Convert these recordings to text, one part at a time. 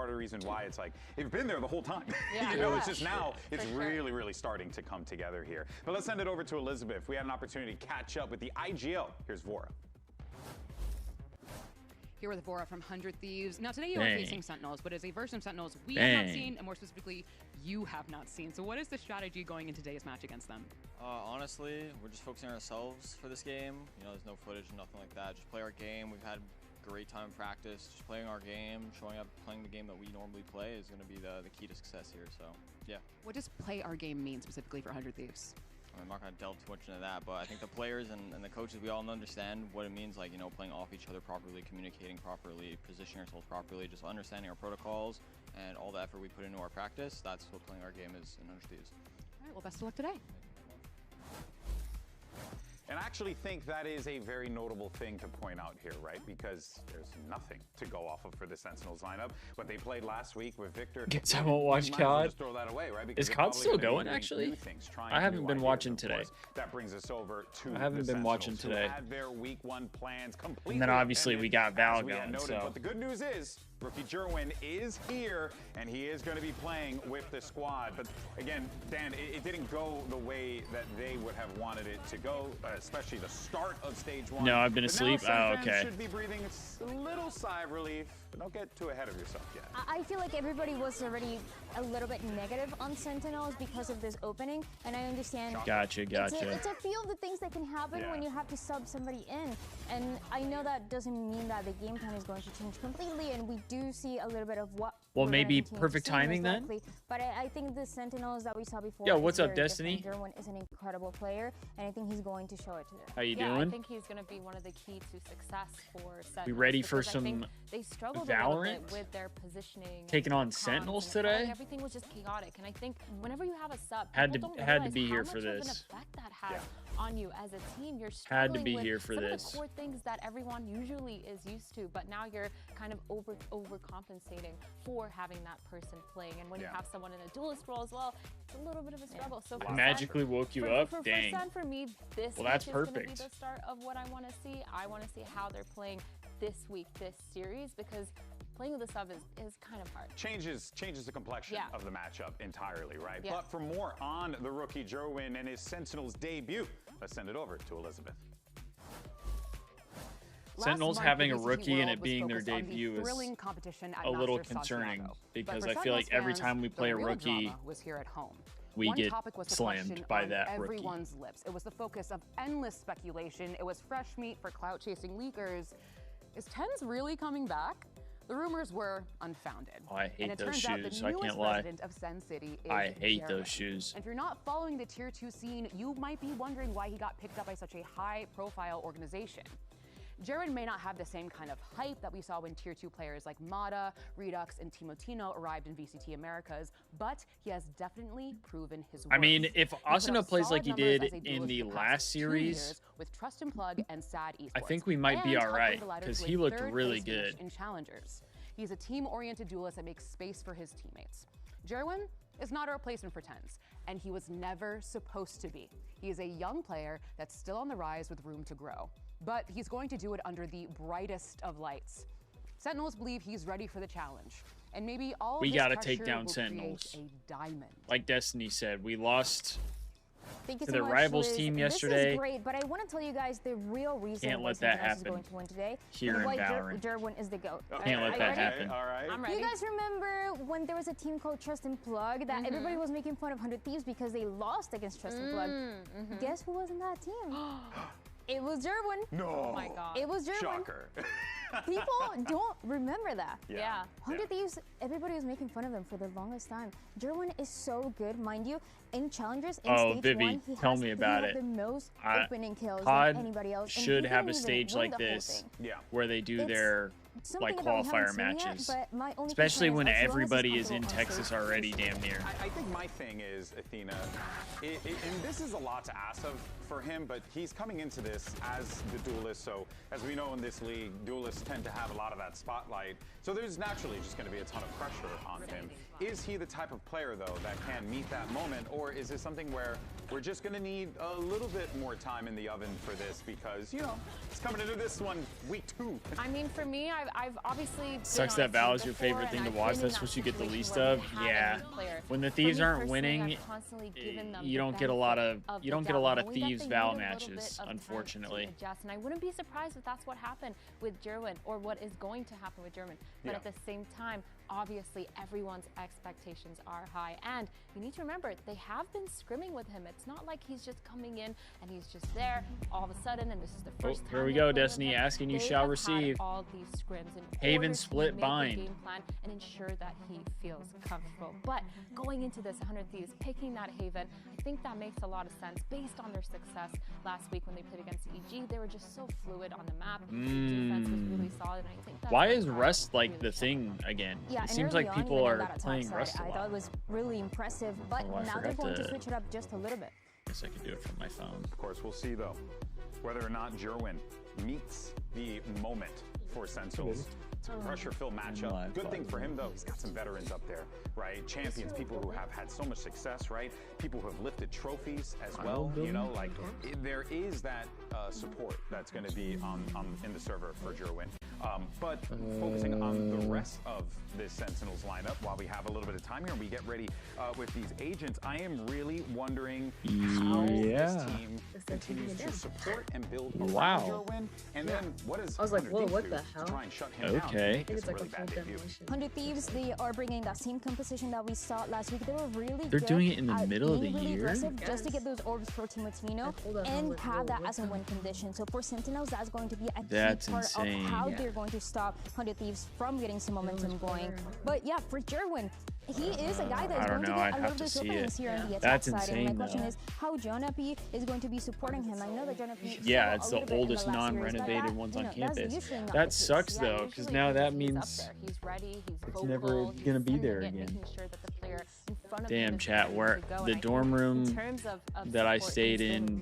part of the reason why it's like, they've been there the whole time. Yeah, you know, it's just now, it's sure. really starting to come together here. But let's send it over to Elizabeth. We had an opportunity to catch up with the IGL. Here's Vora. Here with Vora from 100 Thieves. Now today you are facing Sentinels, but it's a version of Sentinels we have not seen, and more specifically, you have not seen. So what is the strategy going into today's match against them? Honestly, we're just focusing on ourselves for this game. You know, there's no footage, nothing like that. Just play our game. We've had a great time in practice. Just playing our game, showing up, playing the game that we normally play is going to be the key to success here. So, yeah. What does play our game mean specifically for 100 Thieves? I'm not going to delve too much into that, but I think the players and the coaches, we all understand what it means, like, you know, playing off each other properly, communicating properly, positioning ourselves properly, just understanding our protocols and all the effort we put into our practice. That's what playing our game is in 100 Thieves. All right, well, best of luck today. And I actually think that is a very notable thing to point out here, right? Because there's nothing to go off of for the Sentinels lineup. What they played last week with Victor. Guess I won't watch COD. Just throw that away, right? Is COD still going, actually? I haven't been watching today. That brings us over to I haven't been watching today. Had their week 1 plans completely. And then obviously we got Val going, so. But the good news is, rookie Jerwin is here, and he is going to be playing with the squad. But again, Dan, it didn't go the way that they would have wanted it to go, especially the start of stage 1. No, I've been asleep. Oh, okay. Should be breathing a little sigh of relief, but don't get too ahead of yourself yet. I feel like everybody was already a little bit negative on Sentinels because of this opening, and I understand. Gotcha. It's a few of the things that can happen when you have to sub somebody in, and I know that doesn't mean that the game plan is going to change completely, and we do see a little bit of what. Well, maybe perfect timing then. But I think the Sentinels that we saw before. Yo, what's up, Destiny? Derwin is an incredible player, and I think he's going to show it today. How you doing? I think he's going to be one of the key to success for Sentinels. We ready for some they struggled Valorant? a little bit with their positioning. Taking on Sentinels today? Everything was just chaotic, and I think whenever you have a sub, had to be here for this. How much of an effect that has on you as a team. You're struggling had to be with here for some this. of the core things that everyone usually is used to, but now you're kind of overcompensating for having that person playing. And when you have someone in a duelist role as well, it's a little bit of a struggle. So I magically woke you up. Dang. For me, this that's is going to be perfect. the start of what I want to see. I want to see how they're playing this week, this series, because playing with a sub is kind of hard. Changes the complexion of the matchup entirely, right? Yeah. But for more on the rookie Jerwin and his Sentinels debut, let's send it over to Elizabeth. Sentinels having a rookie and it being their debut is a little concerning because I feel like every time we play a rookie, we get slammed by that rookie. Everyone's lips. It was the focus of endless speculation. It was fresh meat for clout-chasing leakers. Is Tens really coming back? The rumors were unfounded. Oh, I hate those shoes. I can't lie. Of Sen City is I hate Jared. those shoes. And if you're not following the Tier 2 scene, you might be wondering why he got picked up by such a high-profile organization. Jared may not have the same kind of hype that we saw when Tier 2 players like Mata, Redux, and Timotino arrived in VCT Americas, but he has definitely proven his worth. I mean, if Asuna plays like he did in the last series, with Trust and Plug and Sad Esports, I think we might be all right because he looked really good. In Challengers. He's a team-oriented duelist that makes space for his teammates. Jerwin is not a replacement for Tens, and he was never supposed to be. He is a young player that's still on the rise with room to grow, but he's going to do it under the brightest of lights. Sentinels believe he's ready for the challenge, and maybe all we this gotta pressure take down will Sentinels. create a diamond. Like Destiny said, we lost Thank you to so the much, Rivals Liz. team This yesterday. is great, but I want to tell you guys the real reason Can't why let that Sentinels is happen going to win today. here in why Valorant. Jerwin is the GOAT. Can't let that happen. All right. I'm Do ready. you guys remember when there was a team called Trust and Plug that everybody was making fun of 100 Thieves because they lost against Trust and Plug? Guess who was in that team? It was Jerwin. No. Oh my God. It was Jerwin. Shocker. People don't remember that. Yeah. 100 Thieves, everybody was making fun of him for the longest time. Jerwin is so good, mind you. In Challengers, in stage Vivi, 1, he tell has me about he it. had the most opening kills COD than anybody else. and should he have didn't a even stage win like the whole this thing. where they do It's their something like that we haven't qualifier seen yet, matches. but my only Especially concern when is as long as he's everybody is in comfortable on Texas serve, already damn near. I think my thing is, Athena, and this is a lot to ask of for him, but he's coming into this as the duelist. So as we know in this league, duelists tend to have a lot of that spotlight. So there's naturally just going to be a ton of pressure on him. Is he the type of player, though, that can meet that moment? Or is it something where we're just going to need a little bit more time in the oven for this? Because, you know, it's coming into this one week 2. I mean, for me, I've obviously sucks that Val is your favorite thing to watch. That's what you get the least of. Yeah. When the Thieves aren't winning, you don't get a lot of Thieves Val matches, unfortunately. And I wouldn't be surprised if that's what happened with Jerwin, or what is going to happen with Jerwin. But at the same time, obviously everyone's expectations are high, and you need to remember they have been scrimming with him. It's not like he's just coming in and he's just there all of a sudden and this is the first time. Here we go, Destiny asking you shall receive. All these scrims in Haven order split to bind. game plan and ensure that he feels comfortable. But going into this 100 Thieves, picking that Haven, I think that makes a lot of sense based on their success last week when they played against EG. They were just so fluid on the map. The defense was really solid, and I think that's why is Rust like the thing again? Yeah, it seems like people are playing Rust a lot. I thought it was really impressive, but now they're going to switch it up just a little bit. Guess I could do it from my phone. Of course, we'll see though whether or not Jerwin meets the moment for Sentinels. It's a pressure-filled matchup. Good thing for him, though, he's got some veterans up there, right? Champions, people who have had so much success, right? People who have lifted trophies as well. You know, like there is that support that's going to be in the server for Jerwin. But focusing on the rest of this Sentinels lineup, while we have a little bit of time here and we get ready with these agents, I am really wondering how this team continues to support and build around Jerwin. And then what is 100 Thieves do to try and shut him down? Okay. I think it's like a full demolition. 100 Thieves, they are bringing that same composition that we saw last week. They were really They're doing it in the middle of the year? Just to get those orbs for Team Latino and have that as a win condition. So for Sentinels, that's going to be a key part of how they're going to stop 100 Thieves from getting some momentum going. But yeah, for Jerwin, he is a guy that is going to get a little bit of openings here on the attack side. And my question is how Jonapi is going to be supporting him. I know that Jonapi it's the oldest non-renovated ones on campus. That sucks though, because now that means he's ready, it's never gonna be there again. Damn, chat, where the dorm room that I stayed in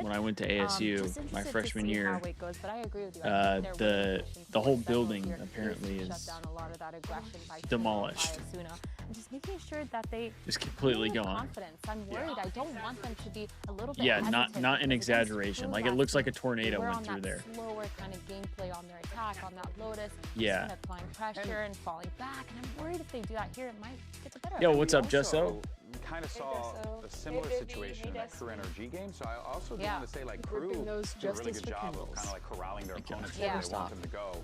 when I went to ASU my freshman year, the whole building apparently is demolished. Just making sure that they just completely gone. Confidence. I'm worried. I don't want them to be a little bit not an exaggeration. Like it looks like a tornado went through there. Slower kind of gameplay on their attack, on that Lotus. Yeah. Kind of applying pressure and falling back, and I'm worried if they do that here, it might get the better. Yo, what's up, Jesso? Kind of saw a similar situation in that Crew NRG game, so I also do want to say like Crew did a really good job of kind of like corralling their opponents where they want them to go.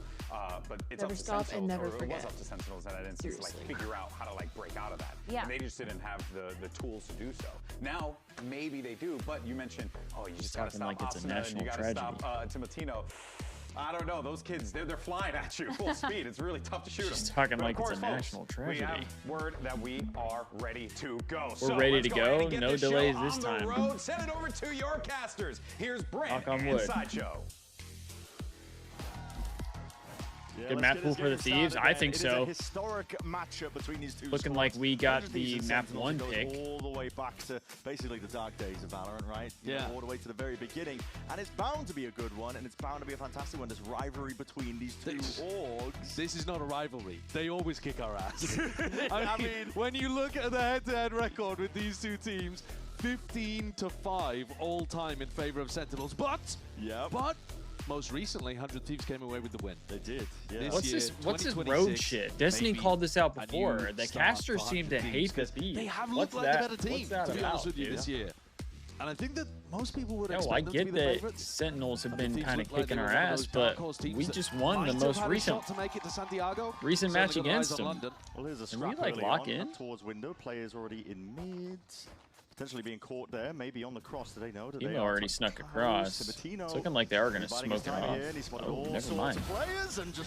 But it's up to Sentinels, or it was up to Sentinels, and I didn't see to like figure out how to like break out of that. And they just didn't have the tools to do so. Now maybe they do, but you mentioned, you just gotta stop like it's a national you gotta stop Timatino. I don't know. Those kids, they're flying at you full speed. It's really tough to shoot them. She's talking like it's a national tragedy. We have word that we are ready to go. We're ready to go. No delays this time. Road. Send it over to your casters. Here's Brent and Sideshow. Yeah, good map pool for the Thieves? I think so. Historic matchup between these two Looking like we got the map 1 pick. All the way back to basically the dark days of Valorant, right? Yeah. All the way to the very beginning. And it's bound to be a good one, and it's bound to be a fantastic one. This rivalry between these two orgs. This is not a rivalry. They always kick our ass. I mean, when you look at the head-to-head record with these two teams, 15-5 all time in favor of Sentinels. But most recently, 100 Thieves came away with the win. They did. Yeah. What's this road shit? Destiny called this out before. The casters seem to hate the Thieves. They have looked like the better team, to be honest with you, this year. And I think that most people would expect them to be the favorites. I get that Sentinels have been kind of kicking our ass, but we just won the most recent match against them. Well, here's a Can we like lock in? Towards window, players already in mid. Potentially being caught there, maybe on the cross. Do they know? Emo already snuck across. It's looking like they are going to smoke it off. Oh, never mind.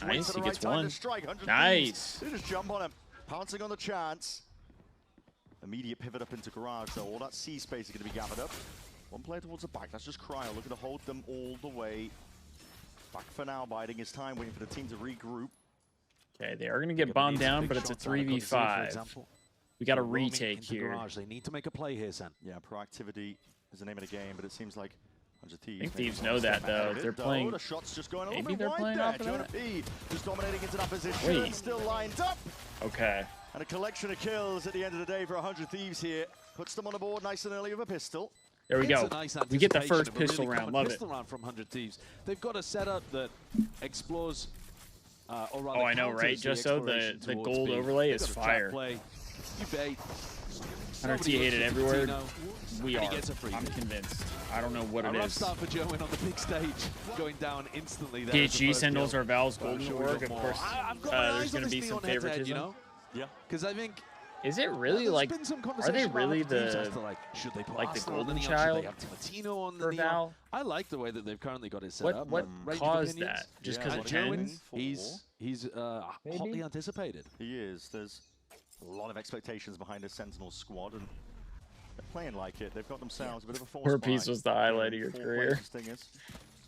Nice, he gets one. Nice. They just jump on him, pouncing on the chance. Immediate pivot up into garage, so all that C space is going to be gathered up. One player towards the back. That's just Cryo looking to hold them all the way. Back for now, biding his time, waiting for the team to regroup. Okay, they are going to get bombed down, but it's a 3v5. We got a retake here. They need to make a play here, Sen. Yeah, proactivity is the name of the game, but it seems like I think Thieves know that though. They're playing. The shot's just going maybe they're playing off of that. Just dominating into that position. Still lined up. Okay. And a collection of kills at the end of the day for 100 Thieves here. Puts them on the board nice and early with a pistol. There we go. We get the first pistol round. Love it. Pistol round from 100 Thieves. They've got a setup that explores or rather, oh, I know, right? Just so the gold overlay is fire. You bait. 100T hated everywhere. We are. I'm convinced. I don't know what it is. A rough start for Joen on the big stage, going down instantly. PHG Sentinels or Val's golden org, of course. There's going to be some favoritism. You know? Yeah. Because I think. Is it really like? Are they really the like the golden child for Val? I like the way that they've currently got it set up. What caused that? Just because of Joen, he's hotly anticipated. He is. There's a lot of expectations behind this Sentinel squad, and they're playing like it. They've got themselves a bit of a force. Poor piece was the highlight of your career.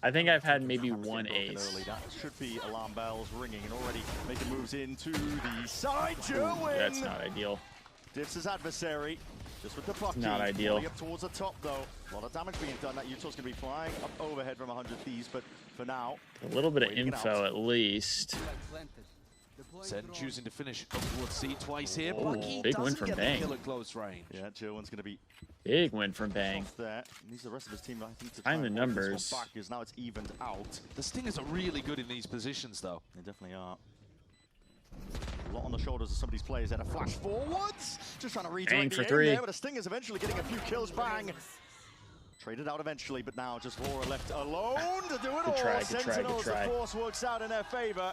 I think I've had maybe one ace. That should be alarm bells ringing and already making moves into the side. Joen! That's not ideal. Diffs his adversary, just with the bucket. Not ideal. Up towards the top though. A lot of damage being done. That Utah's going to be flying up overhead from 100 Thieves, but for now, a little bit of info at least. Sen choosing to finish towards C twice here. Ooh, big win from Bang. Kill at close range. Yeah, Joen's going to be big win from Bang. There. Needs the rest of his team, I think, to find the numbers. Back, because now it's evened out. The Stingers are really good in these positions, though. They definitely are. A lot on the shoulders of some of these players that are flash forwards. Just trying to redirect the aim there, but the Stingers eventually getting a few kills. Bang. Traded out eventually, but now just Vora left alone to do it all. Sentinels, of course, works out in their favor.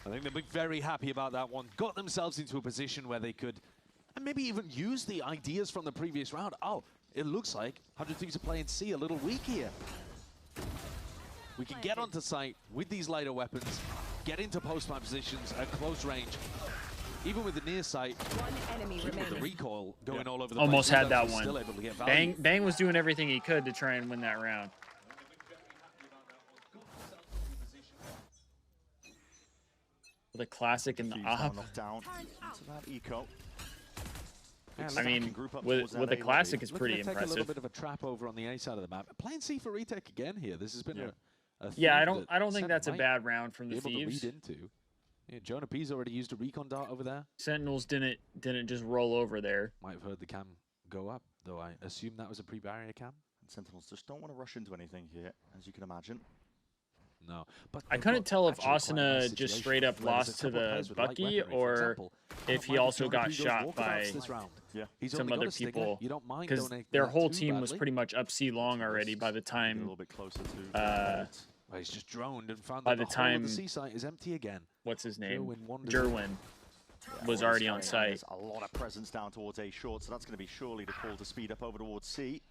I think they'll be very happy about that one. Got themselves into a position where they could, and maybe even use the ideas from the previous round. Oh, it looks like 100 Thieves are playing C a little weak here. We can get onto site with these lighter weapons, get into post-plant positions at close range. Even with the near sight, with the recoil going all over the almost place, had that one. Bang was doing everything he could to try and win that round. The classic and the op. Down into that eco. I mean, with the classic is pretty impressive. Take a little bit of a trap over on the A side of the map. Playing C for retake again here. This has been a yeah. I don't think that's a bad round from the Thieves. Yeah, Jonah P's already used a recon dart over there. Sentinels didn't just roll over there. Might have heard the cam go up, though I assume that was a pre-barrier cam. And Sentinels just don't want to rush into anything here, as you can imagine. No, but I couldn't tell if Asuna just straight up lost to the Bucky or if he also got shot by some other people, because their whole team was pretty much up C long already by the time. A little bit closer to. He's just droned and found by that the time the C site is empty again. What's his name? Jerwin was already on site. There's a lot of presence down towards A short, so that's going to be surely the call to speed up over towards C.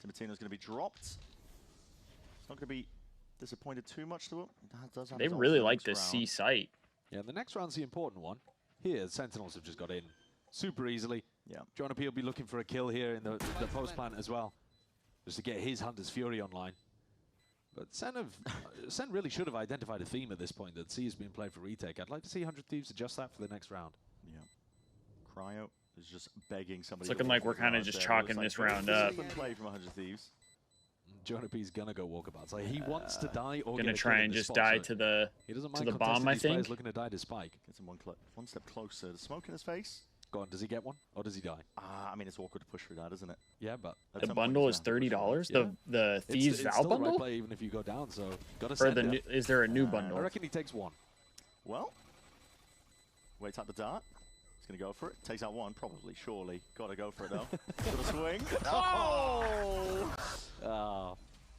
Timatino's going to be dropped. It's not going to be disappointed too much to him. They really like this C site. Yeah, the next round's the important one. Here, the Sentinels have just got in super easily. Yeah, Jonah P will be looking for a kill here in the post plant as well, just to get his Hunter's Fury online. But Sen really should have identified a theme at this point that C has been played for retake. I'd like to see 100 Thieves adjust that for the next round. Yeah, Cryo is just begging somebody. It's looking like we're kind of just chalking this round up. Play from 100 Thieves. Jonah P's gonna go walkabouts. Like he wants to die or gonna try and just die to the bomb. I think. Looking to die to Spike. Gets him one step closer. The smoke in his face. Go on. Does he get one or does he die? I mean, it's awkward to push through that, isn't it? Yeah, but the bundle is $30. Yeah. The Thieves Val bundle. Right play, even if you go down, so gotta send it. Is there a new bundle? I reckon he takes one. Well, waits out the dart. He's gonna go for it. Takes out one, probably, surely. Gotta go for it though. Gotta swing. Oh.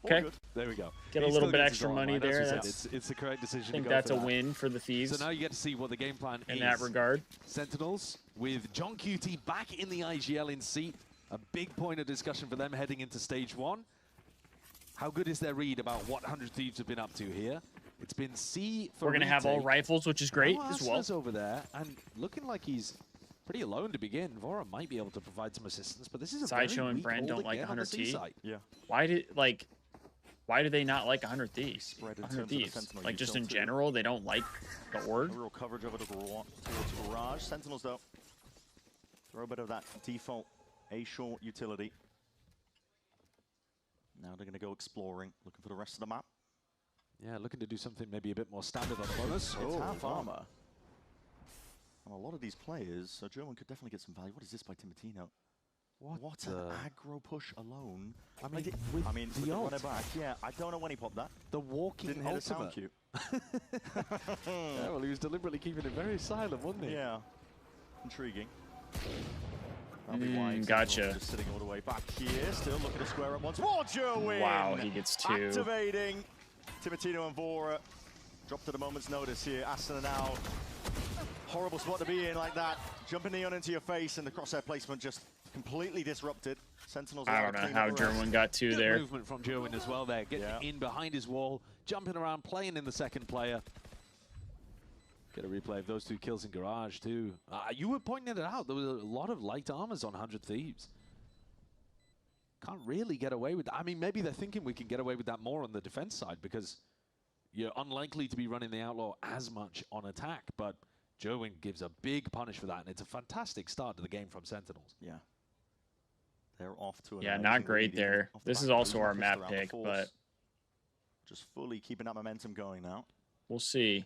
Okay. There we go. Get a little bit extra money there. It's the correct decision. I think that's a win for the Thieves. So now you get to see what the game plan is. In that regard. Sentinels with John QT back in the IGL in seat. A big point of discussion for them heading into stage one. How good is their read about what 100 Thieves have been up to here? It's been C for We're going to have all rifles, which is great as well. Over there, and looking like he's pretty alone to begin. Vora might be able to provide some assistance, but this is a Sideshow and Brand don't like 100 T. Yeah. Why do they not like 100 Thieves? 100 Thieves. Like, just in general, they don't like the org? Real coverage over towards Garage. Sentinels, though, throw a bit of that default A-short utility. Now they're going to go exploring, looking for the rest of the map. Yeah, looking to do something maybe a bit more standard on the bonus. It's half armor. And a lot of these players, so German could definitely get some value. What is this by Timatino? What an aggro push alone. I mean, with the ult. Back. Yeah, I don't know when he popped that. The walking Didn't hit a sound cue. Yeah, well, he was deliberately keeping it very silent, wasn't he? Yeah. Intriguing. Gotcha. Just sitting all the way back here, still looking to square up once more. Jerwin! Wow, he gets 2. Activating. Timotino and Vora dropped at a moment's notice here. Asuna now. Horrible spot to be in like that. Jumping Neon into your face, and the crosshair placement just completely disrupted. Sentinels. I don't know how Jerwin got 2 there. Good movement from Jerwin as well there. Getting in behind his wall, jumping around, playing in the second player. Get a replay of those 2 kills in Garage too. You were pointing it out. There was a lot of light armors on 100 Thieves. Can't really get away with that. I mean, maybe they're thinking we can get away with that more on the defense side because you're unlikely to be running the Outlaw as much on attack. But Jerwin gives a big punish for that, and it's a fantastic start to the game from Sentinels. Yeah. They're off to an not great there. This is also our map pick, but just fully keeping that momentum going now. We'll see.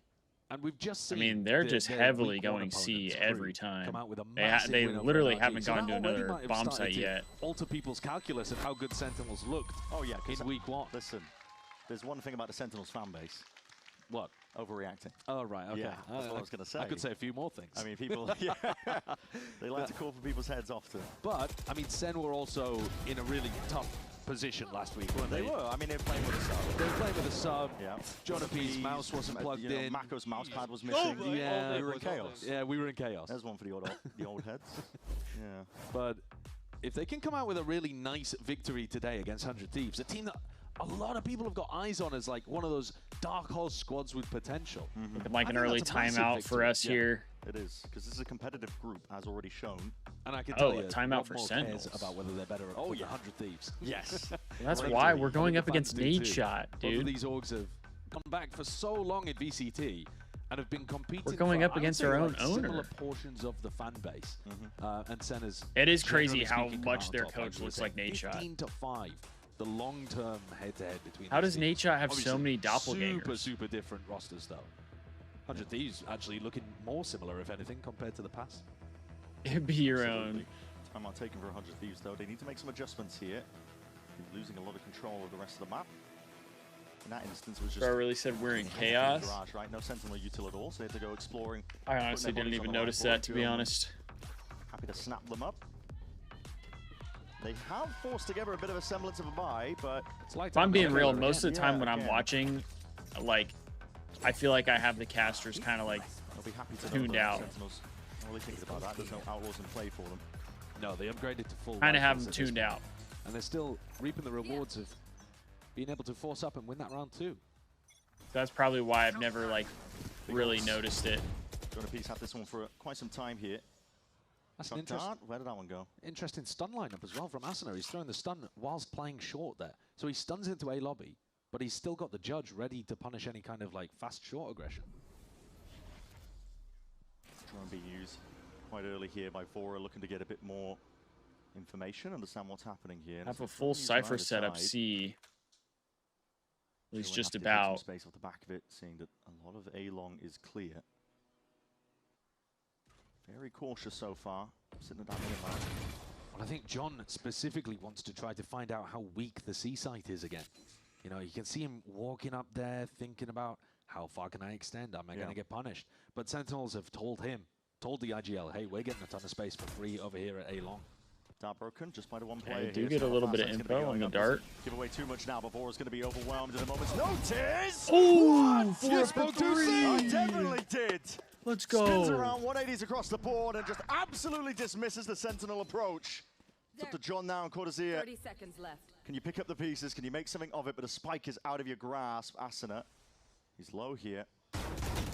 And we've just seen. I mean, they're just heavily going C every time. Come out with a they literally haven't gone to another bomb site yet. Alter people's calculus of how good Sentinels looked. Oh yeah, in week 1. Listen, there's one thing about the Sentinels fan base. What? Overreacting. Oh, right, okay. Yeah, that's what I was going to say. I could say a few more things. I mean, people, they like to call for people's heads often. But, I mean, Sen were also in a really tough position last week, weren't they? They were. I mean, they were playing with a sub. They were playing with a sub. Yeah. Jonathan's mouse wasn't plugged in. Mako's mouse pad was missing. Yeah. We were in chaos. Yeah, we were in chaos. There's one for the old heads. Yeah. But if they can come out with a really nice victory today against 100 Thieves, a team that a lot of people have got eyes on as like one of those dark horse squads with potential. Like an early timeout for us here. It is, because this is a competitive group, as already shown. And I can tell you, timeout for Sentinels about whether they're better at 100 Thieves. Yes. That's why we're going up against Nadeshot, dude. Both of these orgs have gone back for so long in VCT and have been competing. We're going up against our own owner. Similar portions of the fan base. And Senna's. It is crazy how much their coach looks like Nadeshot. 15-5. The long-term head-to-head between. How does Nadeshot have so many doppelgangers? Super different rosters, though. 100 Thieves actually looking more similar, if anything, compared to the past. It'd be your own. Time out taken for 100 Thieves, though. They need to make some adjustments here. They're losing a lot of control of the rest of the map. In that instance, it was just. Bro really said we're in chaos. Garage, right? No Sentinel util at all, so they had to go exploring. I honestly didn't even notice that, to be honest. Happy to snap them up. They have forced together a bit of a semblance of a buy, but if I'm being real, most of the time when I'm watching, like, I feel like I have the casters kind of like tuned out. Sentinels are really thinking about that. There's no Outlaws in play for them. No, they upgraded to full. Kind of have them tuned out. And they're still reaping the rewards of being able to force up and win that round too. That's probably why I've never like really noticed it. Jonathan's had this one for quite some time here. That's an interesting. Where did that one go? Interesting stun lineup as well from Asuna. He's throwing the stun whilst playing short there. So he stuns into A lobby, but he's still got the judge ready to punish any kind of like fast short aggression. Try and be used quite early here by Vora, looking to get a bit more information, understand what's happening here. Have a full Cypher setup C. At least just about. Space off the back of it, seeing that a lot of A-long is clear. Very cautious so far, sitting down here. Well, I think John specifically wants to try to find out how weak the C site is again. You know, you can see him walking up there, thinking about how far can I extend? Am I going to get punished? But Sentinels have told the IGL, hey, we're getting a ton of space for free over here at A-long. Dart broken just by the one player. Yeah, you do get a little bit of info on the dart. Give away too much now, but Vora's going to be overwhelmed at a moment's notice. Oh, 4 for 3. I definitely did. Let's go. Spins around 180s across the board and just absolutely dismisses the Sentinel approach. It's up to John now and Cortezia. 30 seconds left. Can you pick up the pieces? Can you make something of it? But a spike is out of your grasp. Asuna, he's low here.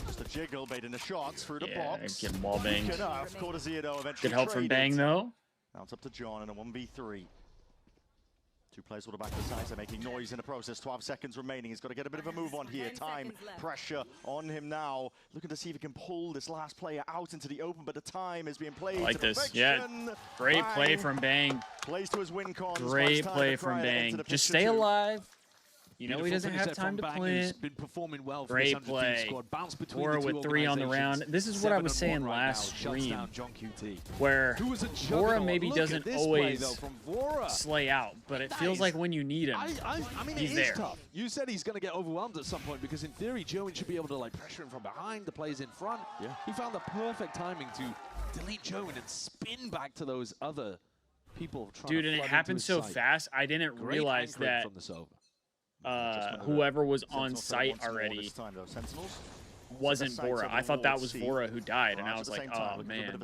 Just a jiggle, baiting the shots through the box. Get wall banged. Cortezia, though, eventually good help from Bang, though. Now it's up to John and a 1v3. 2 players all the back to the sides. They're making noise in the process. 12 seconds remaining. He's got to get a bit of a move on here. Time, pressure on him now. Looking to see if he can pull this last player out into the open, but the time is being played. I like to this. perfection. Yeah. Great play from Bang. Plays to his win con. Great play from Bang. Just stay alive. You know he doesn't have time to plant. Been performing well for Great play. Vora with 3 on the round. This is what I was saying last stream, where Vora maybe doesn't always slay out, but it feels like when you need him, I mean, he's it there. Is tough. You said he's going to get overwhelmed at some point because in theory, Joan should be able to like pressure him from behind. The players in front. Yeah. He found the perfect timing to delete Joan and spin back to those other people. Dude, and it happened so fast. I didn't realize that whoever was on site already wasn't Vora. I thought that was Vora who died, and I was like, oh man.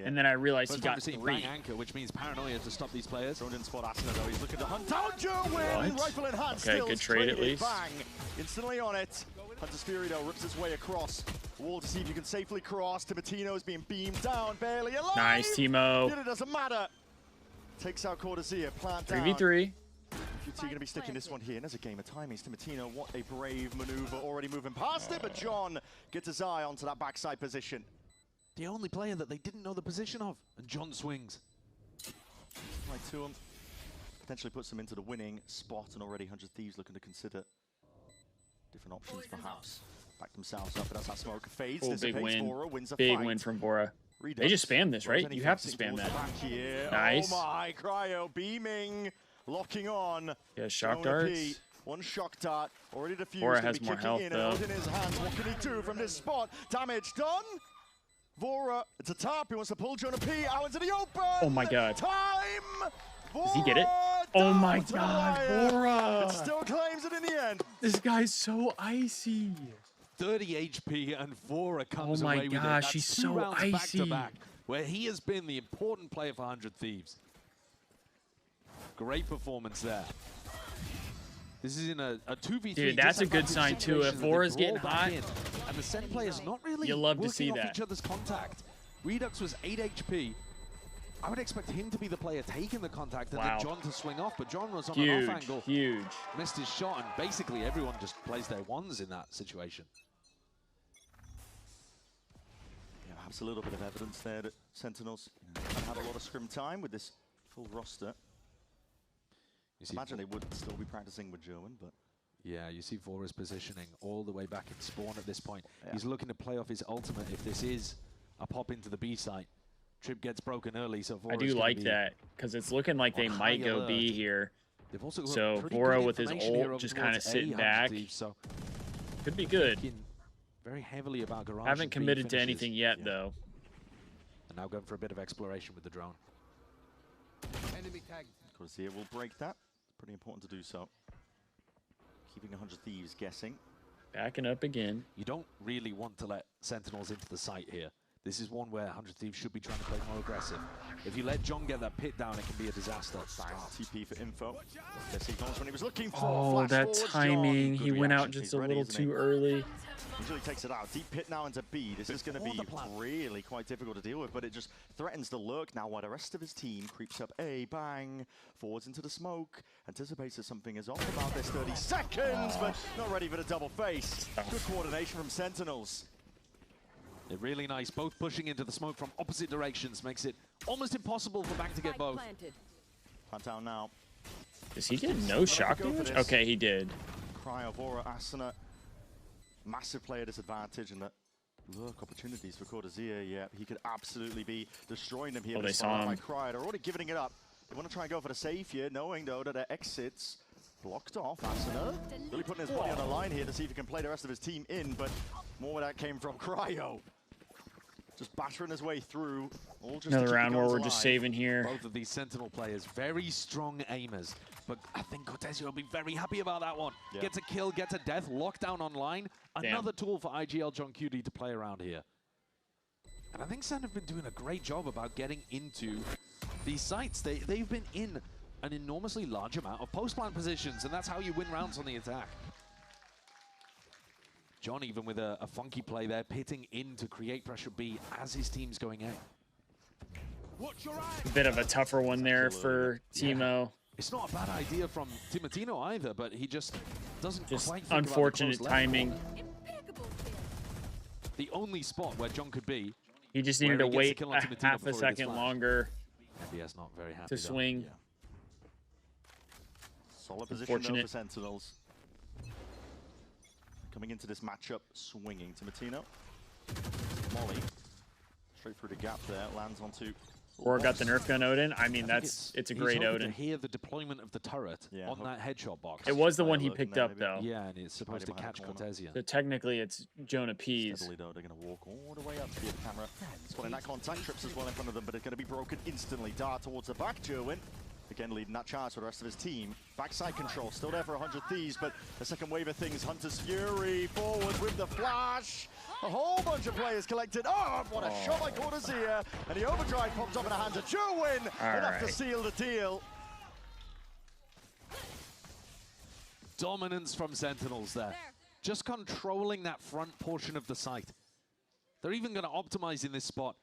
And then I realized he got 3. Anchor, which means paranoia to stop these players. Thrown in spot Asuna though. He's looking to hunt down Jerwin. Rifle in hand. Okay, good trade at least. Bang. Instantly on it. Hunter's Fury though rips his way across the wall to see if you can safely cross. Timatino's being beamed down, barely alive. Nice, Timo. Yet it doesn't matter. Takes out Cortezia, plant down. 3v3. VCT going to be sticking this one here, and there's a game of timing. Timatino, what a brave maneuver, already moving past it, but John gets his eye onto that backside position. The only player that they didn't know the position of, and John swings. Right to him. Potentially puts them into the winning spot, and already 100 Thieves looking to consider different options, perhaps. Back themselves up, but as that smoke fades, big win. Vora wins a big fight. win from Vora. They just spam this, right? You have to spam that. Nice. Oh my, Cryo beaming. Locking on. Yeah, shock darts. One shock dart already defused. Vora has more health though. In his hands. What can he do from this spot? Damage done. Vora, it's a tap. He wants to pull Jonah P out into the open. Oh my god. Time. Does he get it? Oh my god, Vora. It still claims it in the end. This guy's so icy. 30 HP and Vora comes away with it. Oh my gosh, he's so icy. Back to back, where he has been the important player for 100 Thieves. Great performance there. This is in a 2v3. Dude, that's a good sign too. If Vora's getting hot, and the Sen players not really you love to see that. Each other's contact. Redux was 8 HP. I would expect him to be the player taking the contact and then John to swing off, but John was on an off angle. Huge. Missed his shot, and basically everyone just plays their ones in that situation. Yeah, perhaps a little bit of evidence there that Sentinels have had a lot of scrim time with this full roster. Imagine they would still be practicing with German, but... Yeah, you see Vora's positioning all the way back in spawn at this point. Yeah. He's looking to play off his ultimate if this is a pop into the B site. Trip gets broken early, so Vora's I do like that, because it's looking like they might go B here. They've also got so Vora with his ult just kind of sitting back. So could be good. Very heavily about garage. Haven't committed to anything yet, though. And now going for a bit of exploration with the drone. Enemy tag. Cortezia will break that. Pretty important to do so. Keeping 100 Thieves guessing. Backing up again. You don't really want to let Sentinels into the site here. This is one where 100 Thieves should be trying to play more aggressive. If you let John get that pit down, it can be a disaster. Bang, TP for info. Yes, he knows when he was looking for. Oh, that timing. He went out just a little too early. Usually takes it out. Deep pit now into B. This is going to be really quite difficult to deal with, but it just threatens to lurk now while the rest of his team creeps up A, bang, forwards into the smoke, anticipates that something is off about this 30 seconds, but not ready for the double face. Good coordination from Sentinels. They're really nice, both pushing into the smoke from opposite directions, makes it almost impossible for Bang to get both. Plant down now. Does he get no shock damage? Okay, he did. Cryo, Vora, Asuna. Massive player disadvantage and that lurk opportunities for Cortezia. Yeah, he could absolutely be destroying them here. Oh, they saw him. Cryo, they're already giving it up. They want to try and go for the save here, knowing though that their exits blocked off. Asuna really putting his body on the line here to see if he can play the rest of his team in, but more where that came from. Cryo just battering his way through. All just another round where we're just saving here. Both of these Sentinel players, very strong aimers. But I think Cortezia will be very happy about that one. Yeah. Gets a kill, gets a death, lockdown online. Another tool for IGL John QD to play around here. And I think Sen have been doing a great job about getting into these sites. They've been in an enormously large amount of post-plant positions, and that's how you win rounds on the attack. John even with a funky play there, pitting in to create pressure B as his team's going out. A bit of a tougher one there for Timo. Yeah. It's not a bad idea from Timatino either, but he just doesn't quite think unfortunate timing. The only spot where John could be. He just needed to wait half a second longer MBS not very happy to swing. Yeah. Solid position though for Sentinels. coming into this matchup swinging. Timotino. Molly. Straight through the gap there. Lands onto... Or got the Nerf gun Odin. I mean, it's a great Odin. To hear the deployment of the turret on that headshot box. It was the one he picked up, though. Yeah, and it's supposed to catch Cortesia. So technically, it's Jonah Pease. Steadily, though, they're going to walk all the way up to the camera. Spotting that contact, trips as well in front of them, but it's going to be broken instantly. Dart towards the back, Jerwin. Again, leading that charge for the rest of his team. Backside control, still there for 100 Thieves, but the second wave of things, Hunter's Fury forward with the flash. A whole bunch of players collected. Oh, what a shot by Cortesia. And the overdrive pops up in the hands of Jerwin. Enough to seal the deal. Dominance from Sentinels there. Just controlling that front portion of the site. They're even going to optimize in this spot.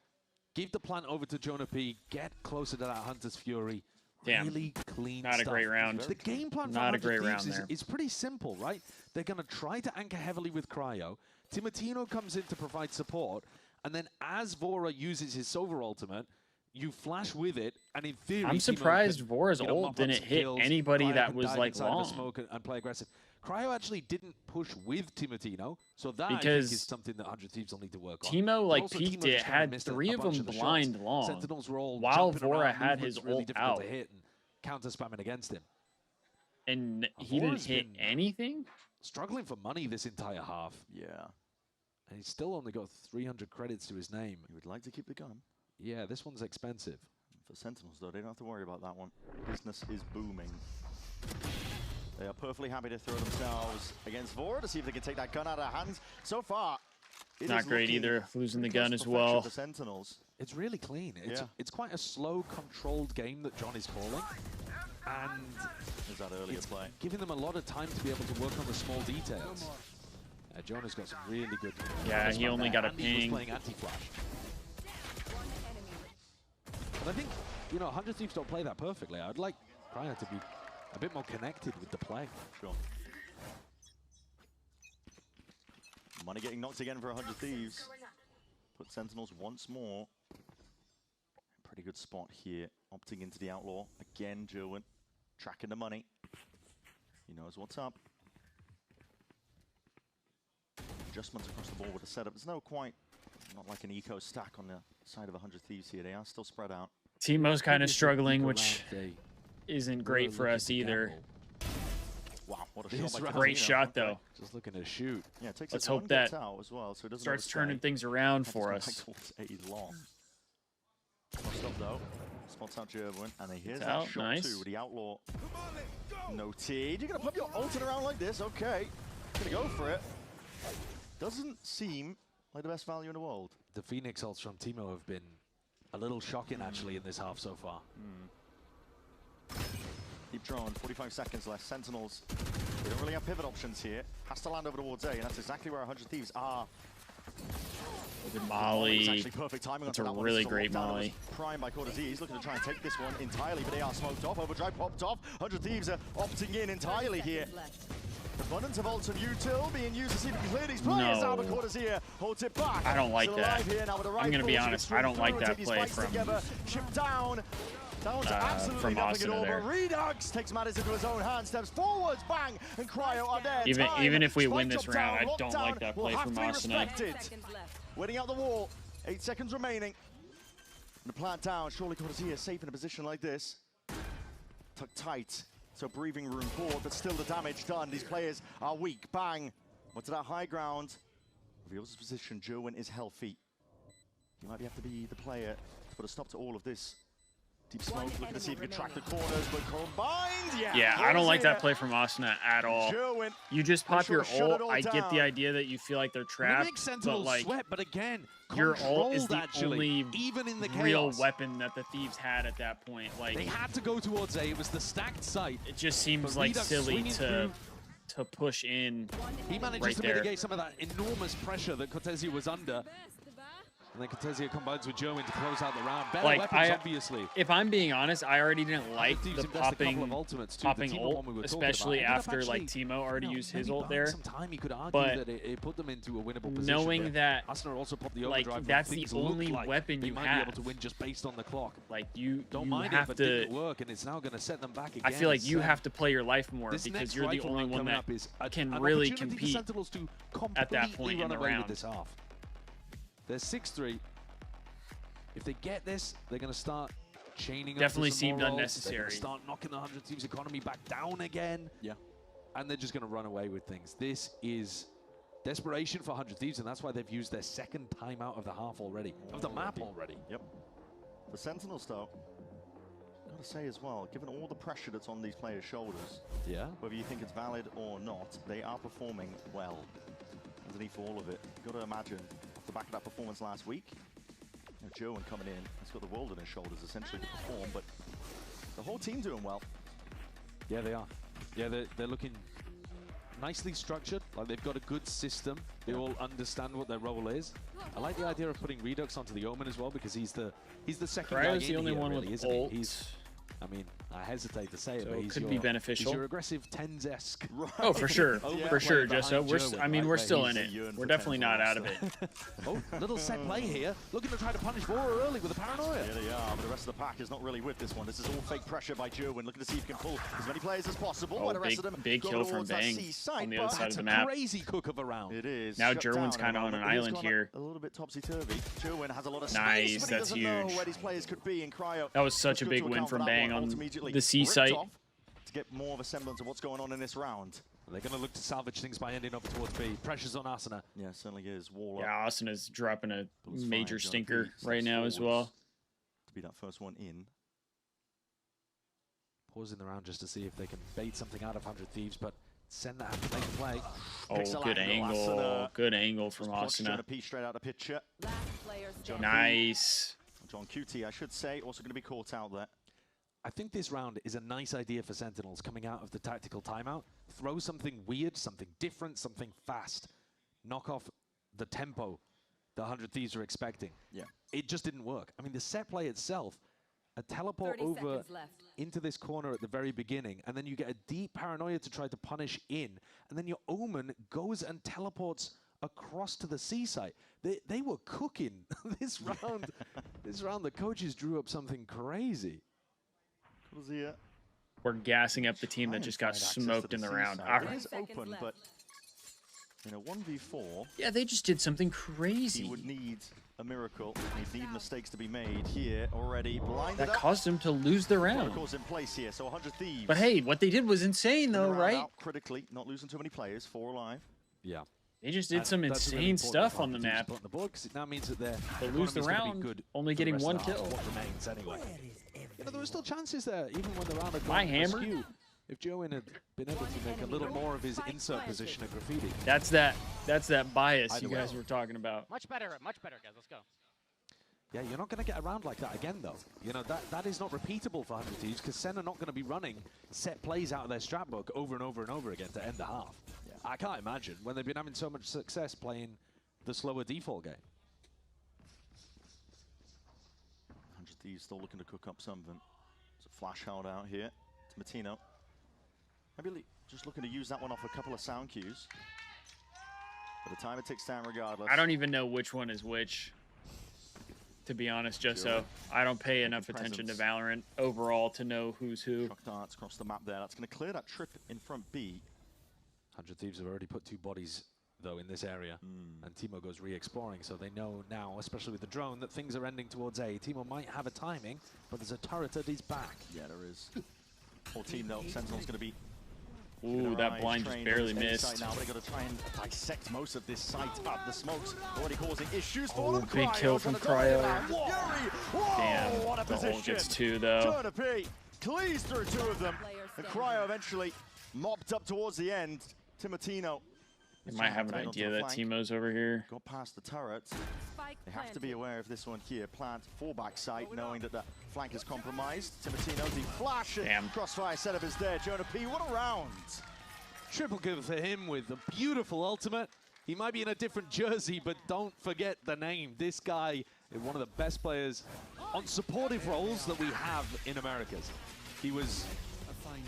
Give the plant over to Jonah P. Get closer to that Hunter's Fury. Damn. Really clean Not stuff. a great round. The game plan for Not a great round Thieves there. is pretty simple, right? They're going to try to anchor heavily with Cryo. Timotino comes in to provide support, and then as Vora uses his Silver ultimate, you flash with it, and in theory, I'm surprised Vora's ult didn't hit anybody that was like long. Smoke and play aggressive. Cryo actually didn't push with Timotino, so that I think is something that 100 Thieves will need to work on. Timo like peeked it, had 3 of them blind long, Sentinels were all while Vora had his ult out. To hit and counter spamming against him. And he didn't hit anything? Struggling for money this entire half. Yeah. And he's still only got 300 credits to his name. He would like to keep the gun. Yeah, this one's expensive. For Sentinels, though, they don't have to worry about that one. Business is booming. They are perfectly happy to throw themselves against Vora to see if they can take that gun out of their hands. So far, not great either, losing the gun as well. The Sentinels. It's really clean. It's quite a slow, controlled game that John is calling. And is that earlier play? Giving them a lot of time to be able to work on the small details. John has got some really good... Yeah, he only got a ping. He was playing anti-flash. But I think, 100 Thieves don't play that perfectly. I'd like Cryo to be a bit more connected with the play. Sure. Money getting knocked again for 100 Thieves. Put Sentinels once more. Pretty good spot here. Opting into the Outlaw. Again, Jerwin tracking the money. He knows what's up. Adjustments across the board with the setup. There's not like an eco stack on the side of 100 Thieves here. They are still spread out. Timo's kind of struggling, which isn't great for us either. Wow, what a shot. Great shot, though. Just looking to shoot. Yeah, it takes Let's hope that out as well, so it starts turning things around for us. A long. Stop, though. Spots out Jerwin, and they hear that shot nice. Too with the Outlaw. Noted. You're going to pump your ult around like this? Okay. Going to go for it. Doesn't seem like the best value in the world. The Phoenix ults from Timo have been a little shocking, actually, in this half so far. Keep drone, 45 seconds left. Sentinels, they don't really have pivot options here. Has to land over towards A, and that's exactly where 100 Thieves are. The Molly. Actually perfect timing. That's a really great Molly. Prime by Cortesia. He's looking to try and take this one entirely, but they are smoked off. Overdrive popped off. 100 Thieves are opting in entirely here. Abundance of ults and util being used to see if we can clear these players out, but Cortesia holds it back. I don't like that. I'm going to be honest. I don't like that play from Chip down to absolutely nothing at all. But Redux takes matters into his own hands, steps forwards, bang, and Cryo are there. Even if we win this round, I don't like that play from Asuna. Winning out the wall, 8 seconds remaining. And the plant down, surely Cortesia safe in a position like this. Tucked tight, so breathing room forward, but still the damage done. These players are weak, bang. What's that high ground? Reveals his position, Jerwin is healthy. He might have to be the player to put a stop to all of this. Deep smoke, looking to see if he can track the corners, but combined, yeah, I don't like that play from Asuna at all. Jerwin, you just pop your ult. I get the idea that you feel like they're trapped, but like sweat, but again, your ult is the only even in the real weapon that the Thieves had at that point. Like they had to go towards A. It was the stacked site. It just seems like silly to push in. He managed to mitigate some of that enormous pressure that Cortesia was under. And then Cortezia combines with Joe to close out the round. Better like, weapons, obviously. If I'm being honest, I already didn't like the popping ult, especially after like Teemo already used his ult there. He could argue but that it put them into a winnable position. Knowing that also popped the like that's the only weapon you might have. be able to win just based on the clock. Like you don't mind have it, but to didn't work, and it's now going to set them back again. I feel like you have to play your life more because you're the only one that can really compete at that point in the round. They're 6-3. If they get this, they're going to start chaining. Definitely up seemed rolls. unnecessary. They're going to start knocking the 100 Thieves economy back down again. Yeah. And they're just going to run away with things. This is desperation for 100 Thieves, and that's why they've used their second timeout of the half already, of the map already. Yep. The Sentinels, though, got to say as well, given all the pressure that's on these players' shoulders, whether you think it's valid or not, they are performing well underneath all of it. Got to imagine, off the back of that performance last week, Joe coming in, he's got the world on his shoulders essentially to perform, but the whole team doing well. Yeah, they are. Yeah, they're looking nicely structured. Like they've got a good system. They all understand what their role is. I like the idea of putting Redux onto the Omen as well because he's the second guy in the only here, one really, with isn't ult. he? I mean, I hesitate to say it, but could be beneficial. He's your aggressive Tens-esque. Right. Oh, for sure, for sure. Just so we're still in it. We're definitely not out of it. Oh, little set play here, looking to try to punish Vora early with a paranoia. Yeah, they are, but the rest of the pack is not really with this one. This is all fake pressure by Jerwin, looking to see if he can pull as many players as possible. Oh, the rest of them big kill from Bang on the other side of the map. Crazy cook of a round. It is. Now Jerwin's kind of on an island here. A little bit topsy-turvy. Jerwin has a lot of space, nice, but he that's doesn't huge. know where these players could be in Cryo. That was such a big win from Bang on the C site. To get more of a semblance of what's going on in this round. They're going to look to salvage things by ending up towards B. Pressure's on Asuna. Yeah, certainly is. Waller. Yeah, Asuna's dropping a major stinker right now as well. To be that first one in. Pausing the round just to see if they can bait something out of 100 Thieves, but send that to make a play. Oh, good angle. Good angle from Asuna. Straight out the picture. Nice. John QT, I should say, also going to be caught out there. I think this round is a nice idea for Sentinels coming out of the tactical timeout. Throw something weird, something different, something fast. Knock off the tempo the 100 Thieves are expecting. Yeah. It just didn't work. I mean, the set play itself, a teleport over into this corner at the very beginning, and then you get a deep paranoia to try to punish in, and then your Omen goes and teleports across to the seaside. They were cooking this round. This round, the coaches drew up something crazy. We're gassing up the team that just got smoked in the round. It is open, but in a 1v4, yeah, they just did something crazy. He would need a miracle. He'd need mistakes to be made here already. Blinded that caused him to lose the round. Protocols in place here, so 100 Thieves. But hey, what they did was insane, though, right? Critically, not losing too many players. 4 alive. Yeah. They just did some insane stuff on the map. On the board, because it now means that they lose the round, only getting 1 kill. What remains anyway. You know, there were still chances there, even when the round had gone askew. If Joe had been able to make a little more of his insert position at graffiti. That's that bias you guys were talking about. Much better, guys. Let's go. Yeah, you're not going to get around like that again, though. You know, that is not repeatable for 100 Thieves, because Sen are not going to be running set plays out of their strat book over and over and over again to end the half. Yeah. I can't imagine when they've been having so much success playing the slower default game. 100 Thieves still looking to cook up something. It's a flash held out here to Martino. Maybe just looking to use that one off a couple of sound cues. But the time it takes down regardless. I don't even know which one is which, to be honest, just so. I don't pay enough attention to Valorant overall to know who's who. Shock darts across the map there. That's going to clear that trip in front B. 100 Thieves have already put 2 bodies, though, in this area. And Teemo goes re-exploring, so they know now, especially with the drone, that things are ending towards A. Teemo might have a timing, but there's a turret at his back. Yeah, there is. Whole team, though. Sentinel's going to be... Ooh, that blind just barely missed. Now they've got to try and dissect most of this site up. The smokes already causing issues for them. Big kill from Cryo. Damn, what a position. Gets 2, though. Turner P clears through 2 of them. And Cryo eventually mopped up towards the end. Timotino. They might have an idea that Teemo's over here. Got past the turret. They have to be aware of this one here. Plant fallback site, knowing that that flank is compromised. Timotino, the flash. Crossfire setup is there. Jonah P, what a round. Triple kill for him with a beautiful ultimate. He might be in a different jersey, but don't forget the name. This guy is one of the best players on supportive roles that we have in Americas. He was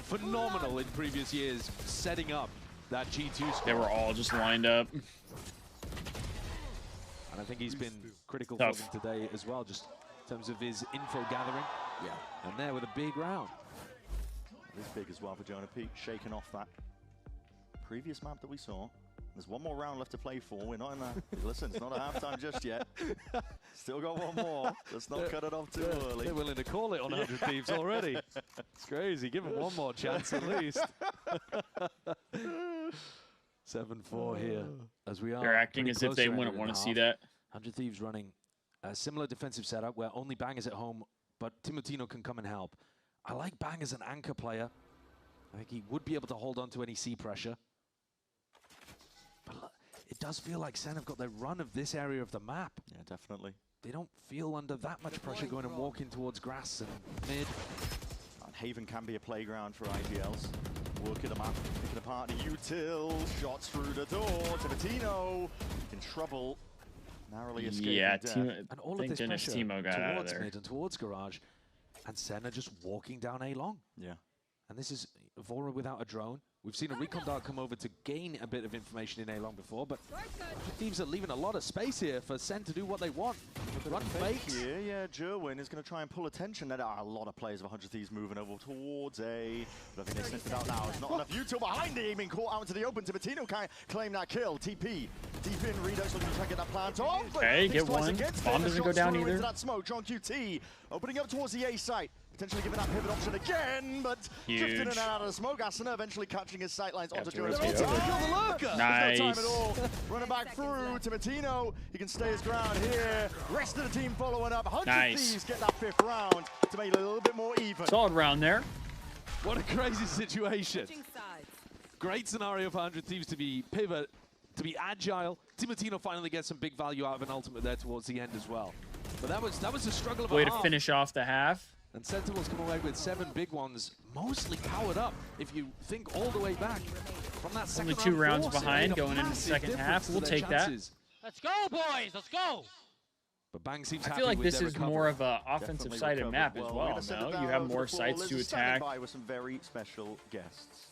phenomenal in previous years, setting up that G2 squad. They were all just lined up. And I think he's been critical Tough. for them today as well, just in terms of his info gathering. Yeah. And there with a big round. This big as well for Jonah Peak, shaking off that previous map that we saw. There's one more round left to play for. We're not in that. Listen, it's not a halftime just yet. Still got one more. Let's not cut it off too early. They're willing to call it on 100 Thieves already. It's crazy. Give them one more chance at least. 7-4 here as we are. They're acting as if they wouldn't want to see that. 100 Thieves running a similar defensive setup where only Bang is at home, but Timotino can come and help. I like Bang as an anchor player. I think he would be able to hold on to any C pressure. But look, it does feel like Sen have got their run of this area of the map. Yeah, definitely. They don't feel under that much pressure going and walking towards grass and mid. And Haven can be a playground for IPLs. Working the map, picking apart the util, shots through the door. Timotino in trouble, narrowly escaping death. And all of this pressure Timo got out of there. Mid and towards garage. And Sen are just walking down A long. Yeah. And this is Vora without a drone. We've seen a recon dart come over to gain a bit of information in A long before, but Thieves are leaving a lot of space here for Sen to do what they want. Run fakes. Yeah, Jerwin is going to try and pull attention. There are a lot of players of 100 Thieves moving over towards A. But I think they sniffed it out now. It's not enough util behind the aiming caught out into the open. Timotino can't claim that kill. TP deep in. Redux looking to try and get that plant off. Okay, get one. Bomb doesn't go down either. That smoke. John QT opening up towards the A site. Potentially giving that pivot option again, but drifting in and out of the smoke. Asuna eventually catching his sightlines onto Jonas. Nice. No time at all. Running back through to Matino. He can stay his ground here. Rest of the team following up. 100 Thieves get that 5th round to make it a little bit more even. Solid round there. What a crazy situation. Great scenario for 100 Thieves to be pivot, to be agile. Timotino finally gets some big value out of an ultimate there towards the end as well. But that was a struggle of a Way half. to finish off the half. And Sentinels come away with 7 big ones, mostly powered up. If you think all the way back from that second Only 2 rounds behind going into the second half. We'll take that. Let's go, boys. Let's go. But Bang seems I feel like this is more of an offensive sided map as well. No, you have more sites to attack. With some very special guests.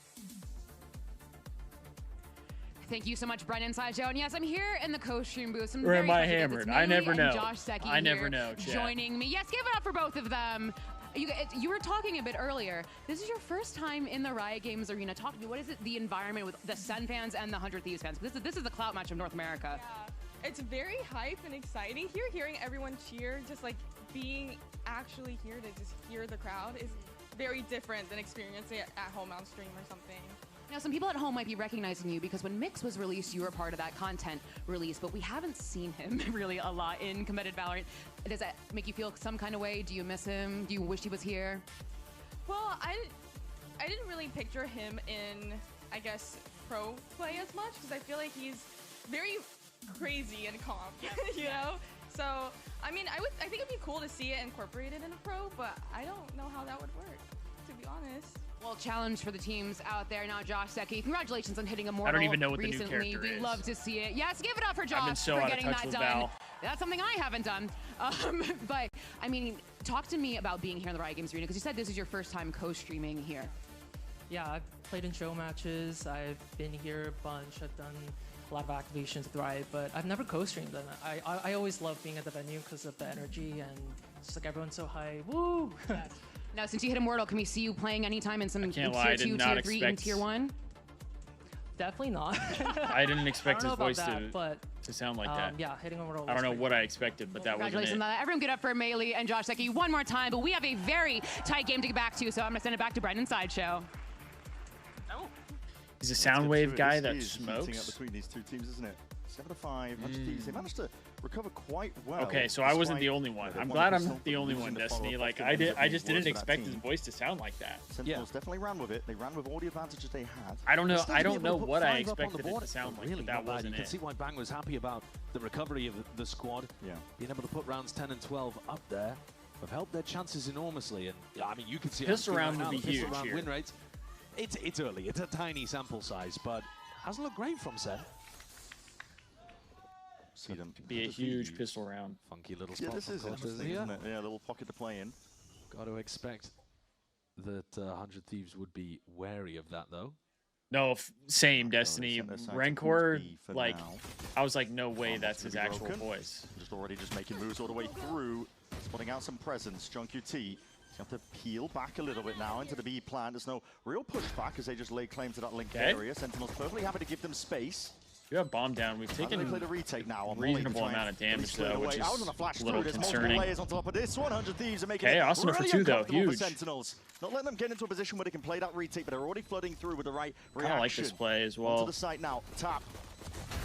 Thank you so much, Brennan Sideshow. And yes, I'm here in the co-stream booth. Where am I hammered? I never know. Josh Secchi I never know. Chat. Joining me. Yes, give it up for both of them. You were talking a bit earlier. This is your first time in the Riot Games arena. Talk to me. What is it? The environment with the Sen fans and the 100 Thieves fans. This is the clout match of North America. Yeah. It's very hype and exciting here. Hearing everyone cheer, just like being actually here to just hear the crowd is very different than experiencing it at home on stream or something. Now, some people at home might be recognizing you because when Mix was released, you were part of that content release, but we haven't seen him really a lot in competitive Valorant. Does that make you feel some kind of way? Do you miss him? Do you wish he was here? Well, I didn't really picture him in, I guess, pro play as much because I feel like he's very crazy in comp, you know? So, I mean, I think it'd be cool to see it incorporated in a pro, but I don't know how that would work, to be honest. Well, challenge for the teams out there now, Josh Secchi. Congratulations on hitting Immortal. I don't even know what recently. the new character is. We'd love to see it. Yes, give it up for Josh I've been so for out getting of touch that with done. Val. That's something I haven't done. But, I mean, talk to me about being here in the Riot Games arena, because you said this is your first time co-streaming here. Yeah, I've played in show matches. I've been here a bunch. I've done a lot of activations with Riot, but I've never co-streamed. And I always love being at the venue because of the energy and just like everyone's so high. Woo! Now, since you hit Immortal, can we see you playing anytime in some Tier 2, Tier 3, and Tier 1? Definitely not. I didn't expect I his voice to sound like that. Yeah, hitting Immortal. I don't know what I expected, but that wasn't it. Congratulations. Everyone get up for Melee and Josh Secchi one more time, but we have a very tight game to get back to, so I'm going to send it back to Brendan Sideshow. He's a sound wave guy that smokes. Up between these two teams, isn't it? 7-5, 100 Thieves. They managed to recover quite well. Okay, so I wasn't the only one. I'm glad I'm not the only one, Destiny. Like I just didn't expect his voice to sound like that. Sentinels definitely ran with it. They ran with all the advantages they had. I don't know what I expected it to sound like. Really, that wasn't it. You can see why Bang was happy about the recovery of the squad. Yeah, being able to put rounds 10 and 12 up there have helped their chances enormously. And I mean, you can see pistol round would be huge here. Win rates. It's early. It's a tiny sample size, but hasn't looked great from Sen. see them. Be a huge pistol round. Funky little spot. Yeah, this is interesting, isn't it? Yeah, a little pocket to play in. Got to expect that 100 Thieves would be wary of that, though. No, same Destiny. Rancor, like, I was like, no way that's his actual voice. Just making moves all the way through, spotting out some presence. John QT, you have to peel back a little bit now into the B plant. There's no real pushback as they just lay claim to that link area. Sentinels perfectly happy to give them space. We have bomb down. We've taken a reasonable amount of damage though, which is a little concerning. Okay, Austin for 2 though, huge. Sentinels. Not letting them get into a position where they can play that retake, but they're already flooding through with the right reaction. I like this play as well. Onto the site now, tap.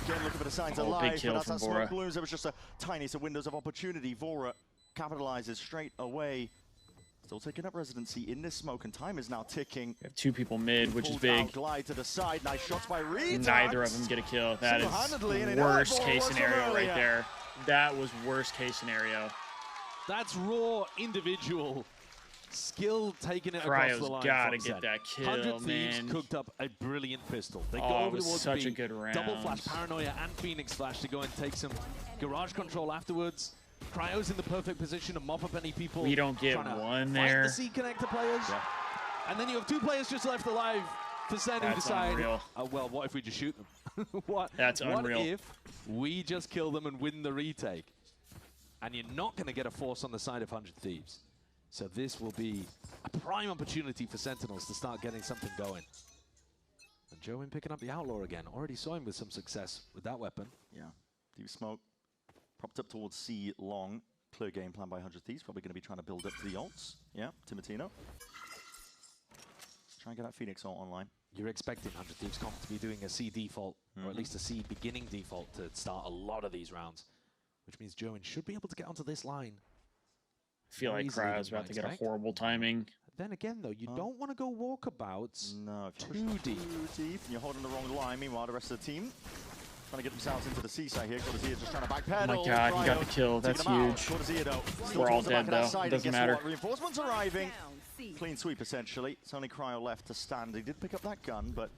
Again, looking for the signs of life, big kill but as from that smoke blooms, there was just a tiny windows of opportunity. Vora capitalizes straight away. Still taking up residency in this smoke, and time is now ticking. We have 2 people mid, which is big. Glide to the side. Nice shots by Reed. Neither of them get a kill. That is worst case scenario right there. That was worst case scenario. That's raw individual skill taking it across the line. Gotta get that kill, 100 man. Thieves cooked up a brilliant pistol. They go over towards such B, a good round. double flash, paranoia, and Phoenix flash to go and take some garage control afterwards. Cryo's in the perfect position to mop up any people. We don't get one there. The C connector players. Yeah. And then you have 2 players just left alive to Sen who decide, well, what if we just shoot them? What if we just kill them and win the retake? And you're not going to get a force on the side of 100 Thieves. So this will be a prime opportunity for Sentinels to start getting something going. And Joen picking up the Outlaw again. Already saw him with some success with that weapon. Yeah, deep smoke. Propped up towards C long. Clear game plan by 100 Thieves. Probably going to be trying to build up to the ults. Yeah, Timotino. Try and get that Phoenix ult online. You're expecting 100 Thieves comp to be doing a C default, or at least a C beginning default to start a lot of these rounds. Which means Joen should be able to get onto this line. I feel like Cryo's about to get a horrible timing. Then again, though, you don't want to go walkabouts too deep. And you're holding the wrong line. Meanwhile, the rest of the team trying to get themselves into the seaside here. Cortezia just trying to backpedal. Oh my god, he got the kill. That's huge. We're all dead, though. It doesn't matter. Reinforcements arriving. Clean sweep, essentially. It's only Cryo left to stand. He did pick up that gun, but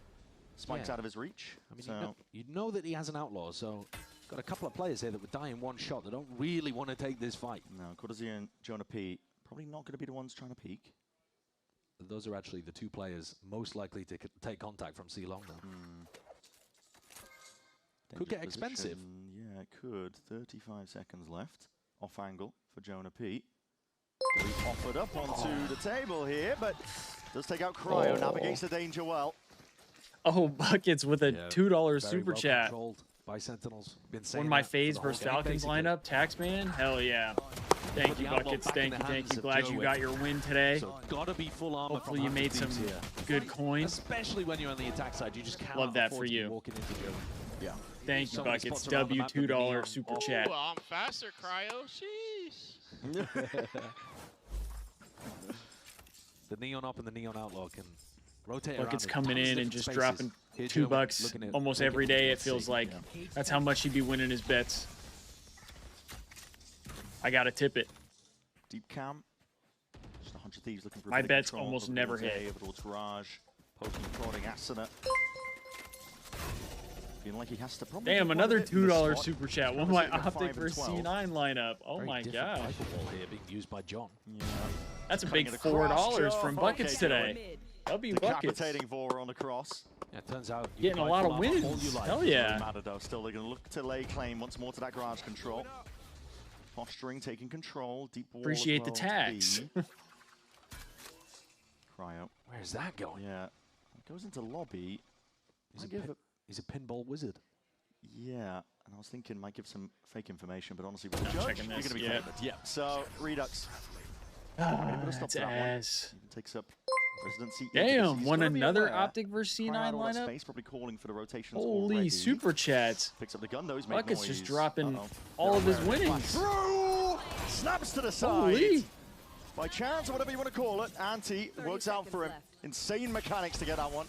Spike's out of his reach. I mean, you know that he has an Outlaw, so got a couple of players here that would die in one shot. They don't really want to take this fight. No, Cortezia and Jonah P probably not going to be the ones trying to peek. Those are actually the 2 players most likely to take contact from C long now. Could get expensive. Yeah, it could. 35 seconds left. Off angle for Jonah P. He's offered up onto the table here, but does take out Cryo. Navigates the danger well. Oh, Buckets with a $2 super chat. By Sentinels. One of my Faze versus Falcons lineup. Taxman? Hell yeah. Thank you, Buckets. Thank you. Glad you got your win today. So gotta be full armor. Hopefully you made some good coins. Especially when you're on the attack side. You just can't love that for you. Walking into Joe. Yeah. Thank you, Buckets. W $2 super chat. Oh, I'm faster, Cryo. Sheesh. The Neon Up and the Neon Outlaw can rotate Buckets coming in and just dropping $2 almost every day, it feels like. That's how much he'd be winning his bets. I gotta tip it. Deep cam. Just 100 Thieves looking for my bets almost never hit. Garage. Poking, prodding, Asuna. Feeling like he has to probably. Damn, another $2 super chat. One of my Optic versus C9 lineup. Oh my god. Here being used by John. Yeah. That's a big $4 from Buckets today. W Buckets. Decapitating Vora on the cross. Yeah, it turns out getting a lot of wins. Hell yeah. Matter though. Still, they're going to look to lay claim once more to that garage control. Posturing, taking control. Deep wall. Appreciate the tax. Cryo. Where's that going? Yeah. It goes into lobby. He's a pinball wizard. Yeah, and I was thinking might give some fake information, but honestly, I'm checking this. You're gonna be yeah. So Redux. That's ass. Takes up residency. Damn, won another Optic versus C9 lineup. Space, probably calling for the rotations. Holy already. super chats. Picks up the gun though. He's Buckets just dropping all of his winnings. Snaps to the side. Holy. By chance, or whatever you want to call it, Anti works out for him. Insane mechanics to get that one.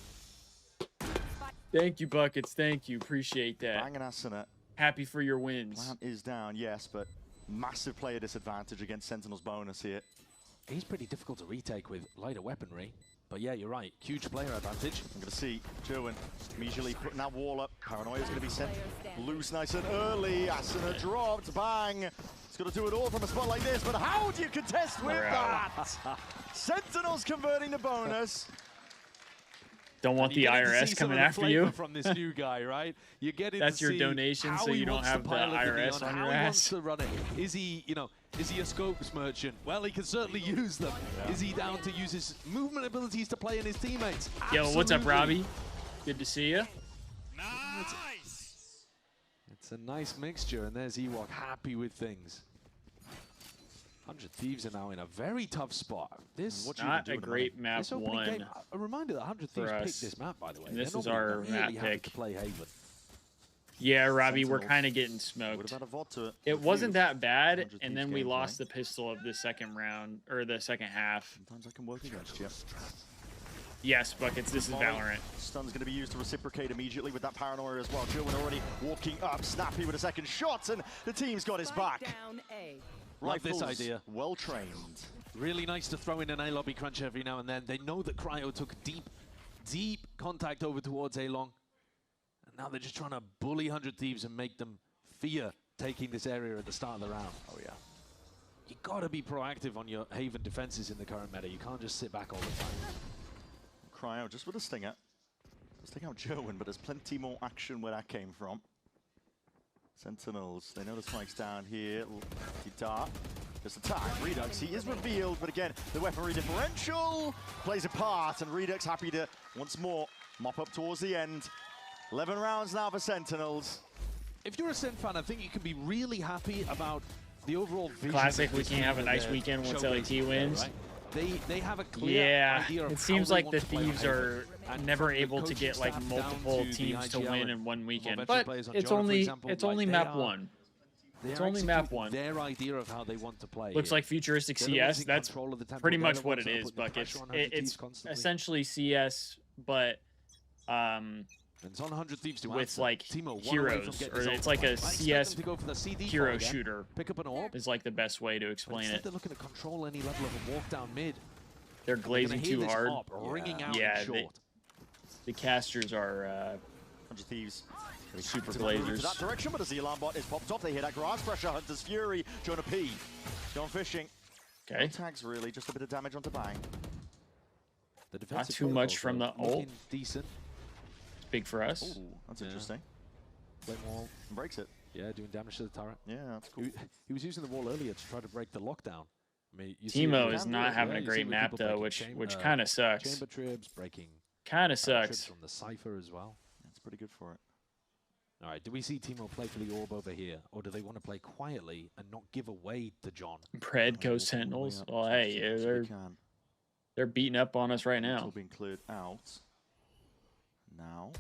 Thank you, Buckets. Thank you. Appreciate that. Bang and Asuna. Happy for your wins. Plant is down, yes, but massive player disadvantage against Sentinel's bonus here. He's pretty difficult to retake with lighter weaponry. But yeah, you're right. Huge player advantage. I'm going to see Jerwin immediately putting that wall up. Paranoia is going to be sent loose nice and early. Asuna dropped. Bang. It's going to do it all from a spot like this. But how do you contest with that? Sentinels converting the bonus. Don't want the IRS coming after you. From this new guy, right? You're getting that's your donation, so you don't have the IRS on your ass. How he wants to run it. Is he, is he a scopes merchant? Well, he can certainly use them. Yeah. Is he down to use his movement abilities to play in his teammates? Absolutely. Yo, what's up, Robbie? Good to see you. Nice. It's a nice mixture, and there's Ewok happy with things. 100 Thieves are now in a very tough spot. This not a great map one. A reminder that 100 Thieves picked this map, by the way. And this is our map pick. To play Haven. Yeah, Robbie, we're kind of getting smoked. It wasn't that bad, and then we lost the pistol of the second round, or the second half. Sometimes I can work against you. Yes, Buckets, this is Valorant. Stun's going to be used to reciprocate immediately with that Paranoia as well. Jerwin already walking up, Snappy with a second shot, and the team's got his back. Like this idea. Well trained. Really nice to throw in an A-lobby crunch every now and then. They know that Cryo took deep contact over towards A-long. And now they're just trying to bully 100 Thieves and make them fear taking this area at the start of the round. Oh, yeah. You got to be proactive on your Haven defenses in the current meta. You can't just sit back all the time. Cryo just with a stinger. Let's take out Jerwin, but there's plenty more action where that came from. Sentinels, they know the spike's down here. Dart, just the time. Redux, he is revealed, but again, the weaponry differential plays a part, and Redux happy to once more mop up towards the end. 11 rounds now for Sentinels. If you're a Sen fan, I think you can be really happy about the overall vision. Classic, we can have a nice weekend once LAT wins. Right? They have a clear idea of it seems like the Thieves are never able to get like multiple teams to win in one weekend, but it's only map one. It's only map one. Their idea of how they want to play. Looks like futuristic CS. That's pretty much what it is, Buckets. It's essentially CS, but it's on 100 Thieves to with like heroes, or it's like a CS hero shooter. Pick up an orb is like the best way to explain it. They're looking to control any level of a walk down mid. They're glazing too hard. Yeah, the casters are 100 Thieves. Super glazers. That direction, but as the alarm bot is popped off, they hear that grass pressure. Hunter's Fury, Jonah P. Going fishing. Okay. No tags really, just a bit of damage onto Bang. Not too much from the ult. Decent. Big for us. Ooh, that's interesting. Flame wall. Breaks it. Yeah, doing damage to the turret. Yeah, that's cool. He was using the wall earlier to try to break the lockdown. I mean, Teemo is not having a great map though, which kind of sucks. Chamber tribs breaking. Kind of sucks. From the Cypher as well. That's pretty good for it. All right, do we see Teemo play for the orb over here, or do they want to play quietly and not give away to John? Pred goes Sentinels. Well, hey, they're beating up on us right now. It's all being cleared out. Now,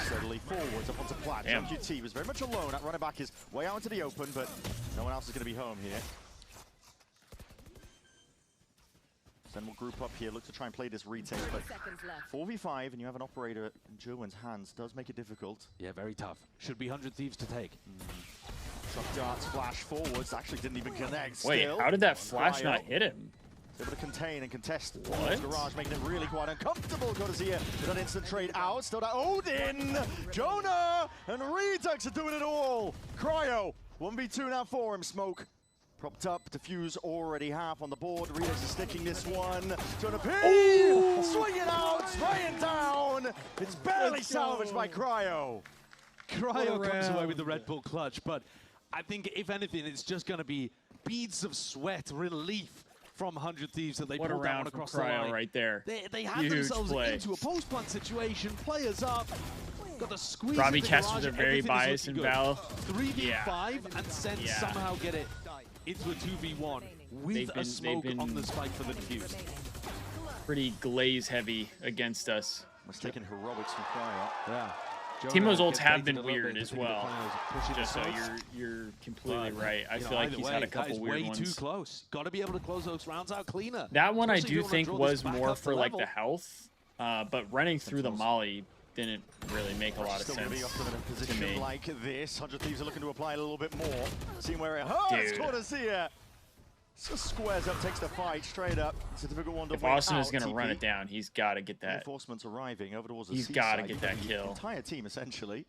steadily forwards up onto Plat. QT was very much alone at running back his way out into the open, but no one else is going to be home here. Then we'll group up here, look to try and play this retake, but 4v5 and you have an operator in Jerwin's hands does make it difficult. Yeah, very tough. Should be 100 Thieves to take. Truck darts, flash forwards, actually didn't even connect. Wait, still. How did that flash not hit him? Able to contain and contest what? Garage, making it really quite uncomfortable. Godazia with an instant trade out. Still that Odin, Jonah, and Redux are doing it all. Cryo, 1v2 now for him. Smoke propped up, defuse already half on the board. Redux is sticking this one. Jonah P, swing it out, spraying down. It's barely salvaged by Cryo. Cryo comes away with the Red Bull clutch, but I think if anything, it's just going to be beads of sweat, relief from 100 Thieves that they pulled down across the line. Right there. They had themselves into a post-plant situation. Players up. Got the squeeze. Robbie casters are very biased in Val. 3v5 and Sen somehow get it into a 2v1 with a smoke on the spike for the defuse. Pretty glaze heavy against us. Was taking heroics from Cryo. Yeah. Teemo's ults have been weird as well. Just so you're completely right. I feel like he's had a couple weird ones. Way too close. Got to be able to close those rounds out cleaner. That one I do think was more for like the health, but running through the molly didn't really make a lot of sense. Still be often in a position like this. 100 Thieves are looking to apply a little bit more. Seeing where it hurts. Cortesia. Just squares up, takes the fight straight up. It's a difficult one to If Austin is going to run it down, he's got to get that. Reinforcements arriving over towards the He's got to get that kill. The entire team essentially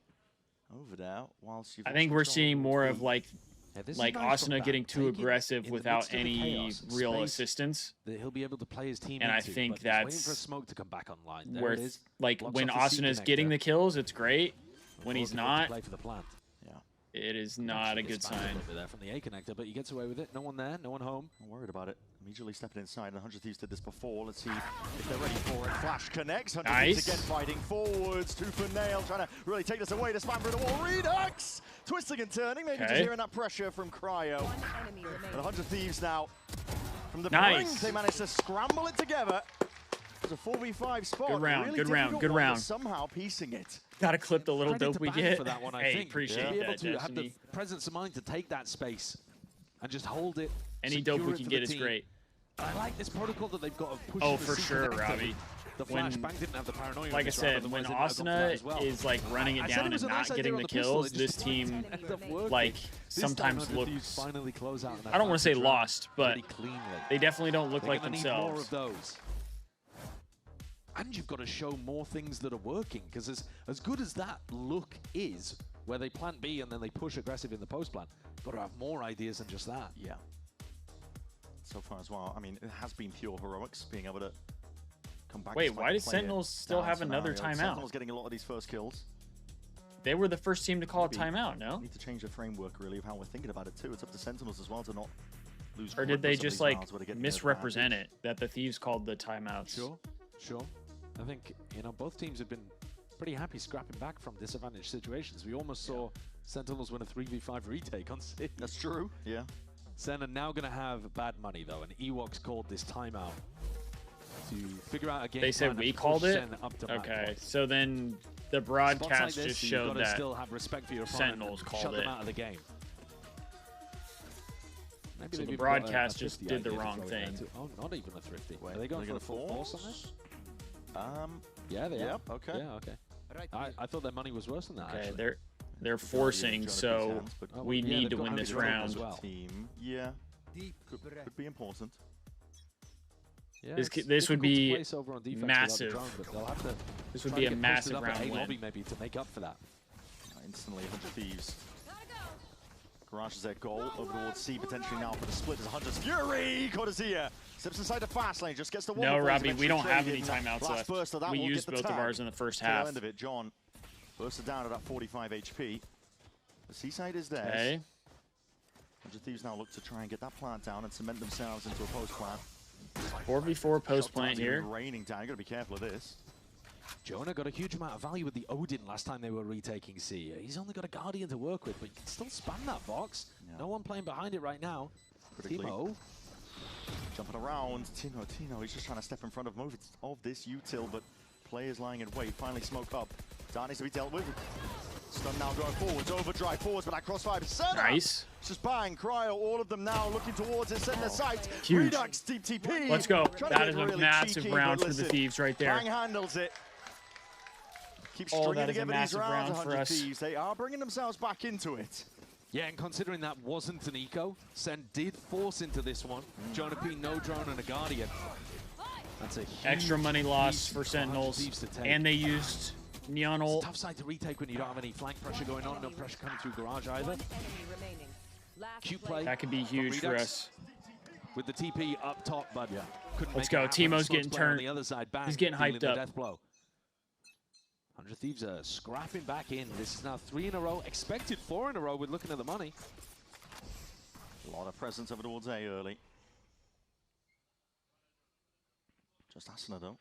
over there. Whilst I think we're seeing more of like Asuna getting too aggressive without any real assistance. That he'll be able to play his team. And I think that's waiting for smoke to come back online. Where like when Asuna is getting the kills, it's great. When he's not, play for the plant. It is not a good sign. There from the A connector, but he gets away with it. No one there, no one home. I'm worried about it. Immediately stepping inside, and 100 Thieves did this before. Let's see if they're ready for it. Flash connects. 100 Thieves again fighting forwards. Tooth and nail, trying to really take this away to spam through the wall. Redux! Twisting and turning, maybe just hearing that pressure from Cryo. And 100 Thieves now. From the brink, they managed to scramble it together. It's a 4v5 spot. Good round, really good round, good round. Somehow piecing it. Gotta clip the little dope we get. For that one, I think. Appreciate be able that, to have the presence of mind to take that space and just hold it. Any dope we can get is great. I like this protocol that they've got of pushing. Oh, for sure, Robbie. The flashbang didn't have the paranoia. Like I said, when Asuna is like running it down and not getting the kills, this team like sometimes looks. I don't want to say lost, but they definitely don't look like themselves. More of those. And you've got to show more things that are working, because as good as that look is, where they plant B and then they push aggressive in the post plant, got to have more ideas than just that. Yeah. So far as well, I mean, it has been pure heroics, being able to come back. Wait, why does Sentinels still have another timeout? Sentinels getting a lot of these first kills. They were the first team to call a timeout, no? Need to change the framework, really, of how we're thinking about it, too. It's up to Sentinels as well to not lose. Or did they just, like, misrepresent it, that the Thieves called the timeouts? Sure. I think, you know, both teams have been pretty happy scrapping back from disadvantaged situations. We almost saw Sentinels win a 3v5 retake on City. That's true, yeah. Sen are now going to have bad money, though, and Ewoks called this timeout to figure out a game. They said we called it? Okay, so then the broadcast just showed that still have respect for your Sentinels called shut it. them out of the game. So the broadcast just did the wrong thing. Oh, not even a thrifty. Are they going for a full force on this? Yeah, they are. Okay. Yeah, okay. I thought their money was worse than that. Okay, actually. they're forcing, so we need to win this round. Team, yeah, could be important. Yeah, this would be massive. This would be a massive round win. Maybe to make up for that. Instantly, 100 Thieves. Garage is their goal over towards C potentially now for the split. There's 100's Fury. Cortezia steps inside the fast lane, just gets the one. No, Robbie, we don't have any timeouts left. We used both of ours in the first half. End of it, John bursted down at that 45 HP. The Seaside is theirs. Okay. 100 Thieves now look to try and get that plant down and cement themselves into a post plant. 4v4 post plant here. Raining down. You got to be careful of this. Jonah got a huge amount of value with the Odin last time they were retaking C. He's only got a Guardian to work with, but he can still spam that box. Yeah. No one playing behind it right now. Timo. Jumping around. Tino, he's just trying to step in front of most of this util, but players lying in wait. Finally smoke up. Dart needs to be dealt with. Stun now going forwards. Overdrive forwards, but that crossfire is set. Nice. Just bang, Cryo, all of them now looking towards it, setting their sight. Huge. Redux, deep TP. Let's go. That is a really massive round for the Thieves right there. Bang handles it. Keep stringing together these rounds, 100 Thieves. They are bringing themselves back into it. Yeah, and considering that wasn't an eco, Sen did force into this one. Jonah P, no drone, and a Guardian. That's a huge extra money loss for Sentinels, and they used Neon ult. Tough side to retake when you don't have any flank pressure going on, no pressure coming through Garage either. Cute play. That could be huge for us. With the TP up top, but let's go. Timo's getting turned. The other side, bang, he's getting hyped up. Death blow. 100 Thieves are scrapping back in. This is now 3 in a row. Expected 4 in a row with looking at the money. A lot of presence over towards A early. Just Asuna though.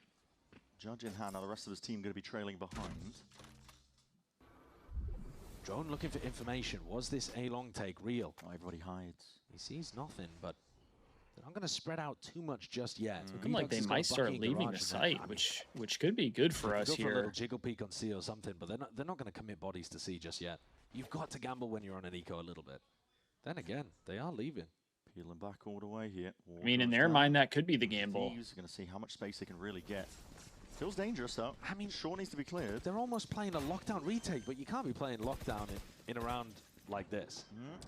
Judge in hand. Now the rest of his team going to be trailing behind. Drone looking for information. Was this a long take real? Oh, everybody hides. He sees nothing, but they're not going to spread out too much just yet. Looking like they might start leaving the site, which could be good for us here. For a little jiggle peek on C or something, but they're not going to commit bodies to C just yet. You've got to gamble when you're on an eco a little bit. Then again, they are leaving. Peeling back all the way here. I mean, in their mind, that could be the gamble. Thieves are going to see how much space they can really get. Feels dangerous though. I mean, sure needs to be cleared. They're almost playing a lockdown retake, but you can't be playing lockdown in around like this.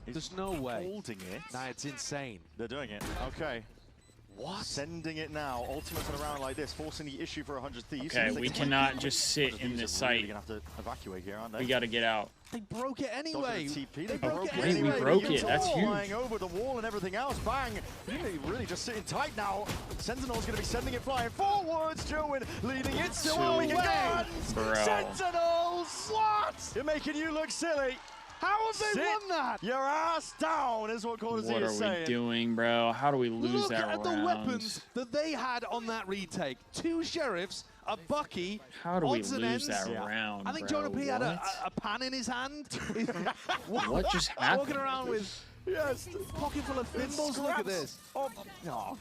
There's no way. Holding it. Nah, it's insane. They're doing it. Okay. What? Sending it now. Ultimates on a round like this, forcing the issue for 100 Thieves. Okay, we cannot just sit in this site. Really gonna have to evacuate here, aren't they? We got to get out. They broke it anyway. They broke it anyway. We broke it. That's huge. Flying over the wall and everything else. Bang. Really just sitting tight now. Sentinel's going to be sending it flying forwards. Joen leading it. Still making guns. Sentinels. What? You're making you look silly. How have they won that? Your ass down is what Cortez is saying. What are we doing, bro? How do we lose that round? Look at the weapons that they had on that retake. 2 sheriffs, a Bucky. How do we lose that round, I think bro? Jonah P had a pan in his hand. What just happened? Walking around with pocket full of thimbles. Look at this.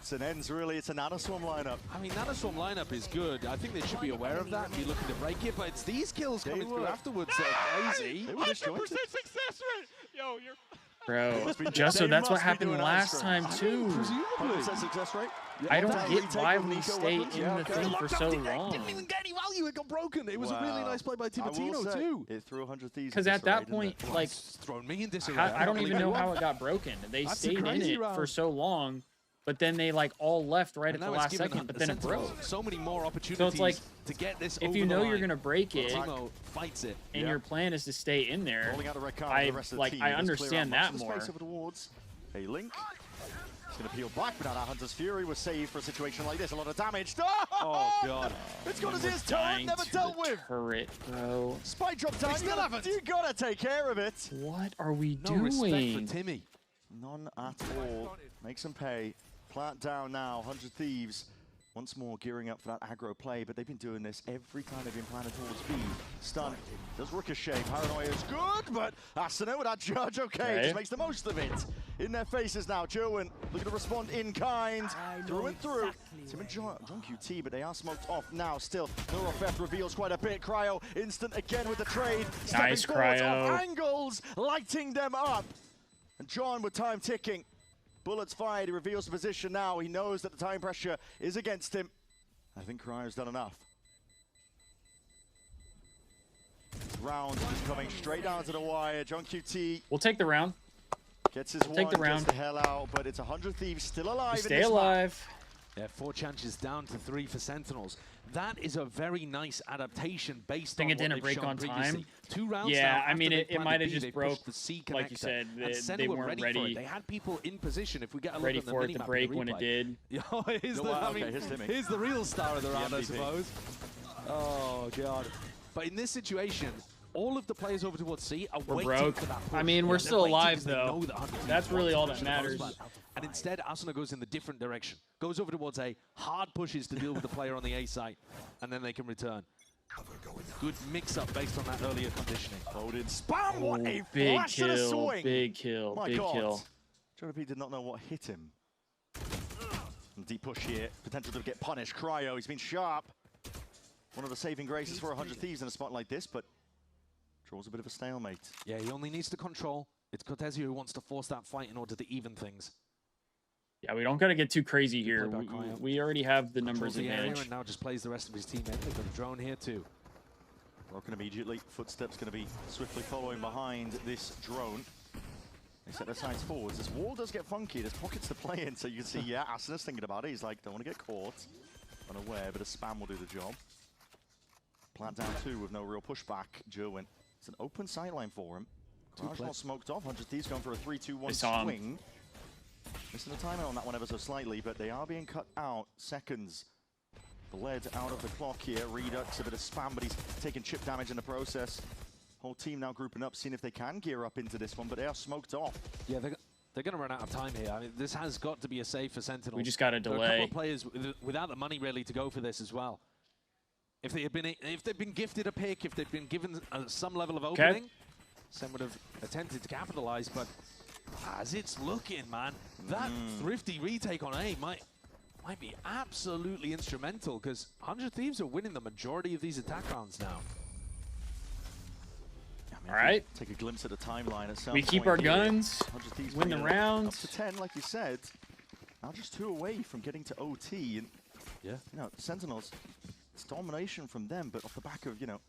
It's an ends, really. It's a Nanoswarm lineup. I mean, Nanoswarm lineup is good. I think they should be aware of that and be looking to break it, but it's these kills coming through afterwards that are crazy. 100% success rate! Yo, you're... Bro, Justo, that's what happened last time, too. 100% success rate. I don't get why we stay in the thing for so long. Didn't even get any value. It got broken. It was a really nice play by Timatino, too. It threw 100 Thieves. Because at that point, like, thrown me in disarray. I don't even know how it got broken. They stayed in it for so long, but then they like all left right at the last second, but then it broke. So many more opportunities so it's like, to get this if you know you're gonna break it, fights it, and your plan is to stay in there, I understand that more. A Link. He's going to peel back, but now that Hunter's Fury was saved for a situation like this. A lot of damage. Oh, God. It's got his turret never dealt with. Turret, bro. Spike drop down. You got to take care of it. What are we doing? No respect for Timmy. None at all. Makes him pay. Plant down now. 100 Thieves. Once more gearing up for that aggro play, but they've been doing this every time they've been planning towards B. Stun. Does Ricochet. Paranoia is good, but Asuna with that judge, okay. Just makes the most of it. In their faces now, Joen looking to respond in kind. Through and through. Tim and John QT, but they are smoked off now still. Neurofeth reveals quite a bit. Cryo instant again with the trade. Nice, Cryo. Off angles, lighting them up. And John with time ticking. Bullets fired, he reveals the position now. He knows that the time pressure is against him. I think Cryo's done enough. Round is coming straight down to the wire. John QT. We'll take the round. Gets his one, gets the hell out, but it's 100 Thieves still alive. Stay alive. Yeah, 4 chances down to 3 for Sentinels. That is a very nice adaptation based on what it didn't break on previously. time. 2 rounds yeah, now I mean, it might have B, just broke, the C like you said. They weren't ready. They had people in position. If we get a ready look for at it to break when it did. Here's the real star of the round, I suppose. Oh, God. But in this situation, all of the players over towards C are waiting for that push. I mean, we're still alive, though. That's really all that matters. And instead, Asuna goes in the different direction. Goes over towards A, hard pushes to deal with the player on the A site, and then they can return. Good mix-up based on that earlier conditioning. Loaded spam, what a big flash kill, and a swing. big kill, My big God. kill. Jonah P did not know what hit him. Deep push here, potential to get punished. Cryo, he's been sharp. One of the saving graces for 100 Thieves in a spot like this, but draws a bit of a stalemate. Yeah, he only needs to control. It's Cortezio who wants to force that fight in order to even things. Yeah, we don't got to get too crazy here. We already have the numbers advantage. And now just plays the rest of his team in. They've got a drone here too. Broken immediately. Footsteps going to be swiftly following behind this drone. They set their sights forwards. This wall does get funky. There's pockets to play in, so you can see, yeah, Asuna's thinking about it. He's like, don't want to get caught. Unaware, but a spam will do the job. Plant down 2 with no real pushback. Joen. It's an open sideline for him. Garage not smoked off. 100 Thieves going for a 3-2-1 swing. Missing the timer on that one ever so slightly, but they are being cut out. Seconds bled out of the clock here. Redux, a bit of spam, but he's taking chip damage in the process. Whole team now grouping up, seeing if they can gear up into this one, but they are smoked off. Yeah, they're going to run out of time here. I mean, this has got to be a save for Sentinels. We just got to delay. There are a couple of players without the money really to go for this as well. If they've been gifted a pick, if they've been given some level of opening, some would have attempted to capitalize, but as it's looking, man, that thrifty retake on A might be absolutely instrumental, because 100 Thieves are winning the majority of these attack rounds now. All right. Take a glimpse at the timeline at some We keep our guns, win the Up rounds. to 10, like you said. Now just 2 away from getting to OT. And, you know, Sentinels, it's domination from them, but off the back of, you know,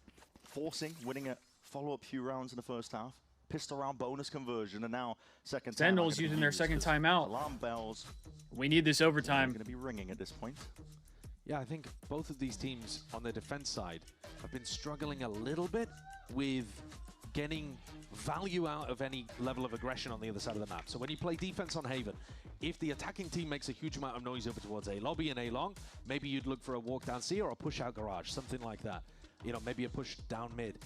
forcing, winning a follow-up few rounds in the first half. pistol round bonus conversion, and now second Sentinels using their second timeout. Alarm bells. We need this overtime. Going to be ringing at this point. Yeah, I think both of these teams on the defense side have been struggling a little bit with getting value out of any level of aggression on the other side of the map. So when you play defense on Haven, if the attacking team makes a huge amount of noise over towards A lobby and A long, maybe you'd look for a walk down C or a push out garage, something like that. You know, maybe a push down mid.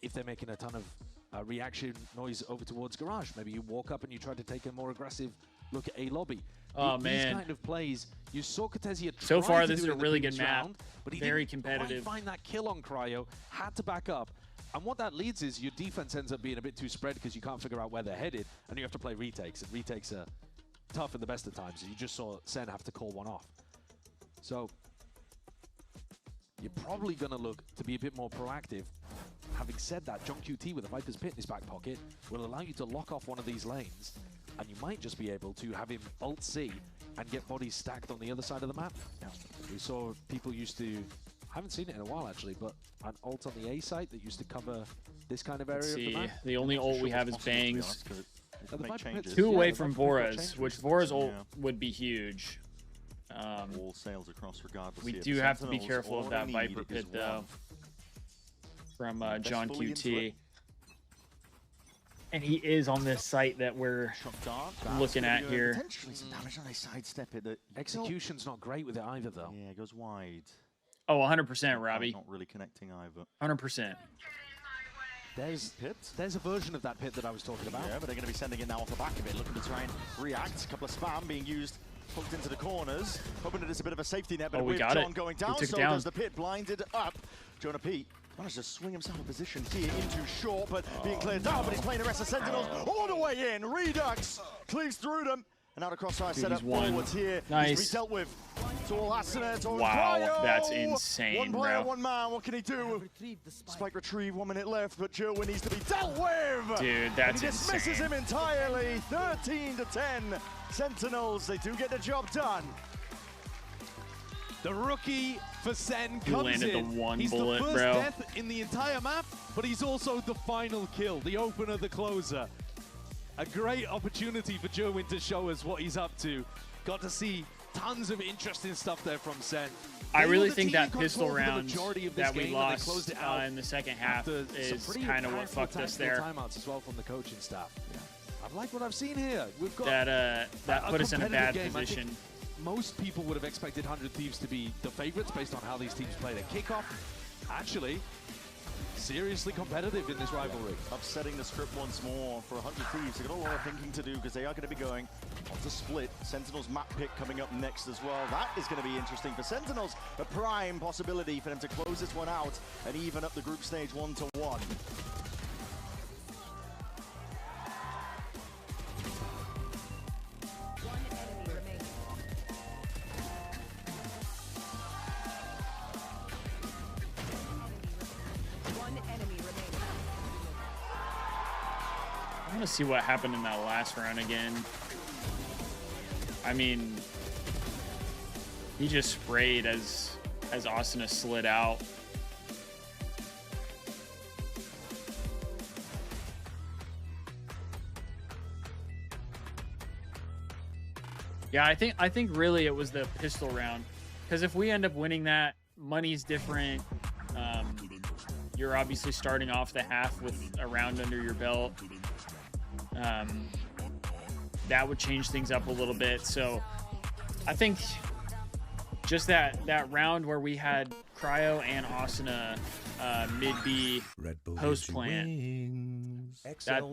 If they're making a ton of reaction noise over towards garage, maybe you walk up and you try to take a more aggressive look at A lobby. Oh, man. These kind of plays, you saw Cortesia so far, this is is a really good map. Round, but he very didn't competitive. Quite find that kill on Cryo, had to back up. And what that leads is your defense ends up being a bit too spread because you can't figure out where they're headed, and you have to play retakes, and retakes are tough at the best of times. You just saw Sen have to call one off. So you're probably going to look to be a bit more proactive. Having said that, John QT with a Viper's Pit in his back pocket will allow you to lock off one of these lanes, and you might just be able to have him ult C and get bodies stacked on the other side of the map. Yeah. We saw people used to, I haven't seen it in a while actually, but an ult on the A site that used to cover this kind of area of the map. The only ult we have is Bangs. Changes. 2 away from Vora's, which Vora's ult would be huge. All sails across regardless. We do have to be careful of that Viper Pit though, from John QT. And he is on this site that we're looking at here. Potentially some damage on a sidestep it. Execution's not great with it either though. Yeah, it goes wide. Oh, 100%, Robbie. Not really connecting either. 100%. There's a version of that pit that I was talking about. Yeah, but they're going to be sending it now off the back of it, looking to try and react. A couple of spam being used, hooked into the corners, hoping that it's a bit of a safety net, but with John going down, so does the pit, blinded up. Jonah Pete managed to swing himself a position here into short, but being cleared down, but he's playing the rest of Sentinels all the way in. Redux cleaves through them, and now the crossfire set up forwards here. Nice. He's dealt with. It's all Asuna, it's all wow, Cryo. that's insane, One player, bro. one man, what can he do? Spike retrieve, 1 minute left, but Jerwin needs to be dealt with. Dude, that's he dismisses him entirely. 13-10. Sentinels, they do get the job done. The rookie for Sen comes landed in. The one he's bullet, the first bro. death in the entire map, but he's also the final kill, the opener, the closer. A great opportunity for Jerwin to show us what he's up to. Got to see tons of interesting stuff there from Sen. I really think that pistol round that we lost in the second half is kind of what fucked us there. Timeouts as well from the coaching staff. Yeah. I like what I've seen here. We've got that put us in a bad position. Most people would have expected 100 Thieves to be the favorites based on how these teams played at kickoff. Actually, seriously competitive in this rivalry. Upsetting the script once more for 100 Thieves. They've got a lot of thinking to do because they are going to be going on to split. Sentinels map pick coming up next as well. That is going to be interesting for Sentinels. A prime possibility for them to close this one out and even up the group stage 1-1. I want to see what happened in that last round again. I mean, he just sprayed as Asuna slid out. Yeah, I think really it was the pistol round, because if we end up winning that, money's different. You're obviously starting off the half with a round under your belt. That would change things up a little bit. So I think just that round where we had Cryo and Asuna mid B post plant,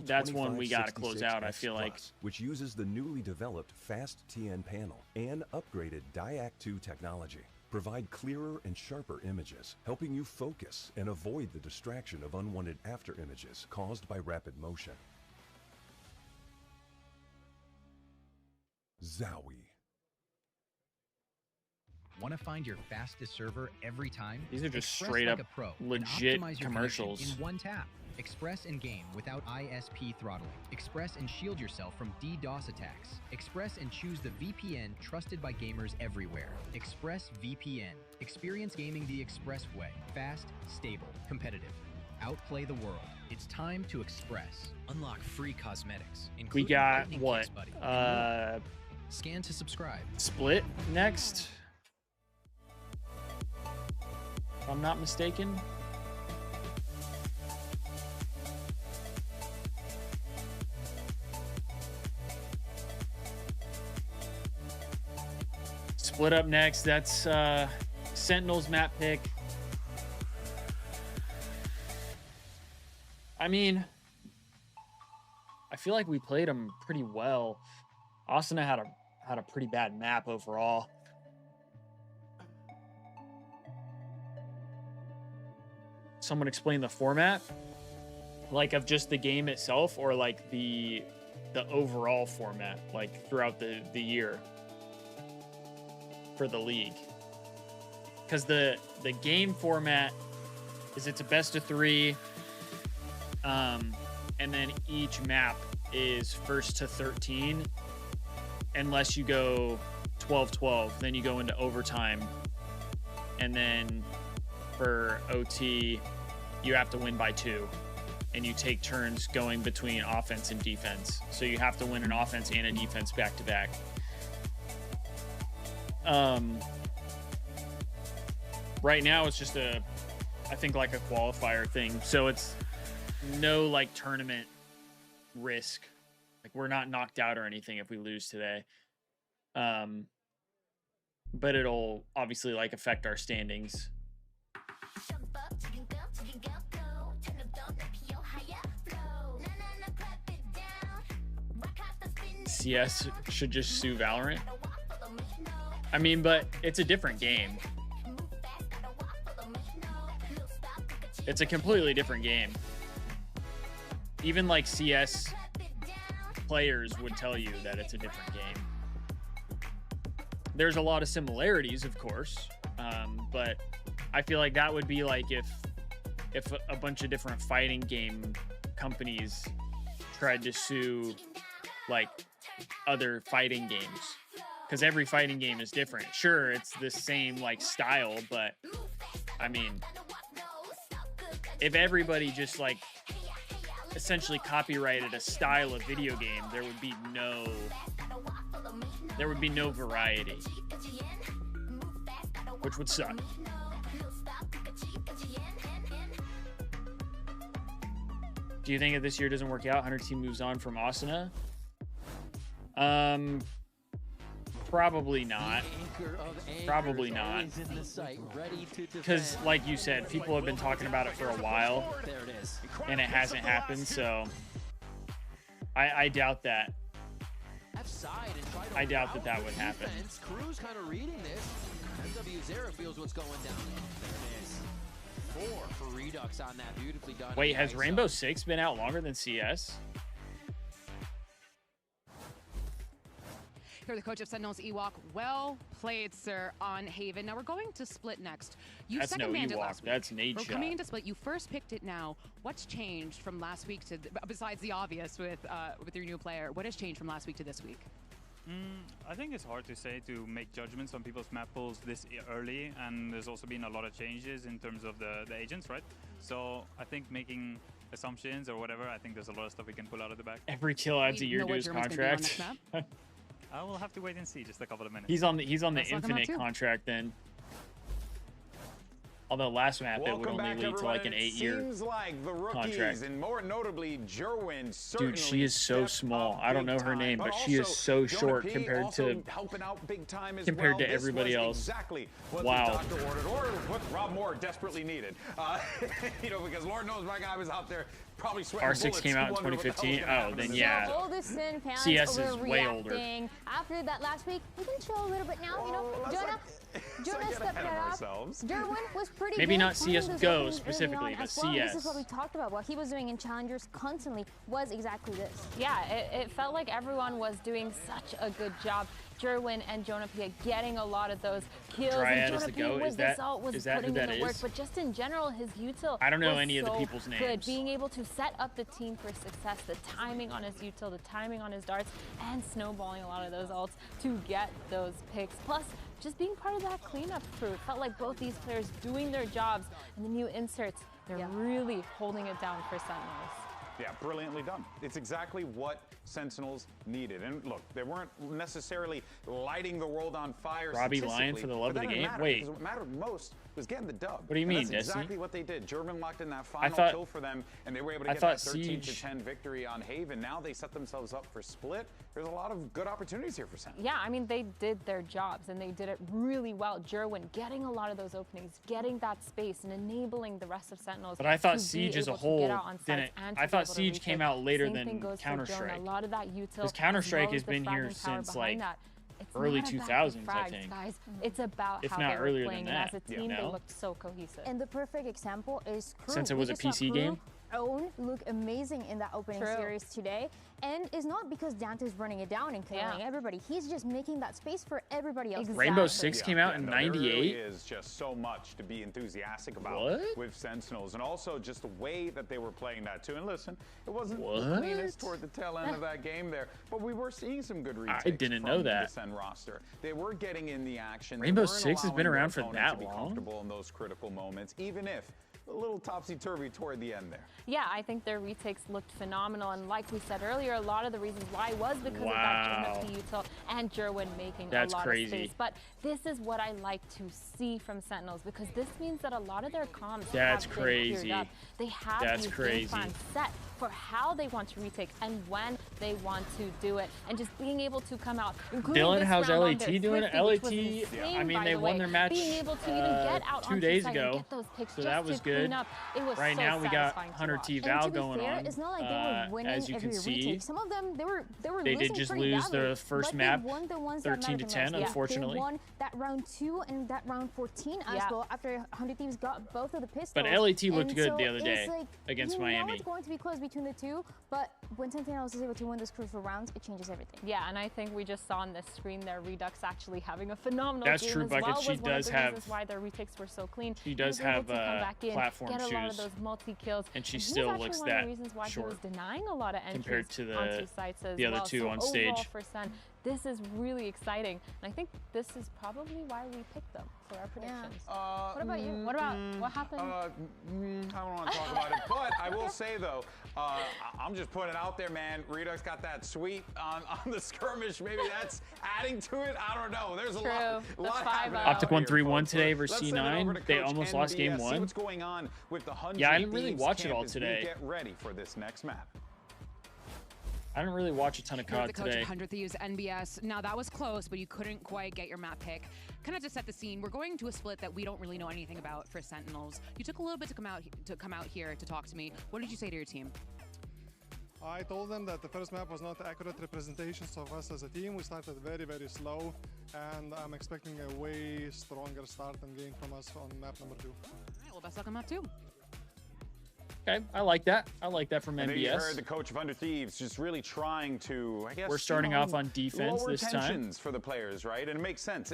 that's one we got to close out, I feel like. Which uses the newly developed Fast TN panel and upgraded Diac 2 technology. Provide clearer and sharper images, helping you focus and avoid the distraction of unwanted after images caused by rapid motion. Zowie. Want to find your fastest server every time? These are just Express straight like up a pro legit and optimize your commercials. connection in one tap. Express and game without ISP throttling. Express and shield yourself from DDoS attacks. Express and choose the VPN trusted by gamers everywhere. Express VPN. Experience gaming the Express way. Fast, stable, competitive. Outplay the world. It's time to express. Unlock free cosmetics. We got what? Scan to subscribe. Split next, if I'm not mistaken. Split up next. That's Sentinels map pick. I mean, I feel like we played them pretty well. Asuna had a pretty bad map overall. Someone explain the format, like of just the game itself, or like the overall format, like throughout the year for the league. Because the game format is it's a best of 3, and then each map is first to 13. Unless you go 12-12, then you go into overtime. And then for OT, you have to win by 2. And you take turns going between offense and defense. So you have to win an offense and a defense back to back. Right now it's just I think like a qualifier thing. So it's no like tournament risk. Like we're not knocked out or anything if we lose today. But it'll obviously like affect our standings. CS should just sue Valorant. I mean, but it's a different game. It's a completely different game. Even like CS players would tell you that it's a different game. There's a lot of similarities, of course, but I feel like that would be like if a bunch of different fighting game companies tried to sue like other fighting games, because every fighting game is different. Sure, it's the same like style, but I mean, if everybody just like essentially copyrighted a style of video game, there would be no variety, which would suck. Do you think if this year doesn't work out, 100 team moves on from Asuna? Probably not. Probably not. Because, like you said, people have been talking about it for a while, and it hasn't happened, so I doubt that. I doubt that would happen. Crew's kind of reading this. MW Zera feels what's going down. There it is. 4 for Redux on that. Beautifully done. Wait, has Rainbow Six been out longer than CS? Here, the coach of Sentinels, Ewok. Well played, sir, on Haven. Now we're going to Split next. You That's no second-manned it Ewok. last week. That's Nate Shot. Coming into Split, you first picked it now. What's changed from last week to, besides the obvious with your new player, what has changed from last week to this week? I think it's hard to say, to make judgments on people's map pools this early, and there's also been a lot of changes in terms of the agents, right? So I think making assumptions or whatever, I think there's a lot of stuff we can pull out of the back. Every kill adds a year to his contract. I will have to wait and see, just a couple of minutes. He's on the infinite contract then. Although last map it would only lead to like an 8-year Seems like the rookies, contract. and more notably Jerwin, certainly. Dude, she is so small. I don't know her name, but she is so short compared to everybody else. Exactly what wow. the doctor ordered, or what Rob Moore desperately needed. You know, because Lord knows my guy was out there probably sweating R6 bullets. came out in 2015. Oh, then yeah. All the Sin fans CS is way older. After that last week, we can chill a little bit now. You know, Jonah stepped it up. Jerwin was pretty Maybe good not CSGO specifically, but well. CS. This is what we talked about. What he was doing in Challengers constantly was exactly this. Yeah, it felt like everyone was doing such a good job. Jerwin and Jonah Pia getting a lot of those kills. Dryad and Jonah Pia with this ult was putting in the work. But just in general, his util I don't know was any of the so people's names. good. Being able to set up the team for success, the timing on his util, the timing on his darts, and snowballing a lot of those ults to get those picks. Plus, just being part of that cleanup crew. It felt like both these players doing their jobs, and the new inserts They're really holding it down for Sentinels. Yeah, brilliantly done. It's exactly what Sentinels needed. And look, they weren't necessarily lighting the world on fire. Robbie lying for the love of the game? Wait. What mattered most was getting the dub. What do you mean, That's Destiny? exactly what they did. German locked in that final kill for them, and they were able to get that 13-10 victory on Haven. Now they set themselves up for split. There's a lot of good opportunities here for Sentinels. Yeah, I mean, they did their jobs, and they did it really well. Jerwin getting a lot of those openings, getting that space, and enabling the rest of Sentinels. But I thought Siege as a whole didn't. I thought Siege came out later than Counter-Strike. A lot of that util. Because Counter-Strike has been here since like early 2000s, I think. Guys, it's about if how not they were earlier playing, than that. and as a team, they looked so cohesive. And the perfect example is Crew. Since it was a PC game. Own look amazing in that opening series today, and it's not because Dante's running it down and killing everybody. He's just making that space for everybody else. Exactly. Rainbow Six came out in '98. There really is just so much to be enthusiastic about with Sentinels, and also just the way that they were playing that too. And listen, it wasn't the cleanest toward the tail end of that game there, but we were seeing some good retakes. I didn't know that. The Sen roster, they were getting in the action. Rainbow Six has been around for that to be comfortable in those critical moments, even if a little topsy-turvy toward the end there. Yeah, I think their retakes looked phenomenal, and like we said earlier, a lot of the reasons why was because of that turn util and Jerwin making a lot of space. But this is what I like to see from Sentinels, because this means that a lot of their comms have been cleared up. They have these game plans set for how they want to retake and when they want to do it, and just being able to come out. Dylan, how's LAT doing? LAT, I mean, they won their match being able to even get out 2 days ago, so that was good. It was right now we got Hunter T Val going on. It's not like they were winning as you can see. Retake. Some of them they did just lose the first map 13-10, unfortunately. They won that round 2 and that round 14 as well after 100 Thieves got both of the pistols. But LAT looked good the other day against Miami. It's going to be close between the two, but when Sentinels is able to win those crucial rounds, it changes everything. Yeah, and I think we just saw on this screen there Redux actually having a phenomenal That's game true, as Bucket. well. She does have. That's why their retakes were so clean. She does have platform get shoes. a lot of those multi-kills. And she still looks that one of the reasons why short he was denying a lot of entries compared to sites as the other two so on stage. Overall for Sen, this is really exciting, and I think this is probably why we picked them for our predictions. What about you? What happened? I don't want to talk about it, but I will say though, I'm just putting it out there, man. Redux got that sweep on the skirmish. Maybe that's adding to it. I don't know. There's a lot happening. Optic 1-3-1 today versus C9. They almost lost game 1. See what's going on with the 100 I didn't really watch it all today. Get ready for this next map. I didn't really watch a ton of COD the coach today. Of 100 Thieves NBS. Now that was close, but you couldn't quite get your map pick. Kind of to set the scene, we're going to a split that we don't really know anything about for Sentinels. You took a little bit to come out here to talk to me. What did you say to your team? I told them that the first map was not accurate representations of us as a team. We started very, very slow, and I'm expecting a way stronger start and game from us on map number 2. All right, well, best luck on map 2. Okay, I like that. I like that from NBS. You heard the coach of 100 Thieves just really trying to, I guess, we're starting off on defense lower this tensions time for the players, right? And it makes sense.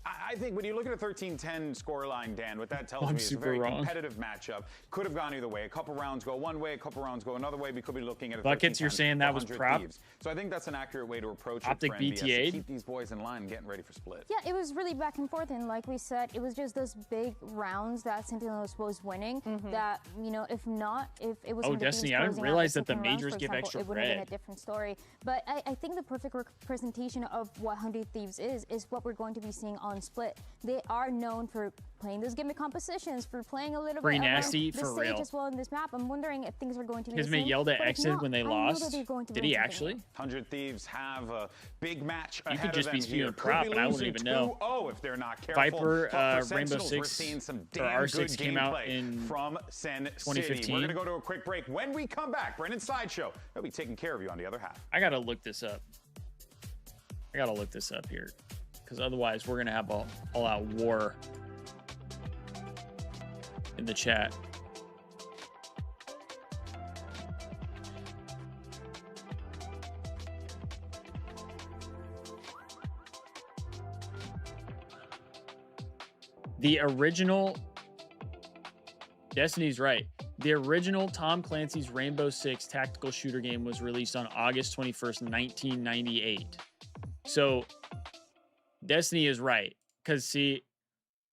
I think when you look at a 13-10 scoreline, Dan, what that tells me is a very competitive matchup. Could have gone either way. A couple rounds go one way, a couple rounds go another way. We could be looking at a Buckets, you're saying that was prop? Thieves. So I think that's an accurate way to approach Optic it for NBS, BTA. to keep these boys in line and getting ready for split. Yeah, it was really back and forth, and like we said, it was just those big rounds that Sentinels was winning that, you know, if it was Destiny, I didn't realize that the majors give extra it would have been red. a different story. But I think the perfect representation of what 100 Thieves is what we're going to be seeing on Split. They are known for playing those gimmick compositions, for playing a little Pretty bit nasty the for stage real. as well in this map. I'm wondering if things are going to be the Kismet same. yelled at Exit when they lost. Did he actually? 100 Thieves have a big match You ahead could just of be them spewing here. prop, and I wouldn't even know. If they're not careful. Viper, But for Rainbow Sentinels, Six, we're seeing some or damn R6 good came out gameplay in from Sen 2015. City. We're going to go to a quick break. When we come back, Brendan's Sideshow, he'll be taking care of you on the other half. I gotta look this up. Here, because otherwise we're gonna have a all-out war in the chat. The original Destiny's right. The original Tom Clancy's Rainbow Six tactical shooter game was released on August 21st, 1998. So Destiny is right, because see,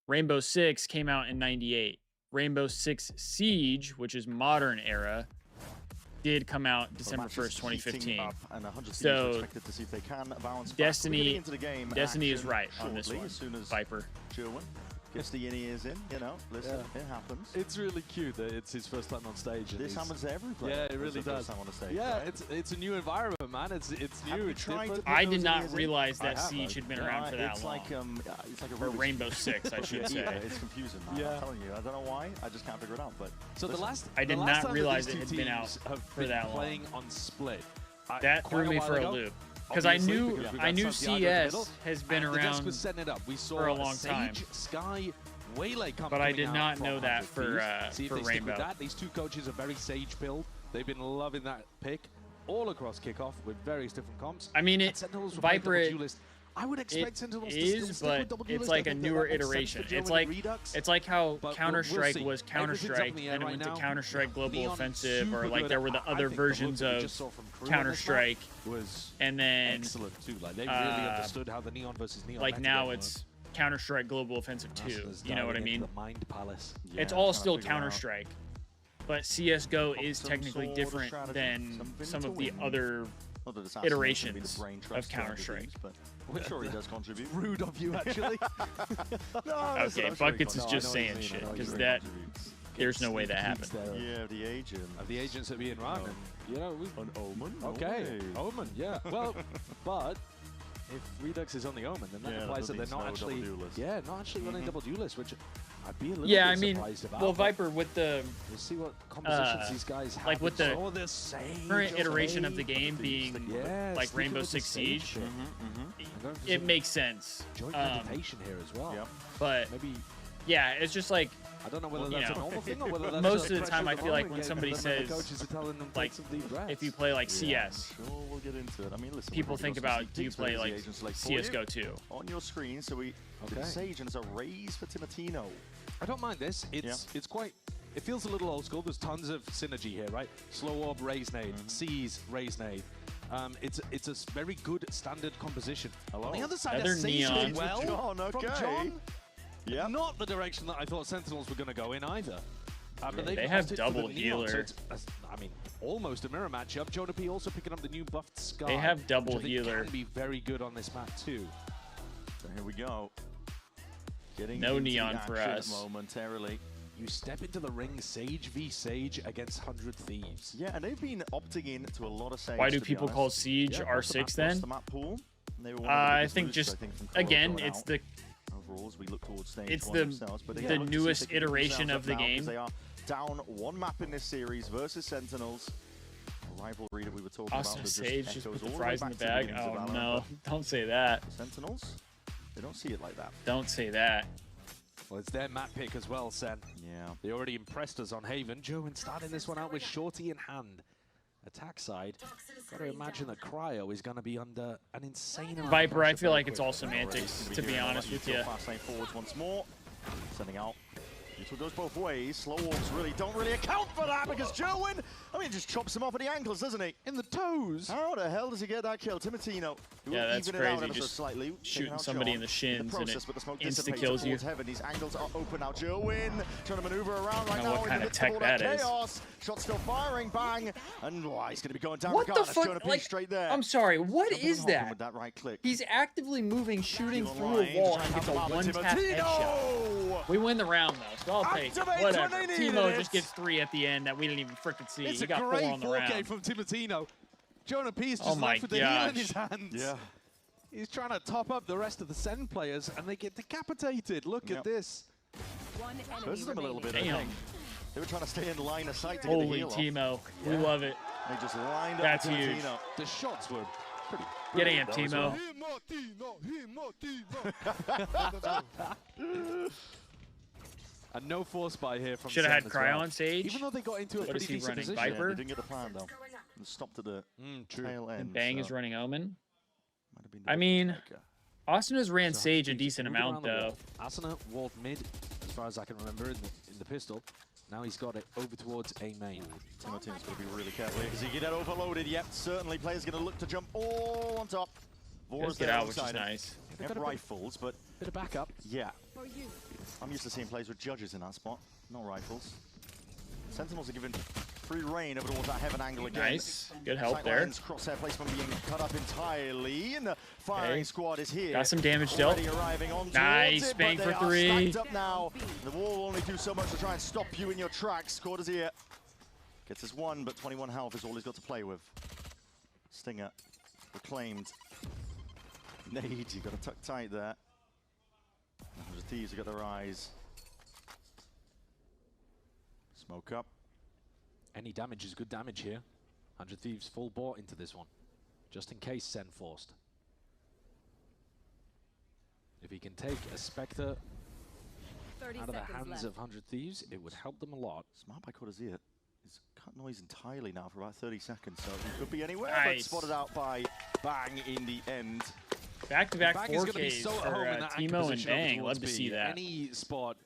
Rainbow Six came out in 98. Rainbow Six Siege, which is modern era, did come out December 1st, 2015. So Destiny is right on this one. As soon as Viper. Gets the in-ears in, you know, listen, it happens. It's really cute that it's his first time on stage. This happens to every player. Yeah, it really does. Time on stage, yeah, right? it's a new environment, man. It's new. It's different. I did not realize that Siege had been around for that long. It's like a or Rainbow Six, I should say. It's confusing, man. I'm telling you. I don't know why. I just can't figure it out. But so I did not realize it had been out for that long. Playing on Split. That threw me for a loop. Because I knew CS has been around for a long time. Sky Waylay but I did not know that for Rainbow. These two coaches are very Sage build. They've been loving that pick all across kickoff with various different comps. I mean, Viper I would expect Sentinels to stick with but it's like a newer iteration. It's like how Counter-Strike was Counter-Strike and it went to Counter-Strike Global Offensive, or like there were the other versions of Counter-Strike, and then excellent too. Like they really understood how the Neon versus Neon. Like now it's Counter-Strike Global Offensive 2, you know what I mean? Mind Palace. It's all still Counter-Strike, but CSGO is technically different than some of the other iterations of Counter-Strike. I'm sure he does contribute. Rude of you, actually. Okay, Buckets is just saying shit, because there's no way that happened. Yeah, the agent. The agents that be in run. You know, an Omen? Okay, Omen, yeah. Well, but if Redux is on the Omen, then that implies that they're not actually, running double duelist, which I'd be a little bit surprised about. Well, Viper with the we'll see what compositions these guys have. Like with the current iteration of the game being like Rainbow Six Siege, it makes sense. Joint meditation here as well. But maybe yeah, it's just like I don't know whether that's a normal thing or whether that's most of the time I feel like when somebody says like if you play like CS, we'll get into it. I mean, listen, people think about do you play like CS:GO 2 on your screen? So we Sage and it's a raise for Timotino. I don't mind this. It's quite. It feels a little old school. There's tons of synergy here, right? Slow orb, raise nade, C's, raise nade. It's a very good standard composition. On the other side, Neon. Well, from John. Yeah. Not the direction that I thought Sentinels were going to go in either. But they have double healer. So I mean, almost a mirror matchup. Jonah P also picking up the new buffed Sky. They have double healer. Can be very good on this map too. So here we go. Getting no Neon for us. Momentarily. You step into the ring, Sage v Sage against 100 Thieves. Yeah, and they've been opting in to a lot of Sage. Why do people call Siege R6 then? The map pool? I think just, again, it's the we look towards stage it's the newest iteration of the game. They are down one map in this series versus Sentinels. A rivalry that we were talking Austin about. Sage just put the fries in the bag. Oh no, don't say that. Sentinels? They don't see it like that. Don't say that. Well, it's their map pick as well, Sen. Yeah. They already impressed us on Haven. Joe starting this one out with Shorty in hand. Attack side, got to imagine that Cryo is going to be under an insane amount Viper, I feel like it's all semantics, to be honest with you. Fast lane forwards once more, sending out. It goes both ways. Slow walks don't really account for that because Jerwin, just chops him off at the ankles, doesn't he? In the toes. How the hell does he get that kill? Timotino. Yeah, that's crazy. Just slightly, shooting somebody in the shins and it insta-kills you. Heaven. These angles are open now. Jerwin trying to maneuver around right now. What kind of tech that is. Chaos. Shot still firing, bang. And he's going to be going down. What the fuck? Like, straight there. I'm sorry, what is that? With that right click. He's actively moving, shooting through a wall and gets a one-tap headshot. We win the round though, so I'll take it. Whatever. Timo just gets 3 at the end that we didn't even frickin' see. It's he got 4 on the round. It's a great 4K from Timotino. Jonah P is just left with the heal in his hands. Yeah. He's trying to top up the rest of the Sen players, and they get decapitated. Look at this. Hurts them a little bit, I think. They were trying to stay in line of sight to Holy get the heal Timo. off. We love it. They just lined That's up huge. The shots were pretty Get in, Timo. And no force buy here from Should have had Cryo on Sage. Even though they got into a what pretty is he decent running, position. Viper? They didn't get the plan though. And stopped at the tail end. And Bang is running Omen. I mean, Austin has ran Sage a decent amount though. Asuna walled mid, as far as I can remember, in the pistol. Now he's got it over towards A main. Timo's going to be really careful here because he get overloaded. Yep, certainly players going to look to jump all on top. Vora's get out, which is nice. They have rifles, but bit of backup. Yeah. I'm used to seeing plays with judges in that spot, not rifles. Sentinels are given free reign over towards that heaven angle again. Nice. Good help there. Crosshair placement being cut up entirely, and the firing squad is here. Got some damage dealt. Nice. Bang for 3. Up now. The wall will only do so much to try and stop you in your tracks. Quarters here. Gets his 1, but 21 health is all he's got to play with. Stinger reclaimed. Nade, you got to tuck tight there. The Thieves have got their eyes. Smoke up. Any damage is good damage here. 100 Thieves full bought into this one, just in case Sen forced. If he can take a Spectre out of the hands of 100 Thieves, it would help them a lot. Smart by Cortazir. He's cut noise entirely now for about 30 seconds, so he could be anywhere, nice. But spotted out by Bang in the end. Back-to-back 4Ks for Teemo and Bang. Love to see that. Any spot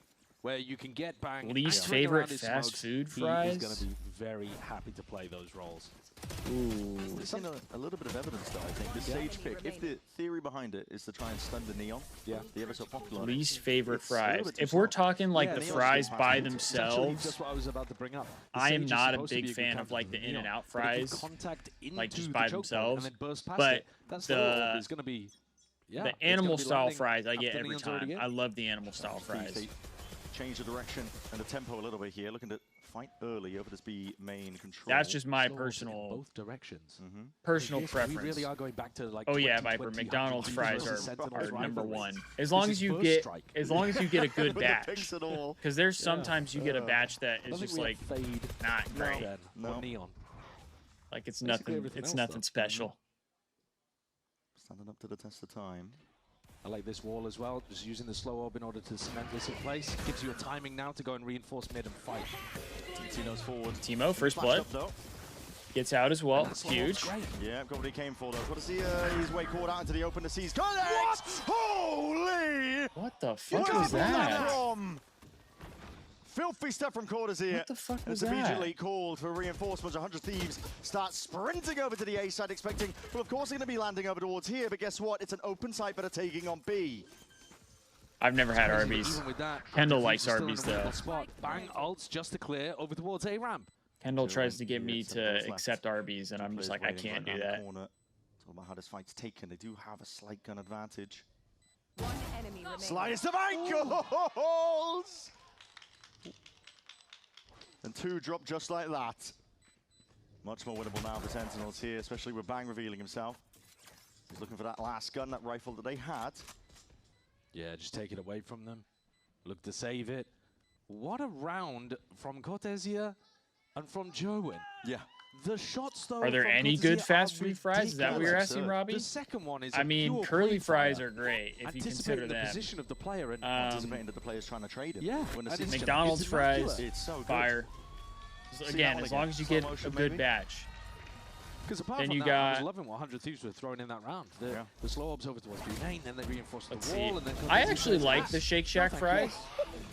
where you can get Bang. Least favorite fast food fries? He's going to be very happy to play those roles. Ooh. We've seen a little bit of evidence, though, I think. The Sage pick, if the theory behind it is to try and stun the Neon, the ever so popular. Least favorite fries. If we're talking like the fries by themselves, that's what I was about to bring up. I am not a big fan of like the in-and-out fries, like just by themselves. But is going to be the animal style fries I get every time. I love the animal style fries. Change the direction and the tempo a little bit here, looking to fight early over this B main control. That's just my personal both directions. Personal preference. We really are going back to like. Oh yeah, Viper. McDonald's fries are #1. As long as you get a good batch. Because there's sometimes you get a batch that is just like not great. No neon. Like it's nothing. It's nothing special. Standing up to the test of time. I like this wall as well, just using the slow orb in order to cement this in place. Gives you a timing now to go and reinforce mid and fight. Tino's forward. Teemo, first blood. Gets out as well. It's huge. Yeah, got what he came for though. Got to see his way caught out into the open to seize. What? Holy! What the fuck was that? Filthy stuff from Quarters here. What the fuck was that? It's immediately called for reinforcements. 100 Thieves start sprinting over to the A side, expecting, well, of course, they're going to be landing over towards here, but guess what? It's an open site, but are taking on B. I've never had Arby's. Kendall likes Arby's, though. Bang ults just to clear over towards A ramp. Kendall tries to get me to accept Arby's, and I'm just like, I can't do that. Talking about how this fight's taken, they do have a slight gun advantage. One enemy Slice of ankles! And 2 drop just like that. Much more winnable now for Sentinels here, especially with Bang revealing himself. He's looking for that last gun, that rifle that they had. Yeah, just take it away from them. Look to save it. What a round from Cortazir and from Jerwin. Yeah. The shots, though. Are there any good fast food fries? Is that what you're asking, Robbie? The second one is. I mean, curly fries are great if you consider the them. Position of the player and anticipating that the player's trying to trade him. Yeah. McDonald's fries, it's so good. fire. Again, as long as you get a good batch. Because apart from that, I was loving what 100 Thieves were throwing in that round. The slow orbs over towards B-main, then they reinforced the wall. And then I actually like the Shake Shack fries.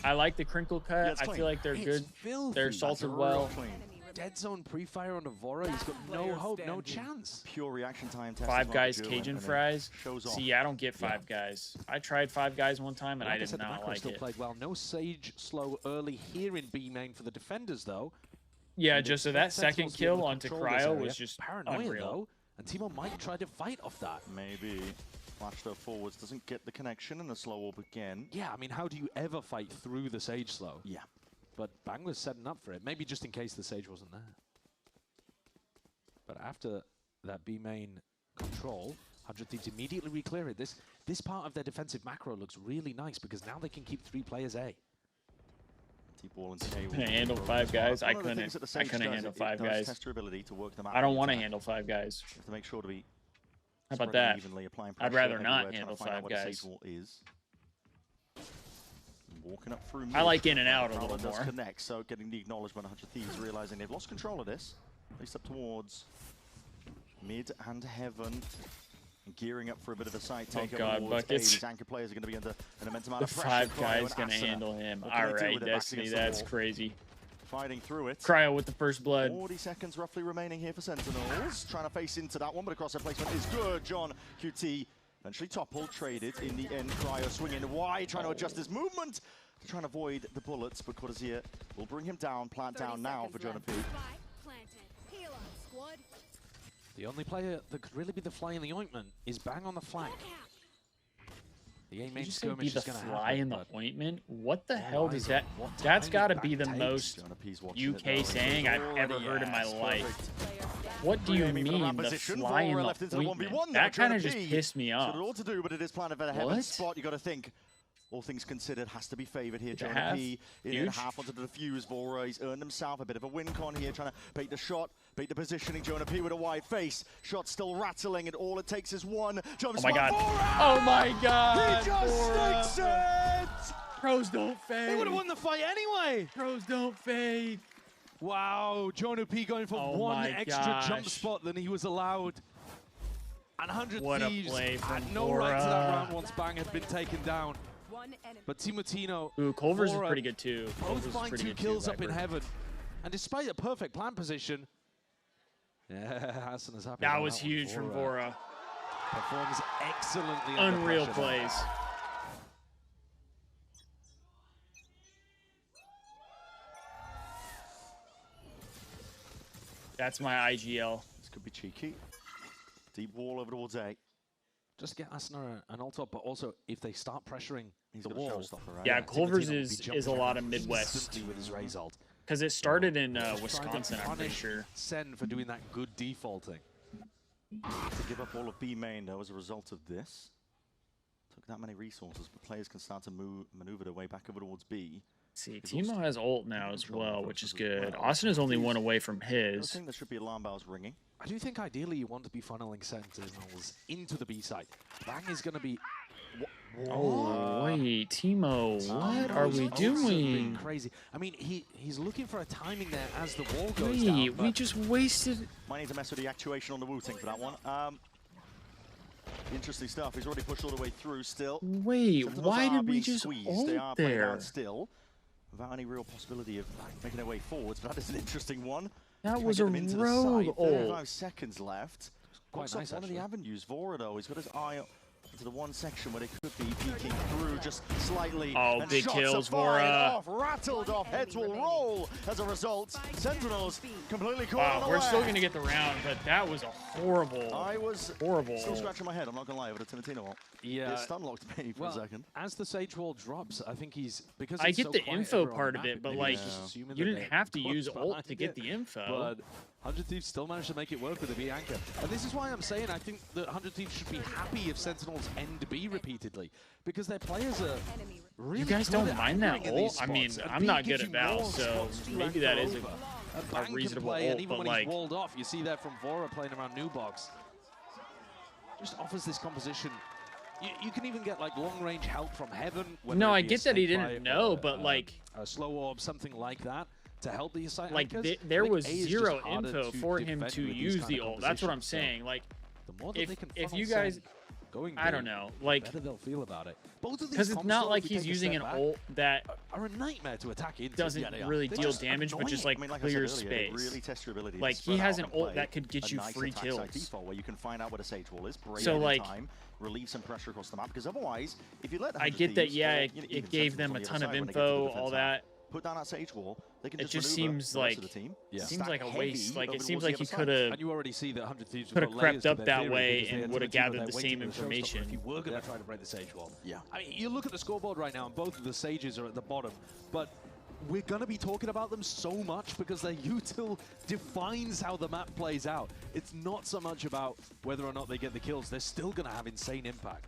I like the crinkle cut. I feel like they're good. They're salted well. Dead zone pre-fire on Evora. He's got no hope, no chance. Pure reaction time test. Five Guys Cajun fries. See, I don't get Five Guys. I tried Five Guys one time and I did not like it. Played well. No Sage slow early here in B main for the defenders though. Yeah, just so that second kill onto Cryo was just paranoia unreal. Though, and Teemo might try to fight off that. Maybe. Flash though forwards doesn't get the connection and the slow orb again. Yeah, I mean, how do you ever fight through the Sage slow? Yeah. But Bang was setting up for it. Maybe just in case the Sage wasn't there. But after that B main control, 100 Thieves immediately re-clear it. This part of their defensive macro looks really nice because now they can keep 3 players A. Handle 5 guys. I couldn't handle 5 guys. I don't want to handle 5 guys. You have to make sure to be. How about that? I'd rather not handle 5 guys. Walking up through I like in and out a little more. Connect, so getting the acknowledgement. 100 Thieves realizing they've lost control of this. At least up towards mid and heaven. Gearing up for a bit of a side take. Oh God, Buckets. These anchor players are going to be under an immense amount The of pressure. 5 guys going to handle him. All right, Destiny, that's crazy. Fighting through it. Cryo with the first blood. 40 seconds roughly remaining here for Sentinels. Trying to face into that one, but across their placement is good. John QT eventually toppled, traded in the end. Cryo swinging wide, trying to adjust his movement. to try and avoid the bullets, but Cortazia will bring him down, plant down now for Jonah P. The only player that could really be the fly in the ointment is Bang on the flank. The A-main skirmish is going to fly in the ointment? What the hell does that... That's got to be the most UK saying I've ever heard in my life. What do you mean, the fly in the ointment? That kind of just pissed me off. All to do, but it is planted for the heaven spot. You got to think, all things considered, has to be favored here. Jonah P in half onto the defuse. Vora, he's earned himself a bit of a win con here, trying to bait the shot, bait the positioning. Jonah P with a wide face. Shot still rattling, and all it takes is one. Jump oh my god. Vora! Oh my god. He just sticks it! Pros don't fade. He would have won the fight anyway. Pros don't fade. Wow, Jonah P going for one extra jump spot than he was allowed. And 100 Thieves had no right to that round once Bang had been taken down. But Timotino, ooh, Culver's is pretty good too. Both find 2 kills up in heaven. And despite a perfect plan position, Hassan is happy. That was huge from Vora. Performs excellently. Unreal plays. That's my IGL. This could be cheeky. Deep wall over towards A. Just get Asuna an ult up, but also if they start pressuring the wall. Right? Yeah, Culver's is a lot of Midwest. With his Raze ult. Because it started in Wisconsin, I'm pretty sure. Sen for doing that good defaulting. To give up all of B main though as a result of this. Took that many resources, but players can start to maneuver their way back over towards B. See, Timo has ult now as well, which is good. Austin is only one away from his. I think there should be alarm bells ringing. I do think ideally you want to be funneling Sentinels into the B side. Bang is going to be... Oh, wait, Timo, what are we doing? Crazy. I mean, he's looking for a timing there as the wall goes down. Wait, we just wasted... Might need to mess with the actuation on the Wu-Ting for that one. Interesting stuff. He's already pushed all the way through still. Wait, why did we just ult They are there? Still, without any real possibility of making their way forwards, but that is an interesting one. That was a rogue ult. 35 seconds left. Quite nice, one of the avenues. Vora, though, he's got his eye into the one section where they could be peeking through just slightly. Oh, big kills, Vora. Rattled off, heads will roll as a result. Sentinels completely caught. Wow, we're still going to get the round, but that was a horrible. I was horrible. Still scratching my head, I'm not going to lie, over the Timotino ult. Yeah. It stun locked me for a second. As the Sage Wall drops, I think he's... because I get so the info part of it, but like, you didn't have to use ult to get the info. But 100 Thieves still managed to make it work with the B anchor. And this is why I'm saying I think that 100 Thieves should be happy if Sentinels end B repeatedly. Because their players are really You guys don't mind that ult? I mean, I'm not good at Val, so maybe that is a reasonable ult, and even but when like... he's walled off, you see that from Vora playing around New Box. Just offers this composition. You can even get like long-range help from Heaven. No, I get that he didn't know, but like... a slow orb, something like that. To help the side like there was zero info for him to use the ult. That's what I'm saying. Like, the more that they can if you guys, going I don't know, like, better they'll feel about it. Because it's not like he's using an ult that are a nightmare to attack into. Doesn't really deal damage, but just like clears space. Really test your abilities. Like he has an ult that could get you free kills. Default where you can find out what a Sage Wall is. So like, relieve some pressure across the map because otherwise, if you let I get that, yeah, it gave them a ton of info, all that. Put down that Sage Wall, they can just seems like the team. Seems like a waste. Like it seems like he could have. And you already see that 100 Thieves could have crept up that way and would have gathered the same information. If you were going to try to break the Sage Wall, I mean, you look at the scoreboard right now, and both of the Sages are at the bottom, but we're going to be talking about them so much because their util defines how the map plays out. It's not so much about whether or not they get the kills. They're still going to have insane impact.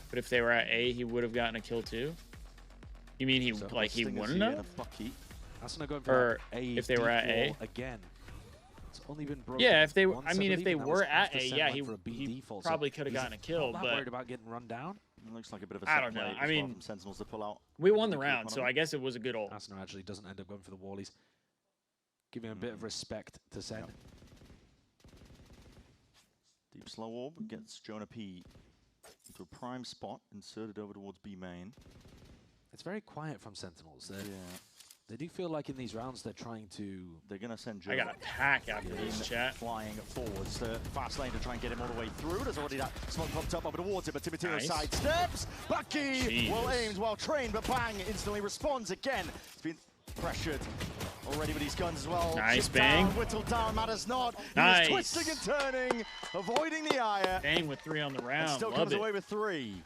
But if they were at A, he would have gotten a kill too. You mean he he wouldn't have? Or if they were at A again. It's only been broken. Yeah, if they I mean if they were at A, yeah, he probably could have gotten a kill, but worried about getting run down. It looks like a bit of a I don't know. I mean, from Sentinels to pull out. We won the round, so I guess it was a good ult. Asuna actually doesn't end up going for the wallies. Giving a bit of respect to Sen. Yep. Deep slow orb gets Jonah P into a prime spot, inserted over towards B main. It's very quiet from Sentinels. They do feel like in these rounds they're trying to... They're going to send Joe. I got a pack after this chat. Flying forwards to fast lane to try and get him all the way through. There's already that smoke popped up over towards it, but Timotino sidesteps. Bucky, well aimed, well trained, but bang, instantly responds again. He's been pressured already with these guns as well. Nice, Chip bang. Down, whittled down, matters not. Nice. He is twisting and turning, avoiding the ire. Bang with 3 on the round. And still Love comes it. away with 3.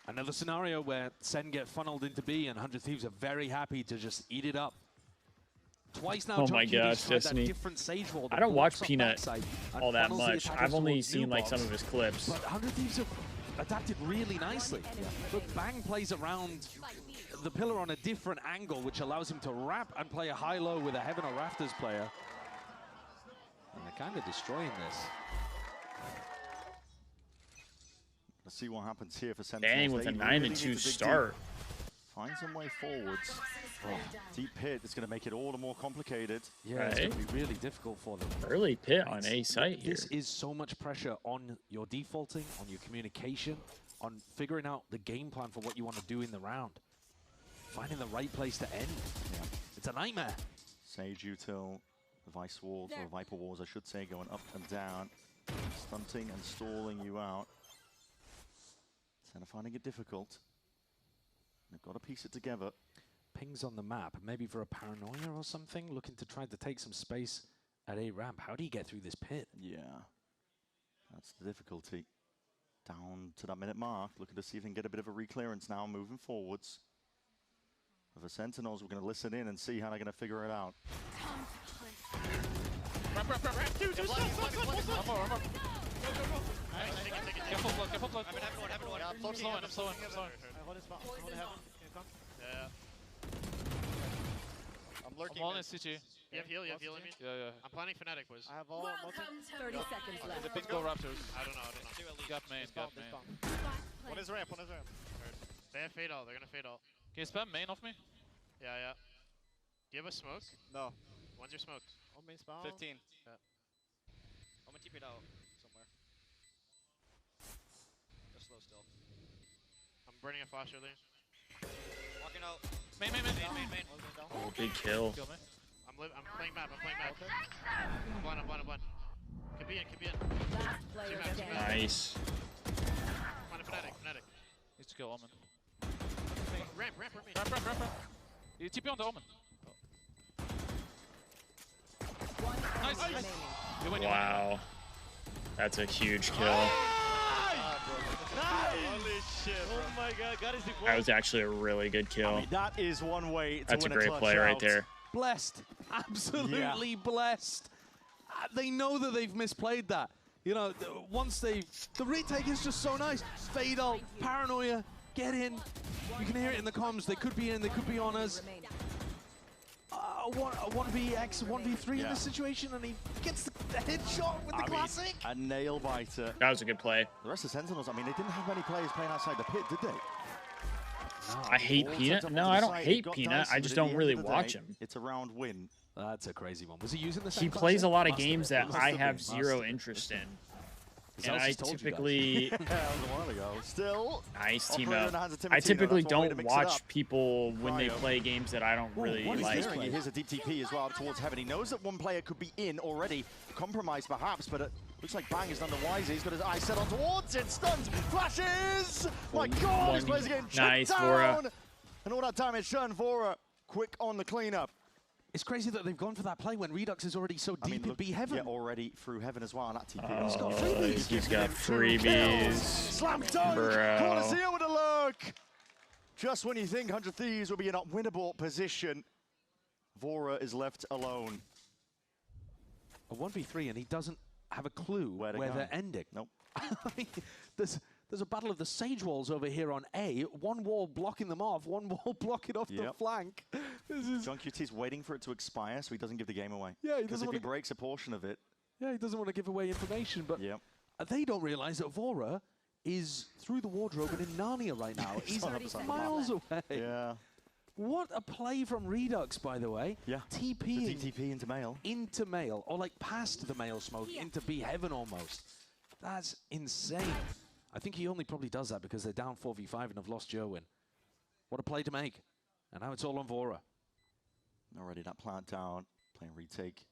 Another scenario where Sen get funneled into B and 100 Thieves are very happy to just eat it up. Twice now, oh my gosh, Destiny. I don't watch Peanut all that much. I've only seen like some of his clips. But 100 Thieves have adapted really nicely. But Bang plays around the pillar on a different angle, which allows him to wrap and play a high-low with a Heaven or Rafters player. And they're kind of destroying this. Let's see what happens here for Sentinels. Dang, with a 9-2 start. Find some way forwards. Oh, deep pit is going to make it all the more complicated. Yeah, it's going to be really difficult for them. Early pit on A site here. This is so much pressure on your defaulting, on your communication, on figuring out the game plan for what you want to do in the round. Finding the right place to end. Yeah. It's a nightmare. Sage Util, the Vice Walls, or Viper Walls, I should say, going up and down. Stunting and stalling you out. Senna finding it difficult. They've got to piece it together. Pings on the map, maybe for a paranoia or something, looking to try to take some space at A ramp. How do you get through this pit? Yeah, that's the difficulty. Down to that minute mark, looking to see if they can get a bit of a reclearance now, moving forwards. For the Sentinels, we're going to listen in and see how they're going to figure it out. Careful flood. I'm slowing. Yeah. I'm lurking. I'm holding CT. You have heal, I mean? Yeah. I'm planning Fnatic, boys. I have all multi. 30 seconds left. The pink go Raptors. I don't know. Got main. One is ramp. They have fade out. They're gonna fade out. Can you spam main off me? Yeah. Do you have a smoke? No. When's your smoke? On main spawn. 15. Yeah. I'm gonna TP it out somewhere. Just slow still. I'm burning a flash early. Walking out. Main. Oh, big kill. I'm playing map. Okay. I'm blind. Could be in. Nice. Find a Fnatic. Needs to kill Omen. Ramp. You TP on the Omen. Nice. You win. Wow. That's a huge kill. Nice! Holy shit, bro. Oh my god, is the That was actually a really good kill. I mean, that is one way to That's win a great play right there. Blessed. Absolutely blessed. They know that they've misplayed that. You know, once the retake is just so nice. Fatal, paranoia, get in. You can hear it in the comms. They could be in, they could be on us. 1vx, 1v3 in this situation, and he gets the headshot with the classic. A nail biter. That was a good play. The rest of Sentinels, I mean, they didn't have many players playing outside the pit, did they? No, I hate Peanut. No, I don't hate Peanut. I just don't really watch him. It's a round win. That's a crazy one. Was he using the same He plays a lot of games that I have zero interest in. And I typically... That was a while ago. Still... Nice team up. I typically don't watch people when they play games that I don't really like. Here's a deep TP as well up towards Heaven. He knows that one player could be in already, compromised perhaps, but it looks like Bang has done the wise. He's got his eye set on towards it. Stunned! Flashes! My god, this player's getting chipped down! Vora. And all that damage done. Vora, quick on the cleanup. It's crazy that they've gone for that play when Redux is already so deep in B Heaven. Yeah, already through Heaven as well, and that TP. He's got freebies. He's got freebies. Slam dunk! Colosseum with a lurk! Just when you think 100 Thieves will be in a winnable position, Vora is left alone. A 1v3, and he doesn't have a clue where they're ending. Nope. There's a battle of the Sage Walls over here on A. One wall blocking them off, one wall blocking off the flank. John QT's waiting for it to expire so he doesn't give the game away. Yeah, because if he breaks a portion of it. Yeah, he doesn't want to give away information, but they don't realize that Vora is through the wardrobe and in Narnia right now. He's miles away. Yeah. What a play from Redux, by the way. Yeah. TPing. TP into Mail. Into Mail, or like past the Mail smoke, into B Heaven almost. That's insane. I think he only probably does that because they're down 4v5 and have lost Jerwin. What a play to make. And now it's all on Vora. Already that plant down, playing retake,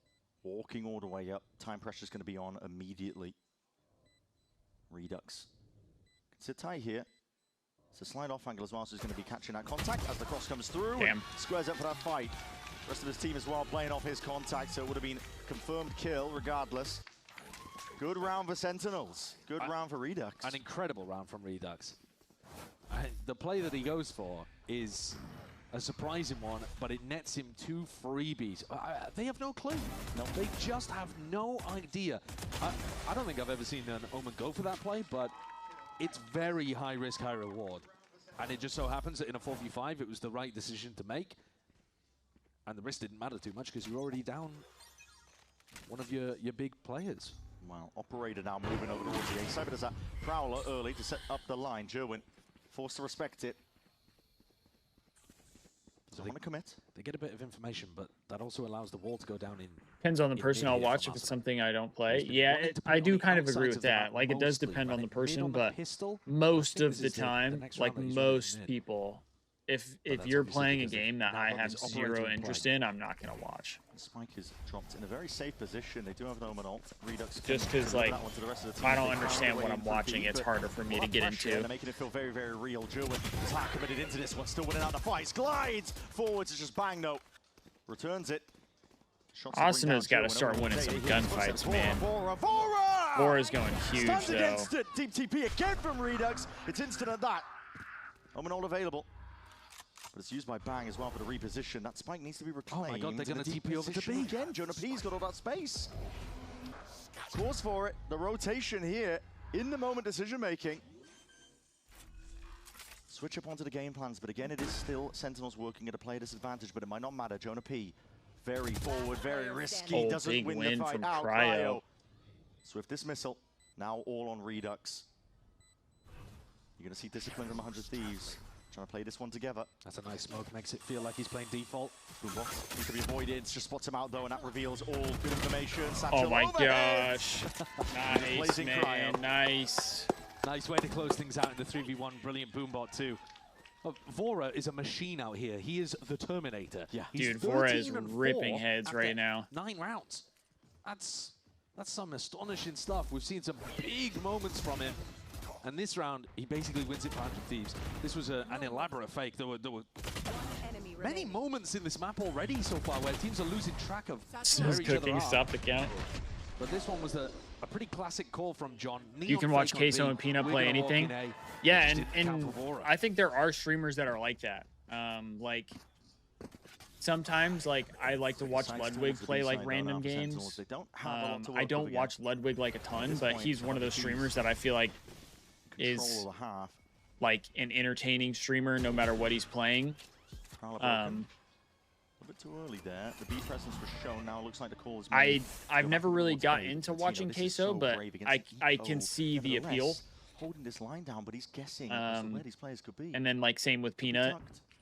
walking all the way up. Time pressure's going to be on immediately. Redux can sit tight here. It's a slide off angle as well, so he's going to be catching that contact as the cross comes through. Damn. Squares up for that fight. Rest of his team as well playing off his contact, so it would have been confirmed kill regardless. Good round for Sentinels. Good round for Redux. An incredible round from Redux. The play that he goes for is a surprising one, but it nets him 2 freebies. They have no clue. No, they just have no idea. I don't think I've ever seen an Omen go for that play, but it's very high risk, high reward. And it just so happens that in a 4v5, it was the right decision to make. And the risk didn't matter too much because you're already down one of your big players. Well, Operator now moving over towards the A side, but there's that Prowler early to set up the line. Jerwin forced to respect it. Doesn't want to commit. They get a bit of information, but that also allows the wall to go down in. Depends on the person I'll watch if it's something I don't play. Yeah, I do kind of agree with that. Like, it does depend on the person, but most of the time, like most people, if you're playing a game that I have zero interest in, I'm not going to watch. Spike is dropped in a very safe position. They do have an Omen ult. Redux just because, like, if I don't understand what I'm watching, it's harder for me to get into. They're making it feel very, very real. Jerwin is hard committed into this one, still winning out the fight. Glides forwards, it's just bang though. Returns it. Asuna's got to start winning some gunfights, man. Vora's going huge, Stands though. against it. Deep TP again from Redux. It's instant at that. Omen ult available. But it's used by Bang as well for the reposition. That spike needs to be reclaimed. Oh my god, they're going to TP over to B. Again, Jonah P's got all that space. Calls for it. The rotation here. In the moment decision making. Switch up onto the game plans, but again, it is still Sentinels working at a player disadvantage, but it might not matter. Jonah P, very forward, very risky. Doesn't win the fight out. Cryo. Swift dismissal. Now all on Redux. You're going to see discipline from 100 Thieves. Trying to play this one together. That's a nice smoke. Makes it feel like he's playing default. Boombox needs to be avoided. Just spots him out though, and that reveals all good information. Oh my gosh. Nice, man. Nice. Nice way to close things out in the 3v1. Brilliant Boombot too. Vora is a machine out here. He is the Terminator. Yeah. Dude, Vora is ripping heads right now. 9 rounds. That's some astonishing stuff. We've seen some big moments from him. And this round, he basically wins it for 100 Thieves. This was an elaborate fake. There were many moments in this map already so far where teams are losing track of where each other are. Stop the count. But this one was a pretty classic call from John. You can watch Queso and Peanut play anything. Yeah, and I think there are streamers that are like that. Like, sometimes, like, I like to watch Ludwig play, like, random games. I don't watch Ludwig, like, a ton, but he's one of those streamers that I feel like is like an entertaining streamer no matter what he's playing. A little bit too early there. The B presence was shown. Now it looks like the call is made. I've never really got into watching Queso, but I can see the appeal. Holding this line down, but he's guessing where these players could be. And then, like, same with Peanut.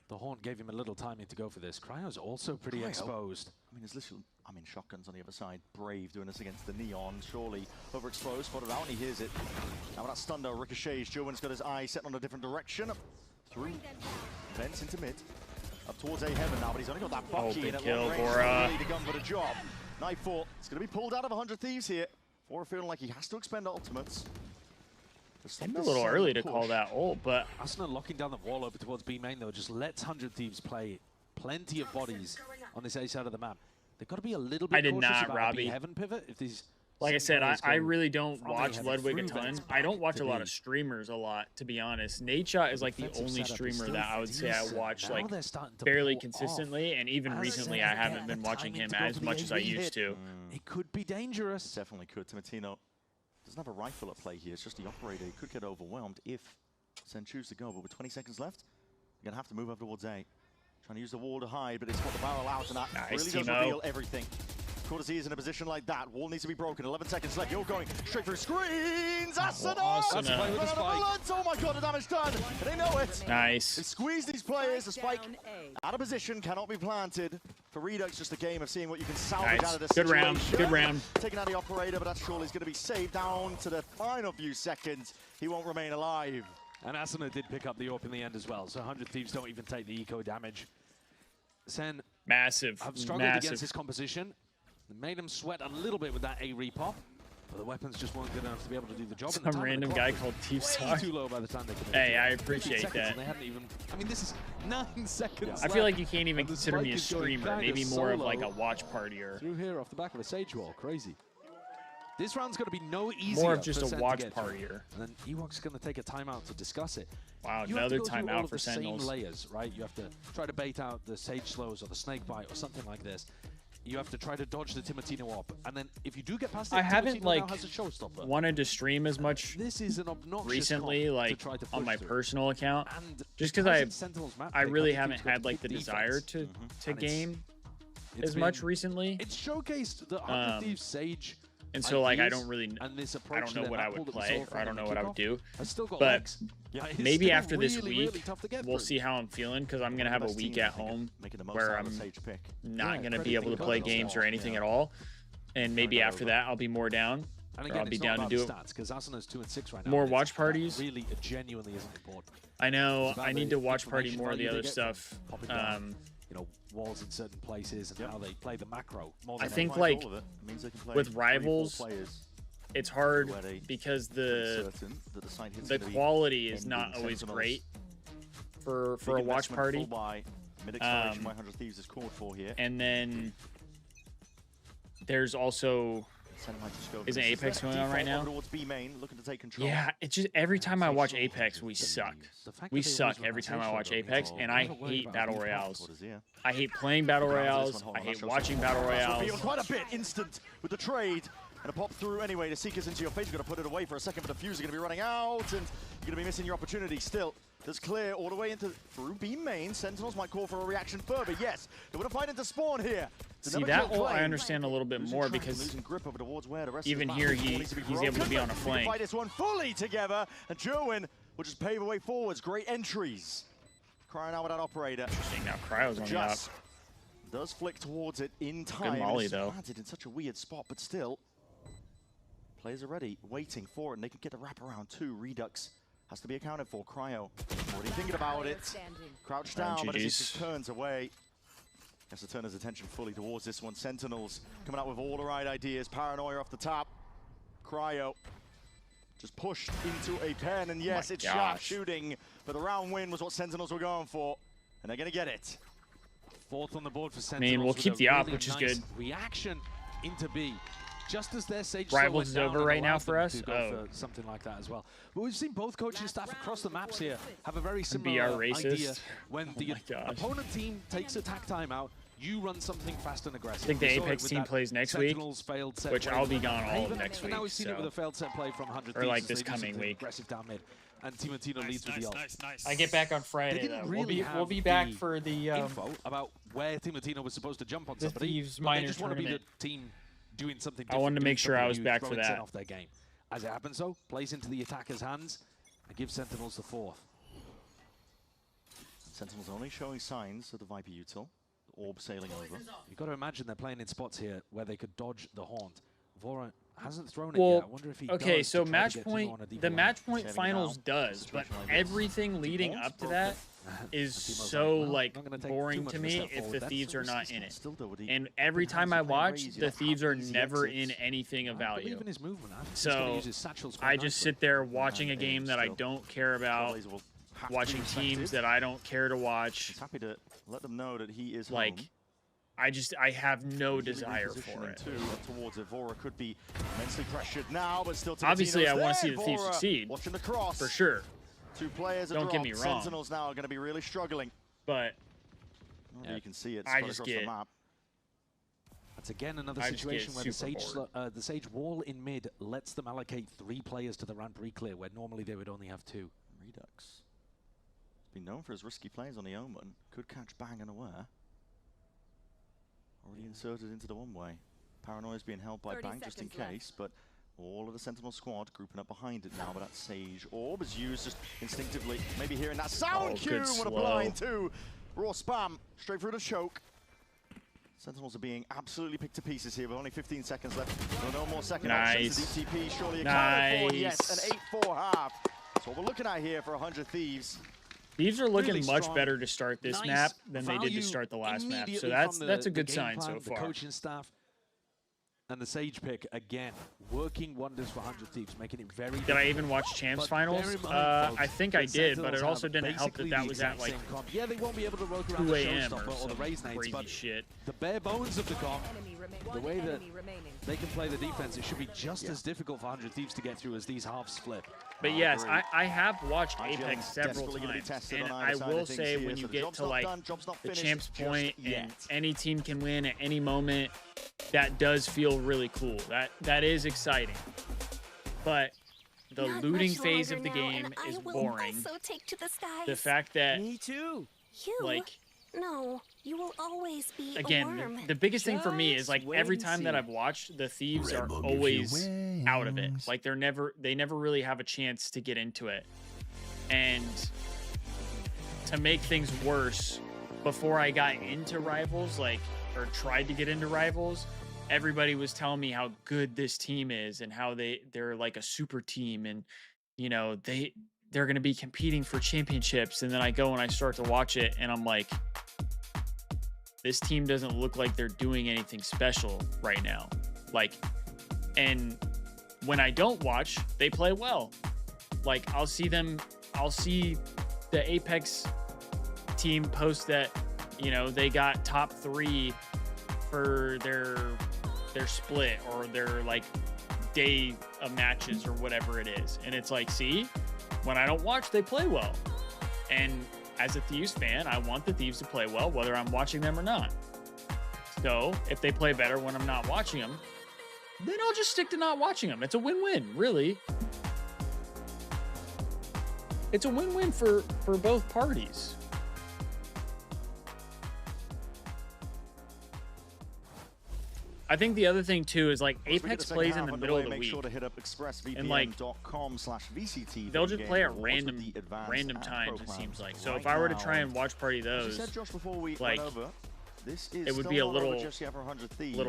The Horn gave him a little timing to go for this. Cryo's also pretty exposed. I mean, there's literally, shotguns on the other side. Brave doing this against the Neon. Surely overexposed, spotted out, and he hears it. Now that stun though, ricochets. Jerwin's got his eye set on a different direction. Through vents into mid. Up towards A heaven now, but he's only got that Bucky in at long range. Really the gun for the job. Nightfall. It's going to be pulled out of 100 Thieves here. Vora feeling like he has to expend ultimates. I'm a little early to call that ult, but Asuna locking down the wall over towards B main though just lets 100 Thieves play plenty of bodies on this A side of the map. They've got to be a little bit cautious about B heaven pivot if these. Like I said, I really don't watch Ludwig a ton. I don't watch a lot of streamers a lot, to be honest. Nadeshot is like the only streamer that I would say I watch like fairly consistently, and even recently I haven't been watching him as much as I used to. It could be dangerous. Definitely could. Timatino doesn't have a rifle at play here. It's just the operator. He could get overwhelmed if Sen chooses to go, but with 20 seconds left, you're going to have to move over towards A. Trying to use the wall to hide, but it's what the barrel out, and that really does reveal everything. Courtesy is in a position like that. Wall needs to be broken. 11 seconds left. You're going straight through screens. Asuna! Oh my god, the damage done. They know it. Nice. They squeeze these players. The spike out of position cannot be planted. For Redux, just a game of seeing what you can salvage out of this situation. Good round. Taking out the operator, but that surely is going to be saved down to the final few seconds. He won't remain alive. And Asuna did pick up the AWP in the end as well, so 100 Thieves don't even take the eco damage. Sen massive, have struggled against this composition. They made them sweat a little bit with that A repop, but the weapons just weren't good enough to be able to do the job. Some random guy called Thieves. Too low by the time they could. Hey, I appreciate that. They hadn't even. I mean, this is 9 seconds. I feel like you can't even consider me a streamer. Maybe more of like a watch partier. Through here off the back of a Sage wall, crazy. This round's going to be no easier. More of just a watch partier. And then Ewok's going to take a timeout to discuss it. Wow, another timeout for Sentinels. Same layers, right? You have to try to bait out the Sage slows or the snake bite or something like this. You have to try to dodge the Timotino up, and then if you do get past it, I haven't like wanted to stream as much this is an obnoxious recently, like to on my through. personal account, and just because I really haven't had like the desire to game as much recently. It's showcased the 100 Thieves Sage. And so, like, I don't know what I would play, or I don't know what I would do. But maybe after this week, we'll see how I'm feeling, because I'm going to have a week at home where I'm not going to be able to play games or anything at all. And maybe after that, I'll be more down. Or I'll be down to do it. More watch parties. Really, it genuinely isn't important. I know. I need to watch party more of the other stuff. You know, walls in certain places and how they play the macro. I think like with rivals, it's hard because the quality is not always great for a watch party. And then there's also isn't Apex going on right now? Yeah, it's just every time I watch Apex, we suck. We suck every time I watch Apex, and I hate battle royales. I hate playing battle royales. I hate watching battle royales. Quite a bit instant with the trade. And a pop through anyway. The Seeker's into your face. You've got to put it away for a second, but the fuse are going to be running out, and you're going to be missing your opportunity still. There's clear all the way into through B main. Sentinels might call for a reaction further. Yes, they want to fight into spawn here. See, that ult I understand a little bit more because even here he's able to be on a flank. Fight this one fully together, and Jerwin will just pave a way forwards. Great entries. Crying out with that operator. Interesting. Now Cryo's on the up. Does flick towards it in time. Good molly though. Planted in such a weird spot, but still. Players are ready, waiting for it, and they can get the wraparound too. Redux has to be accounted for. Cryo already thinking about it. Crouched down, but as he just turns away. Has to turn his attention fully towards this one. Sentinels coming out with all the right ideas. Paranoia off the top. Cryo just pushed into a pen, and yes, it's sharp shooting. But the round win was what Sentinels were going for, and they're going to get it. Fourth on the board for Sentinels. I mean, we'll keep the op, which is good. Reaction into B. Just as their Sage Rivals is over right now for us. For something like that as well. But we've seen both coaching staff across the maps here have a very similar idea. When the opponent team takes attack timeout, you run something fast and aggressive. I think the Apex team plays next week, which I'll be gone all of next week. Now we've seen it with a failed set play from 100 or like this coming week. Aggressive down mid. And Timotino leads with the ult. I get back on Friday though. We'll be back for the info about where Timotino was supposed to jump on somebody. Thieves minor just want to be the team doing something different. I wanted to make sure I was back for that. Off their game. As it happens though, plays into the attacker's hands and gives Sentinels the fourth. Sentinels only showing signs of the Viper util. Orb sailing over. You've got to imagine they're playing in spots here where they could dodge the haunt. Vora hasn't thrown it yet. I wonder if he does so match point, the match point finals does, but everything leading up to that is so like boring to me if the Thieves are not in it. And every time I watch, the Thieves are never in anything of value. So I just sit there watching a game that I don't care about, watching teams that I don't care to watch. He's happy to let them know that he is like home. I have no desire for it. Towards it. Vora could be immensely pressured now, but still obviously I want to see the Thieves succeed. Watching the cross. For sure. Two players don't get me wrong. Sentinels now are going to be really struggling. But you can see it I just get the map. That's again another situation where the Sage wall in mid lets them allocate 3 players to the ramp re-clear, where normally they would only have 2. Redux. Been known for his risky plays on the Omen. Could catch bang unaware. Already inserted into the one-way. Paranoia is being held by Bang just in case, but all of the Sentinel squad grouping up behind it now. But that Sage Orb is used just instinctively. Maybe hearing that sound cue. What a blind too. Raw spam straight through the choke. Sentinels are being absolutely picked to pieces here with only 15 seconds left. No more second options. The DTP surely accounted for. Yes, an 8-4 half. That's what we're looking at here for 100 Thieves. Thieves are looking much better to start this map than they did to start the last map. So that's a good sign so far. The coaching staff and the Sage pick, again, working wonders for 100 Thieves, making it very Did I even watch Champs Finals? I think I did, but it also didn't help that that was at like yeah, they won't be able to work around 2 the a.m. or the raise names, but shit. The bare bones of the comp, the way that they can play the defense, it should be just as difficult for 100 Thieves to get through as these halves flip. But yes, I have watched Apex several times, and I will say when you get to like the champs point and any team can win at any moment, that does feel really cool. That is exciting. But the looting phase of the game is boring. The fact that like no, you will always be again, the biggest thing for me is like every time that I've watched, the Thieves are always out of it. Like they never really have a chance to get into it. And to make things worse, before I got into Rivals, like, or tried to get into Rivals, everybody was telling me how good this team is and how they're like a super team, and you know, they're going to be competing for championships. And then I go and I start to watch it and I'm like, this team doesn't look like they're doing anything special right now. Like, and when I don't watch, they play well. Like I'll see the Apex team post that, you know, they got top 3 for their split or their like day of matches or whatever it is. And it's like, see, when I don't watch, they play well. And as a Thieves fan, I want the Thieves to play well, whether I'm watching them or not. So if they play better when I'm not watching them, then I'll just stick to not watching them. It's a win-win, really. It's a win-win for both parties. I think the other thing too is like Apex plays in the middle of the week, sure to hit up and like expressvpn.com/VCT. they'll just play at random times. It seems like. So if I were to try and watch party those, like it would be a little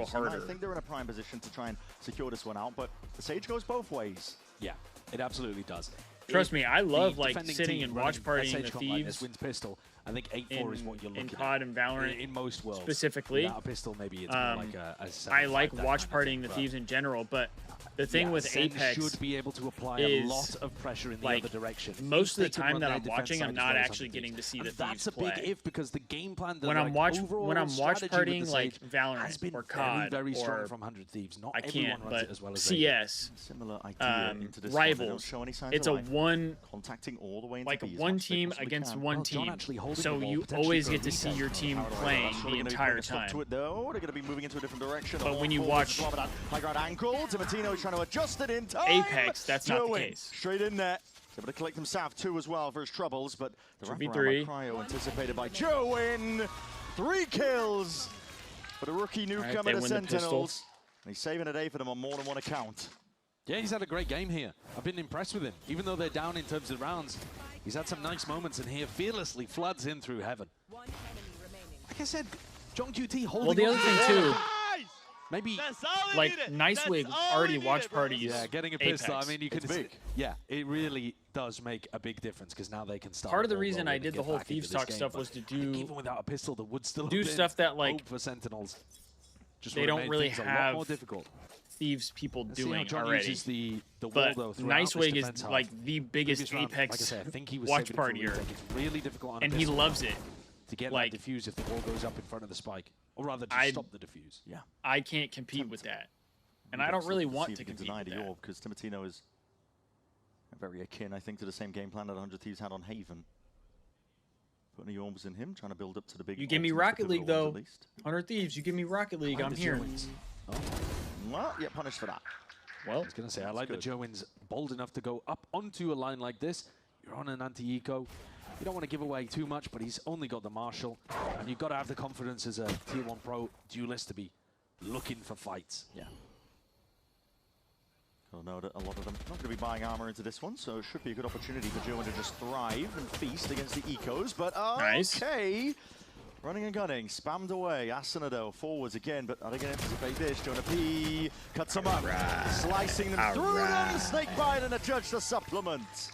harder. I think they're in a prime position to try and secure this one out, but the Sage goes both ways. Yeah, it absolutely does. Trust me, I love like sitting and watch partying the Thieves. Wins pistol. I think 8-4 is what you're looking in COD and Valorant in most worlds. Specifically, without a pistol, maybe it's more like a I like watch partying the Thieves in general, but the thing with Apex should be able to apply a lot of pressure in the other direction. Most of the time that I'm watching, I'm not actually getting to see the Thieves play. That's a big if, because the game plan. When I'm watch partying like Valorant or COD very strong or from 100 Thieves. Not I can't, but as well as CS, similar idea into this Rivals. It's a one contacting all the way like one team against one team. So you always get to see your team playing the entire time. They're going to be moving into a different direction. But when you watch high ground ankle, Timatino trying to adjust it in time. Apex, that's not the case. Straight in there. Able to collect himself 2 as well for his troubles, but the wraparound by Cryo anticipated by Joe-Win. 3 kills for the rookie newcomer to Sentinels. And he's saving a day for them on more than one account. Yeah, he's had a great game here. I've been impressed with him. Even though they're down in terms of rounds, he's had some nice moments, and here fearlessly floods in through heaven. Like I said, John QT holding Well, the other thing too, maybe like Nicewig already watch parties. Yeah, getting a pistol. I mean, you could big. Yeah, it really does make a big difference because now they can start. Part of the reason I did the whole Thieves Talk stuff was to do even without a pistol, there would still do stuff that like for Sentinels. Just they don't really have more difficult. Thieves people doing already. But Nicewig is like the biggest Apex watch partier, really difficult on and he loves it. To get like, that defuse if the ball goes up in front of the spike, or rather just stop the defuse. Yeah, I can't compete with that, and I don't really want to compete with that. Because Timatino is very akin, I think, to the same game plan that 100 Thieves had on Haven. Putting the orbs in him, trying to build up to the big. You give me Rocket League though, 100 Thieves. You give me Rocket League, I'm here. Oh. Well, yeah, punished for that. Well, I was going to say, I like that Joe-Win's bold enough to go up onto a line like this. You're on an anti-eco. You don't want to give away too much, but he's only got the Marshal. And you've got to have the confidence as a Tier 1 Pro duelist to be looking for fights. Yeah. I'll know that a lot of them not going to be buying armor into this one, so it should be a good opportunity for Joe-Win to just thrive and feast against the ecos. But okay. Running and gunning, spammed away. Asanado forwards again, but are they going to anticipate this? Jonah P cuts them up, slicing them through them. Snake bite and a judge to supplement.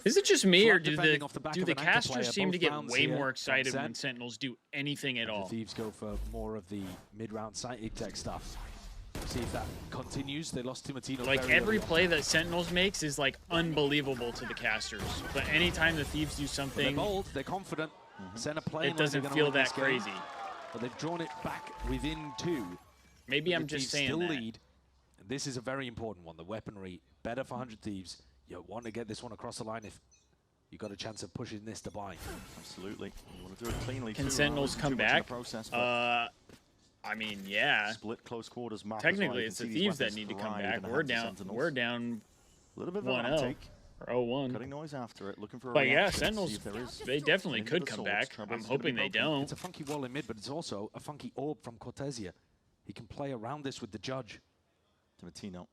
Is it just me, or do the casters seem to get way more excited when Sentinels do anything at all? Thieves go for more of the mid-round site exec stuff. See if that continues. They lost Timotino. Like every play that Sentinels makes is like unbelievable to the casters. But anytime the Thieves do something, they're bold, they're confident. Center play, it doesn't feel that crazy. But they've drawn it back within 2. Maybe I'm just saying still that. Lead. And this is a very important one. The weaponry better for 100 Thieves. You want to get this one across the line if you got a chance of pushing this to buy. Absolutely. You want to do it cleanly. Can Sentinels come back? I mean, yeah. Split close quarters map. Technically, it's the Thieves that need to come back. We're down. We're down. A little bit of 1-0 or 0-1. Cutting noise after it, looking for a But yeah, reaction, Sentinels, they definitely could come back. I'm hoping they don't. It's a funky wall in mid, but it's also a funky orb from Cortesia. He can play around this with the judge. Timotino,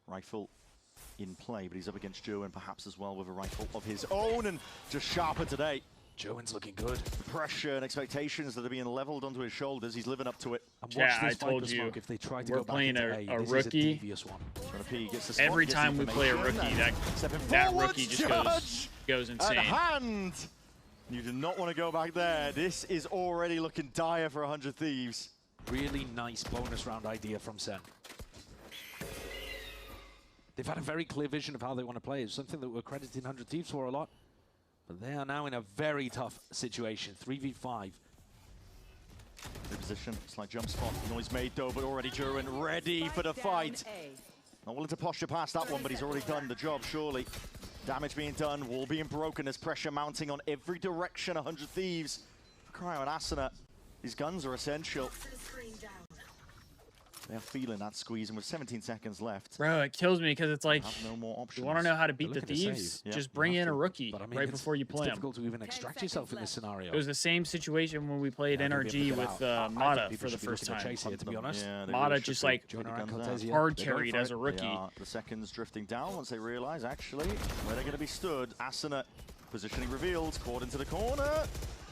rifle in play, but he's up against Joe and perhaps as well with a rifle of his own, and just sharper today. Jowen's looking good. Pressure and expectations that are being leveled onto his shoulders. He's living up to it. Yeah, I told you. If they try to we're go playing a rookie. Gets Every time we play a rookie, that rookie just goes insane. At hand. You do not want to go back there. This is already looking dire for 100 Thieves. Really nice bonus round idea from Sen. They've had a very clear vision of how they want to play. It's something that we're crediting 100 Thieves for a lot. But they are now in a very tough situation. 3v5. Reposition, slight jump spot. Noise made though, but already Durin ready for the fight. Not willing to posture past that one, but he's already done the job, surely. Damage being done, wall being broken, there's pressure mounting on every direction. 100 Thieves. Cryo and Asuna, these guns are essential. They're feeling that squeeze, and with 17 seconds left. Bro, it kills me because it's like, no more options. You want to know how to beat the Thieves? Just bring in a rookie right before you play them. It's difficult to even extract yourself in this scenario. It was the same situation when we played NRG with Mata for the first time. Here, to be honest. Mata just like hard carried as a rookie. The seconds drifting down once they realize, actually, where they're going to be stood. Asuna positioning revealed, caught into the corner.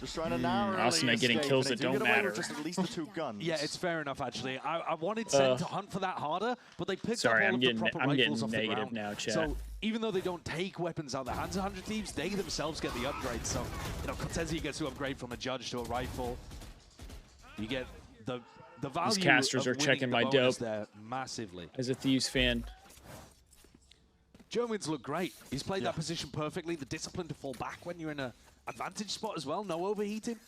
Just trying to narrowly Asuna getting kills that don't matter. Just at least the 2 guns. Yeah, it's fair enough, actually. I wanted Sen to hunt for that harder, but they picked up all of the proper rifles off the ground. Now, chat. So even though they don't take weapons out of the hands of 100 Thieves, they themselves get the upgrade. So, you know, Cortesia gets to upgrade from a judge to a rifle. You get the value. These casters are checking my dope there massively. As a Thieves fan. Jowen's look great. He's played that position perfectly. The discipline to fall back when you're in a advantage spot as well, no overheating.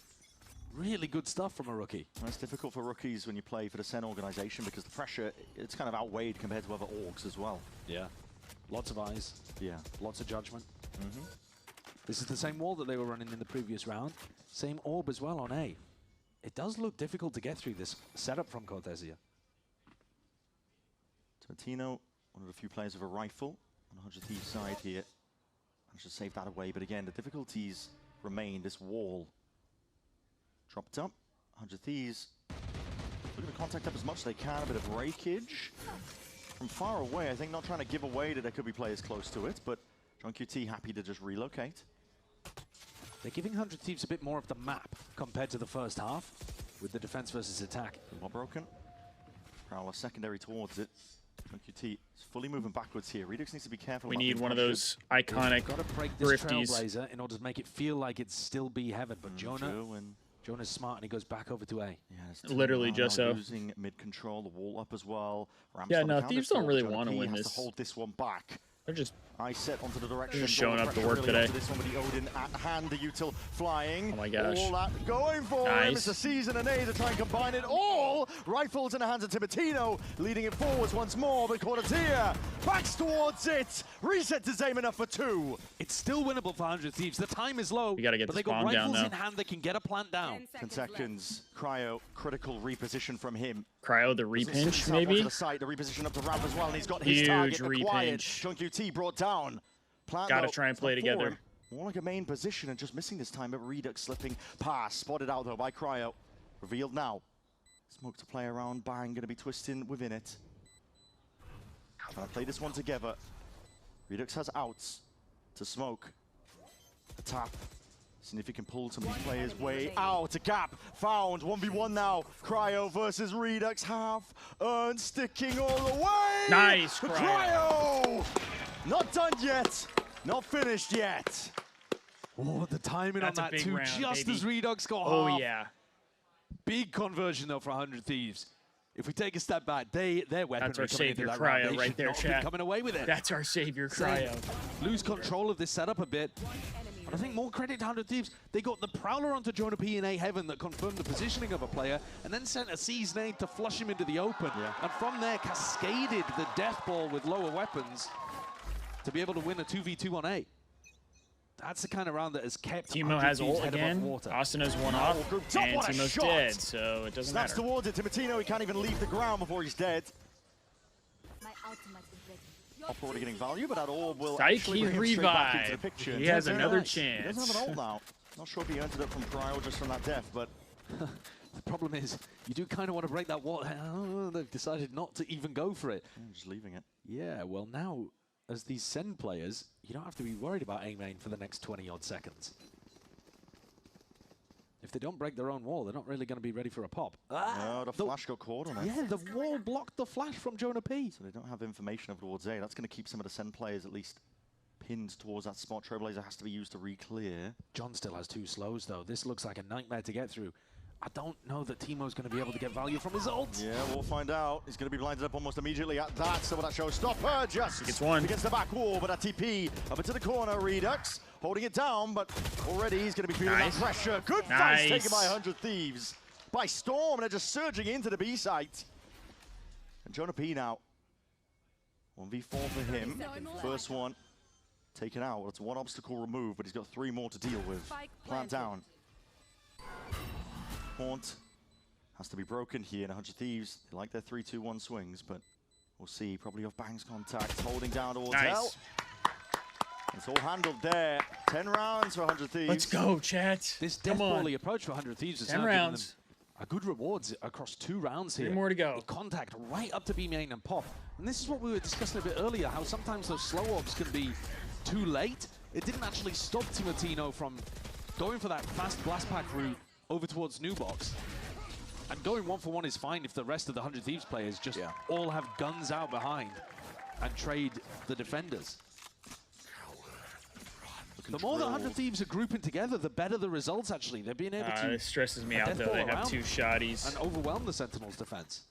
Really good stuff from a rookie. Well, it's difficult for rookies when you play for the Sen organization because the pressure, it's kind of outweighed compared to other orgs as well. Yeah. Lots of eyes. Yeah. Lots of judgment. This is the same wall that they were running in the previous round. Same orb as well on A. It does look difficult to get through this setup from Cortesia. Tantino, one of the few players with a rifle on the 100 Thieves side here. I should save that away, but again, the difficulties remain. This wall dropped up. 100 Thieves looking to contact up as much as they can. A bit of breakage from far away. I think not trying to give away that there could be players close to it, but John QT happy to just relocate. They're giving 100 Thieves a bit more of the map compared to the first half with the defense versus attack. More broken. Prowler secondary towards it. John QT is fully moving backwards here. Redux needs to be careful. We need one of those iconic got to break this Trailblazer in order to make it feel like it's still be heaven. But Jonah's smart and he goes back over to A. Yeah, literally just so. Losing mid control, the wall up as well. Yeah, no, Thieves don't really want to win this. this. To hold this one back. They're just set onto the direction. Just showing up to work today. This one with the Odin at hand, the util flying. Oh my gosh. All that going for him. It's a season and A to try and combine it all. Rifles in the hands of Timotino, leading it forwards once more, but Cortesia backs towards it. Reset is aim enough for 2. It's still winnable for 100 Thieves. The time is low, we gotta get but this they got bomb down rifles now. in hand. They can get a plant down. 10 seconds. Cryo, critical reposition from him. Cryo, the repinch, maybe? The site, the reposition up to ramp as well, and he's got Huge his target repinch. acquired. John QT brought down. Gotta try and play together. More like a main position and just missing this time, but Redux slipping past. Spotted out though by Cryo. Revealed now. Smoke to play around, Bang gonna be twisting within it. Trying to play this one together. Redux has outs to Smoke. A tap. Seeing if he can pull some of these players way out. A gap found. 1v1 now. Cryo versus Redux. Half earned, sticking all the way. Nice, Cryo! Not done yet. Not finished yet. Oh, the timing That's on a that big too, round, just baby. as Redux got Oh, half. yeah. Big conversion, though, for 100 Thieves. If we take a step back, their weaponry That's our coming into savior that round, cryo they right should there, not be chat. coming away with it. That's our savior cryo. Lose control of this setup a bit. But I think more credit to 100 Thieves. They got the Prowler onto Jonah P in A Heaven that confirmed the positioning of a player, and then sent a C's nade to flush him into the open. And from there, cascaded the death ball with lower weapons to be able to win a 2v2 on A. That's the kind of round that has kept Timo has ult head again. above water. Austin has one off, and What a Timo's shot. dead, so it doesn't Snaps matter. towards it. Timotino, he can't even leave the ground before he's dead. Off already getting value, but that orb will actually bring him straight back into the picture. He has Very another nice. chance. He doesn't have an ult now. Not sure if he earned it up from Cryo just from that death, but the problem is, you do kind of want to break that wall. Oh, they've decided not to even go for it. Just leaving it. Yeah, well now, as these Sen players, you don't have to be worried about A main for the next 20-odd seconds. If they don't break their own wall, they're not really going to be ready for a pop. No, the flash got caught on it. Yeah, the wall blocked the flash from Jonah P. So they don't have information of towards A. That's going to keep some of the Sen players at least pinned towards that spot. Trailblazer has to be used to re-clear. John still has 2 slows, though. This looks like a nightmare to get through. I don't know that Timo's going to be able to get value from his ult. Yeah, we'll find out. He's going to be blinded up almost immediately at that. So that shows Stopper just gets one against the back wall, but a TP up into the corner. Redux holding it down, but already he's going to be feeling that pressure. Good fight taken by 100 Thieves by Storm, and they're just surging into the B site. And Jonah P now 1v4 for him. First one taken out. Well, it's one obstacle removed, but he's got 3 more to deal with. Plant down. Haunt has to be broken here, and 100 Thieves, they like their 3-2-1 swings, but we'll see. Probably off Bang's contact, holding down towards Hell. It's all handled there. 10 rounds for 100 Thieves. Let's go, chat. This death ball-y approach for 100 Thieves is 10 rounds. A good rewards across 2 rounds here. 3 more to go. With contact right up to B main and pop. And this is what we were discussing a bit earlier, how sometimes those slow orbs can be too late. It didn't actually stop Timotino from going for that fast blast pack route over towards New Box. And going 1-for-1 is fine if the rest of the 100 Thieves players just all have guns out behind and trade the defenders. The more the 100 Thieves are grouping together, the better the results, actually. They're being able to... It stresses me out, though. They have 2 shotties. And overwhelm the Sentinels' defense.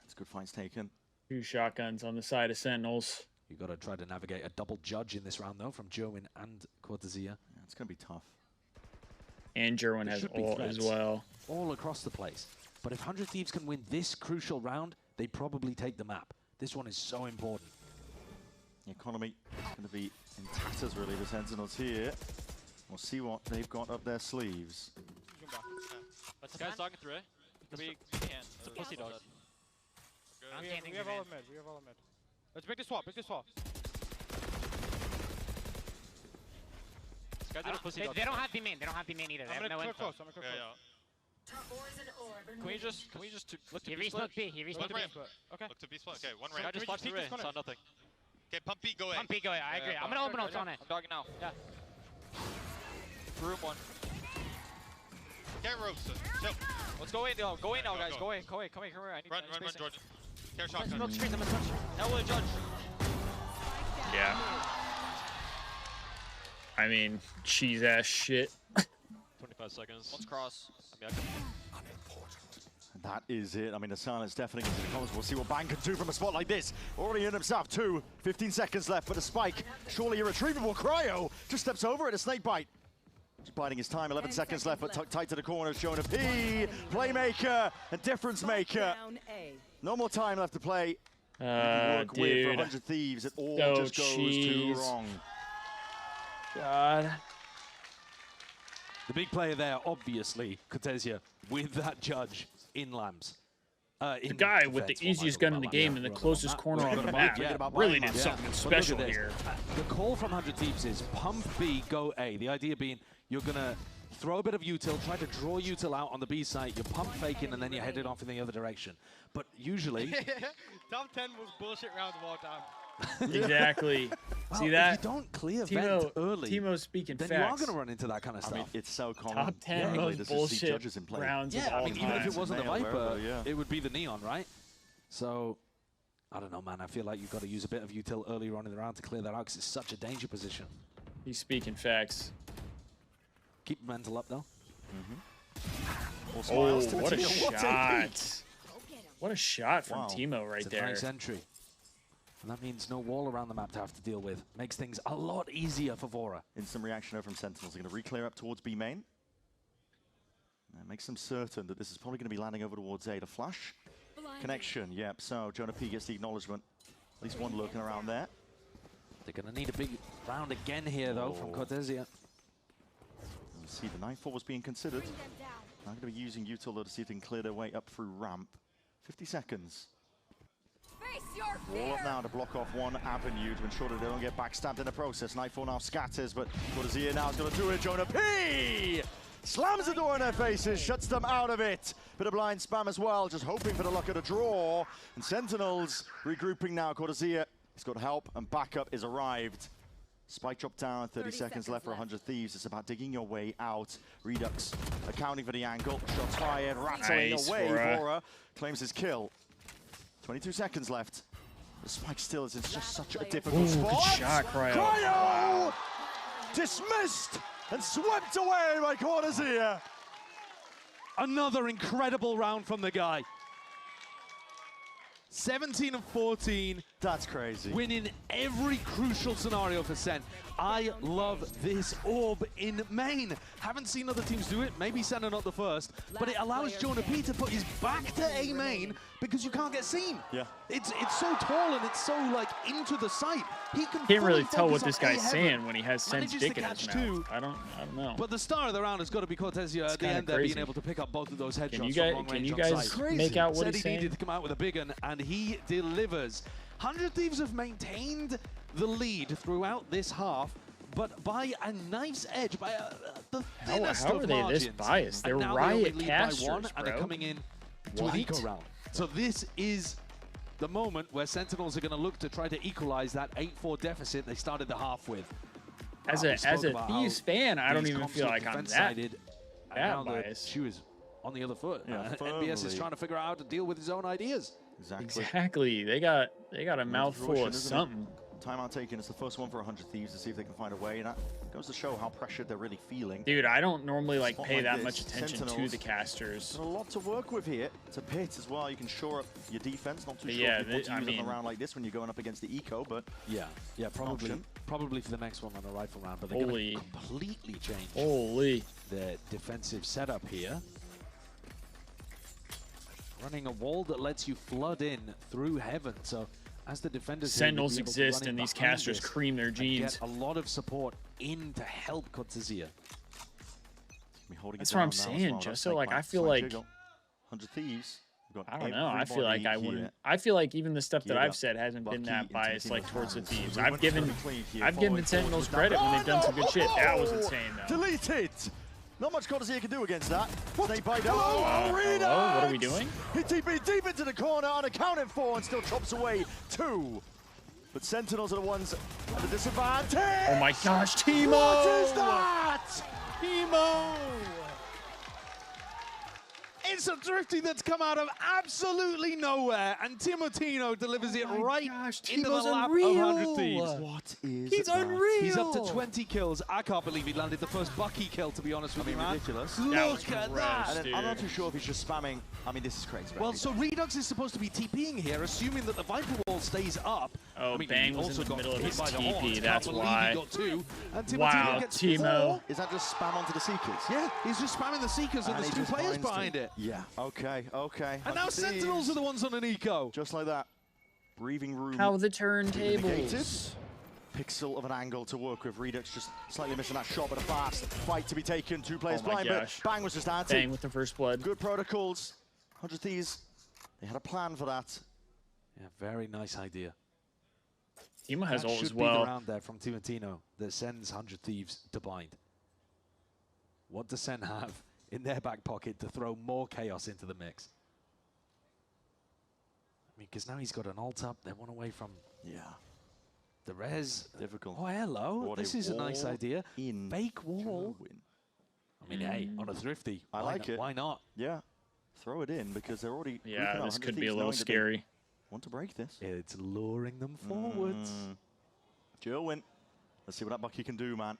That's good fights taken. 2 shotguns on the side of Sentinels. You've got to try to navigate a double judge in this round, though, from Jerwin and Cortezia. Yeah, it's going to be tough. And Jerwin has ult as well. All across the place. But if 100 Thieves can win this crucial round, they probably take the map. This one is so important. The economy is going to be in tatters, really, the Sentinels here. We'll see what they've got up their sleeves. This guy's dogging through, eh? Could be pussy dog. We have all of mid. We have all of mid. Let's break the swap. Break the swap. They don't have B main. They don't have B main either. They have no info. I'm gonna Can we just look to He B split? respoke B. He respoke B. Okay. Look to B split. Okay, one ramp. I just flashed through A. Saw nothing. Okay, pump B, go A. Pump B, go A. I agree. I'm gonna open ults on it. I'm dogging now. Yeah. Room 1. Get roasted. Chill. Let's go in, though. Go in now, guys. Go in. Come here. Come here. I need Run, spacing. Jordan. Care shot. Smoke screens. I'm gonna touch. Hell with a judge. Yeah. I mean, cheese ass shit. 25 seconds. Let's cross. I mean, That is it. I mean, the silence definitely into the comments. We'll see what Bang can do from a spot like this. Already in himself, 15 seconds left for the spike. Surely irretrievable. Cryo just steps over it, a snake bite. Just biding his time, 11 seconds left, but tucked tight to the corner. Jonah P, playmaker and difference maker. No more time left to play. Work with for 100 Thieves. It all just goes too wrong. God. The big player there, obviously, Cortezia, with that judge in Lambs. The guy with the easiest gun in the game in the closest corner on the map really did something special here. The call from 100 Thieves is pump B, go A. The idea being you're going to throw a bit of util, try to draw util out on the B site, you pump fake in, and then you head it off in the other direction. But usually... Top 10 was bullshit rounds of all time. Exactly. Well, See that? If you don't clear vent early, Timo's speaking then facts. you are going to run into that kind of stuff. I mean, it's so common. Top 10 most bullshit rounds of all I mean, even if it wasn't the Mail, Viper, wherever, it would be the Neon, right? So, I don't know, man. I feel like you've got to use a bit of util earlier on in the round to clear that out because it's such a danger position. He's speaking facts. Keep mental up, though. Oh, what a shot. What a shot from Timo right there. Nice entry. And that means no wall around the map to have to deal with. Makes things a lot easier for Vora. Instant reaction over from Sentinels. They're going to re-clear up towards B main. That makes them certain that this is probably going to be landing over towards A. The flash connection, yep. So Jonah P gets the acknowledgement. At least one lurking around there. They're going to need a big round again here, though, from Cortesia. See, the 9-4 was being considered. Now going to be using util, though, to see if they can clear their way up through ramp. 50 seconds. Wall up now to block off one avenue to ensure that they don't get backstabbed in the process. 9-4 now scatters, but Cortesia now is going to do it. Jonah P! Slams the door in their faces, shuts them out of it. Bit of blind spam as well, just hoping for the luck of the draw. And Sentinels regrouping now. Cortesia, he's got help and backup is arrived. Spike drop down, 30 seconds left for 100 Thieves. It's about digging your way out. Redux accounting for the angle. Shots fired, rattling away. Vora claims his kill. 22 seconds left. The spike still is in just such a difficult spot. Good shot, Cryo. Cryo! Dismissed and swept away by Cortesia. Another incredible round from the guy. 17 of 14. That's crazy. Winning every crucial scenario for Sen. I love this orb in main. Haven't seen other teams do it. Maybe Sen are not the first, but it allows Jonah P to put his back to A main because you can't get seen. Yeah. It's so tall and it's so like into the sight. He can't really tell what this guy's saying when he has Sen's dick in his mouth. I don't know. But the star of the round has got to be Cortesia at the end there, being able to pick up both of those headshots from long range. Can you guys make out what he's saying? He needed to come out with a big one, and he delivers. 100 Thieves have maintained the lead throughout this half, but by a nice edge, by the thinnest how of are they margins. this biased? They're and riot they casters, by one, bro. And they're coming in to an eco round. So this is the moment where Sentinels are going to look to try to equalize that 8-4 deficit they started the half with. As a Thieves fan, I don't even feel like I'm that biased. She was on the other foot. NBS is trying to figure out how to deal with his own ideas. Exactly. They got a mouthful of something. Timeout taken. It's the first one for 100 Thieves to see if they can find a way. And that goes to show how pressured they're really feeling. Dude, I don't normally pay that much attention to the casters. Got a lot to work with here. It's a pit as well. You can shore up your defense. Not too sure if you want to use it in a round like this when you're going up against the eco, but yeah, probably for the next one on the rifle round. But they're going to completely change their defensive setup here. Running a wall that lets you flood in through heaven. So as the defenders, Sentinels exist and these casters cream their jeans. Get a lot of support in to help Cortesia. That's what I'm saying, just so I feel like 100 Thieves. I don't know. I feel like I wouldn't. I feel like even the stuff that I've said hasn't been that biased towards the Thieves. I've given Sentinels credit when they've done some good shit. That was insane though. Deleted. Not much Cortesia can do against that. Snake bite down. What are we doing? He TP deep into the corner, unaccounted for, and still chops away 2. But Sentinels are the ones at the disadvantage. Oh my gosh, Timo! What is that? Timo! It's a Thrifty that's come out of absolutely nowhere, and Timotino delivers it right into the lap of 100 Thieves. What is He's unreal! He's up to 20 kills. I can't believe he landed the first Bucky kill, to be honest with you, man. Ridiculous. Look at that! I'm not too sure if he's just spamming. I mean, this is crazy. Well, so Redux is supposed to be TPing here, assuming that the Viper Wall stays up. Oh, Bang was in the middle of his TP, that's why. Wow, Timo. Is that just spam onto the Seekers? Yeah, he's just spamming the Seekers and there's 2 players behind it. Yeah, okay. And now Sentinels are the ones on an eco. Just like that. Breathing room. How the turntables. Pixel of an angle to work with. Redux just slightly missing that shot, but a fast fight to be taken. 2 players blind, but Bang was just anti. Bang with the first blood. Good protocols. 100 Thieves, they had a plan for that. Yeah, very nice idea. Timo has ult as well. Should be the round there from Timotino that sends 100 Thieves to blind. What does Sen have in their back pocket to throw more chaos into the mix? I mean, because now he's got an ult up. They're one away from the res. Difficult. Oh, hello. This is a nice idea. Fake wall. I mean, hey, on a Thrifty. I like it. Why not? Yeah. Throw it in because they're already. Yeah, this could be a little scary. Want to break this. It's luring them forwards. Jerwin. Let's see what that Bucky can do, man.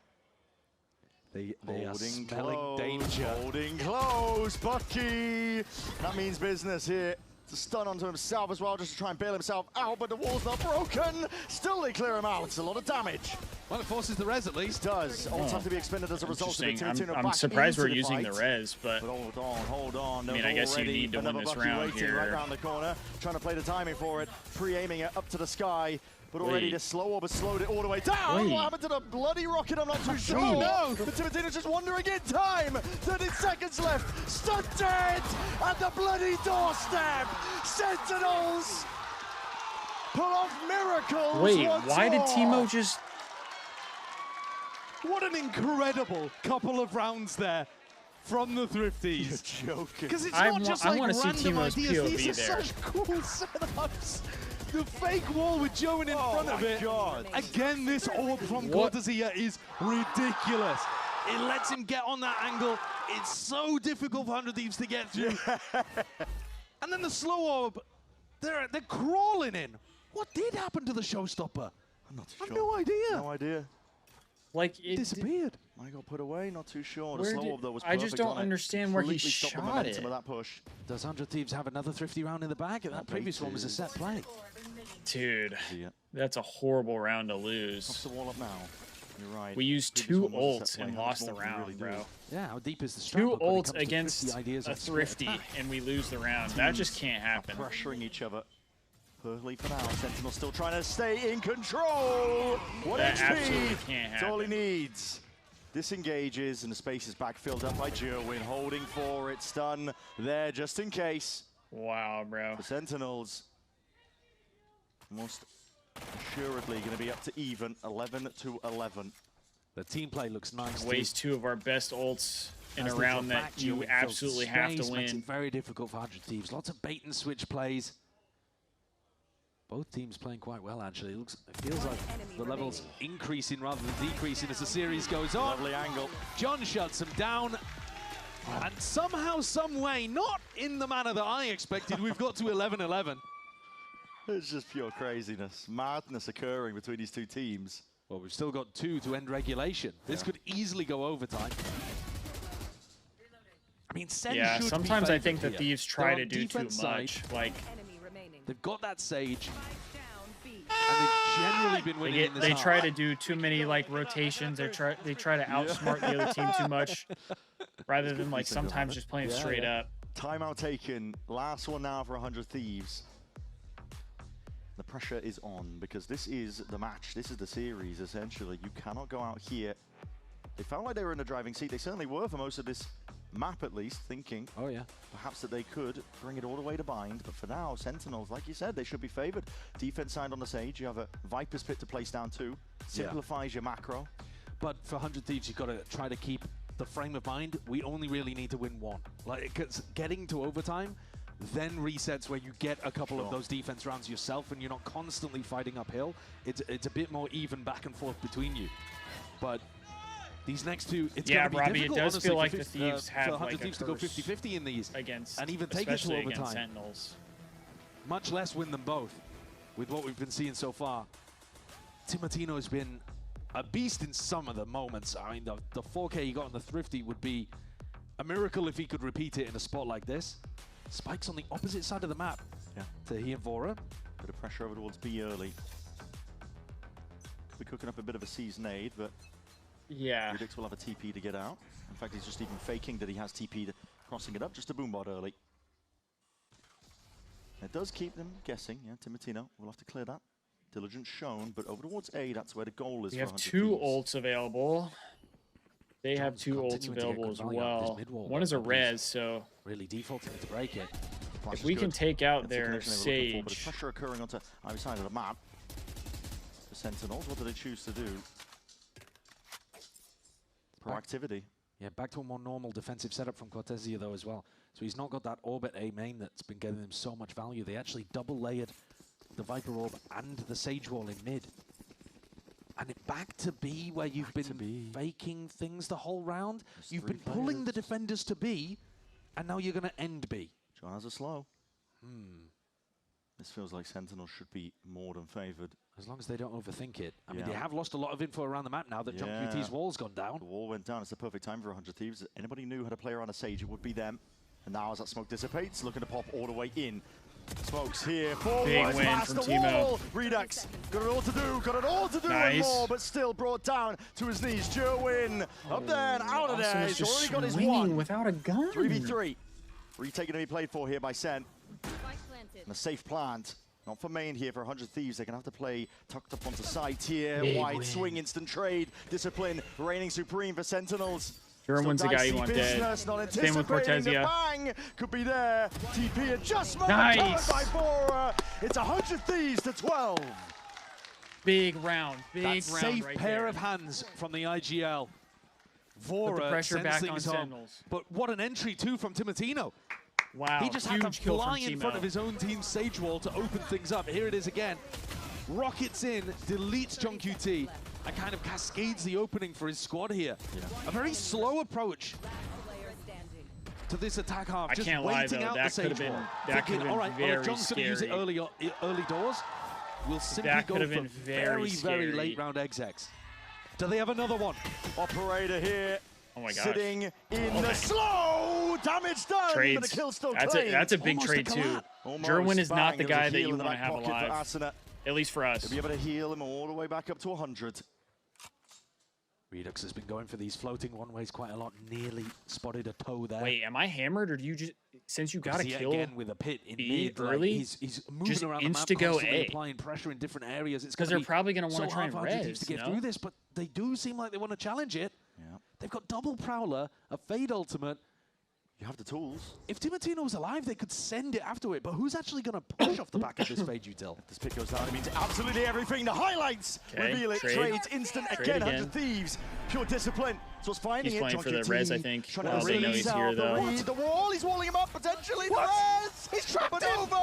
They are smelling danger. Holding close, Bucky. That means business here. It's a stun onto himself as well, just to try and bail himself out, but the wall's not broken. Still they clear him out. It's a lot of damage. Well, it forces the res at least. It does. Ults have to be expended as a result of it. I'm surprised we're using the res, but hold on. I mean, I guess you need to win this round here. Right around the corner, trying to play the timing for it, pre-aiming it up to the sky. But already the slow orb has slowed it all the way down. What happened to the bloody rocket? I'm not too sure. Oh, no. The Timatino's just wandering in time. 30 seconds left. Stunted at the bloody doorstep. Sentinels pull off miracles. Wait, why did Timo just... What an incredible couple of rounds there from the Thrifties. You're joking. Because it's not just like random ideas. POV These are there. such cool setups. The fake wall with Joan in front of it. God. Again, this orb from Cortesia is ridiculous. It lets him get on that angle. It's so difficult for 100 Thieves to get through. And then the slow orb, they're crawling in. What did happen to the showstopper? I'm not I have sure. no idea. No idea. Like, it disappeared. I got put away, not too sure. The Where slow did- orb, though, was I just perfect don't on it. understand where he Completely stopped the shot momentum it. of that push. Does 100 Thieves have another Thrifty round in the bag? That previous one was a set play. Dude, that's a horrible round to lose. Pops the wall up now. You're right. We used Previous 2 one was a ults set play. and How much lost the more can you round, really do? bro. Yeah, how deep is the strap? 2 up when it ults comes to against Thrifty ideas a on split Thrifty, attack? and we lose the round. That just can't happen. Pressuring each other. Perfectly for now. Sentinel still trying to stay in control. What That HP? absolutely can't That's all he happen. needs. Disengages, and the space is back filled up by Jerwin, holding for it. Stun there just in case. Wow, bro. The Sentinels most assuredly going to be up to even, 11 to 11. The team play looks nice. Waste 2 of our best ults in As a they round drop that back, you Jerwin fills absolutely have to space, makes win. it very difficult for 100 Thieves. Lots of bait and switch plays. Both teams playing quite well, actually. It feels like the level's increasing rather than decreasing as the series goes on. Lovely angle. John shuts him down. And somehow, some way, not in the manner that I expected, we've got to 11-11. It's just pure craziness. Madness occurring between these two teams. Well, we've still got 2 to end regulation. This could easily go overtime. I mean, Sen should sometimes be I think the favored here. Thieves try They're to on do too defense much. side. Like, they've got that Sage. And they've generally been winning in this they half. try to do too many like rotations. They try to outsmart the other team too much, rather than like sometimes just playing straight up. Timeout taken. Last one now for 100 Thieves. The pressure is on because this is the match. This is the series, essentially. You cannot go out here. They felt like they were in the driving seat. They certainly were for most of this map, at least, thinking perhaps that they could bring it all the way to bind. But for now, Sentinels, like you said, they should be favored. Defense signed on the Sage. You have a Viper's Pit to place down too. Simplifies your macro. But for 100 Thieves, you've got to try to keep the frame of mind. We only really need to win 1. Like, 'cause getting to overtime then resets where you get a couple of those defense rounds yourself and you're not constantly fighting uphill. It's a bit more even back and forth between you. But these next 2, it's going to be Robbie, difficult, it does honestly, feel like for the Thieves have for 100 like Thieves a to go curse 50-50 in these against, and even take it to especially against overtime. Sentinels. Much less win them both with what we've been seeing so far. Timatino has been a beast in some of the moments. I mean, the 4K he got on the Thrifty would be a miracle if he could repeat it in a spot like this. Spikes on the opposite side of the map to he and Vora. Bit of pressure over towards B early. We're cooking up a bit of a season aid, but Redix will have a TP to get out. In fact, he's just even faking that he has TP, crossing it up, just a boombot early. It does keep them guessing, Timatino will have to clear that. Diligence shown, but over towards A, that's where the goal is. We for have 100 2 Thieves. ults available. They have 2 ults available as well. One is a res, so really defaulting to break it. if we can take out their Sage, but pressure occurring onto either side of the map. The Sentinels, what do they choose to do? Proactivity. Yeah, back to a more normal defensive setup from Cortesia though as well. So he's not got that Orbit A main that's been getting him so much value. They actually double layered the Viper Orb and the Sage Wall in mid. And back to B, where you've been faking things the whole round. You've been pulling the defenders to B, and now you're going to end B. John has a slow. This feels like Sentinels should be more than favored. As long as they don't overthink it. I mean, they have lost a lot of info around the map now that John QT's wall's gone down. The wall went down. It's the perfect time for 100 Thieves. Anybody knew how to play around a Sage, it would be them. And now as that smoke dissipates, looking to pop all the way in. Smokes here, forward, Big win past from the Timo. wall. Redux got it all to do, and more, but still brought down to his knees. Jerwin up there and out of there. He's already got his one. Without a gun. 3v3. Retaking to be played for here by Sen. And a safe plant. Not for main here for 100 Thieves. They're going to have to play tucked up onto site here. Wide swing, instant trade. Discipline reigning supreme for Sentinels. Jerwin's the guy you want dead. Same with Cortezia. Bang could be there. TP adjustment. Nice. By Bora. It's 100 Thieves to 12. Big round. Big round. Safe right pair there. of hands from the IGL. Vora Put the pressure sends back things on home. Sentinels. But what an entry too from Timotino. Wow. He just had to fly in front of his own team's Sage wall to open things up. Here it is again. Rockets in, deletes John QT, and kind of cascades the opening for his squad here. A very slow approach to this attack half. I just can't lie, waiting though. out That the could have Sage been, wall. that could have been all right, very John's going to use it scary. early doors. We'll simply That go could have for been very very scary. late round execs. Do they have another one? Operator here. Oh my gosh. Sitting in the slow. Damage done. Trades. But the kill still That's claimed. a big Almost trade a too. collab. Almost. Jerwin is not the Bang, guy there's a that heal you in the want to back have pocket for alive. Asuna. At least for us. To be able to heal him all the way back up to 100. Redux has been going for these floating one-ways quite a lot. Nearly spotted a toe there. Wait, am I hammered or do you just, since you got a kill again with a pit in B mid, early, he's moving just around the map insta-go constantly, A. applying pressure in different areas. It's because they're probably going to want to try and res to get res, through this, but they do seem like they want to challenge it. Yeah. They've got double Prowler, a Fade Ultimate. You have the tools. If Timotino was alive, they could send it after it, but who's actually going to push off the back of this Fade Util? If this pick goes down, it means absolutely everything. The highlights reveal it. Trades instant again. 100 Thieves. Pure discipline. So it's finding He's it. playing for the res, I think. Trying to They know he's here, though. The wall. He's walling him up potentially. What? The res. He's trapped over.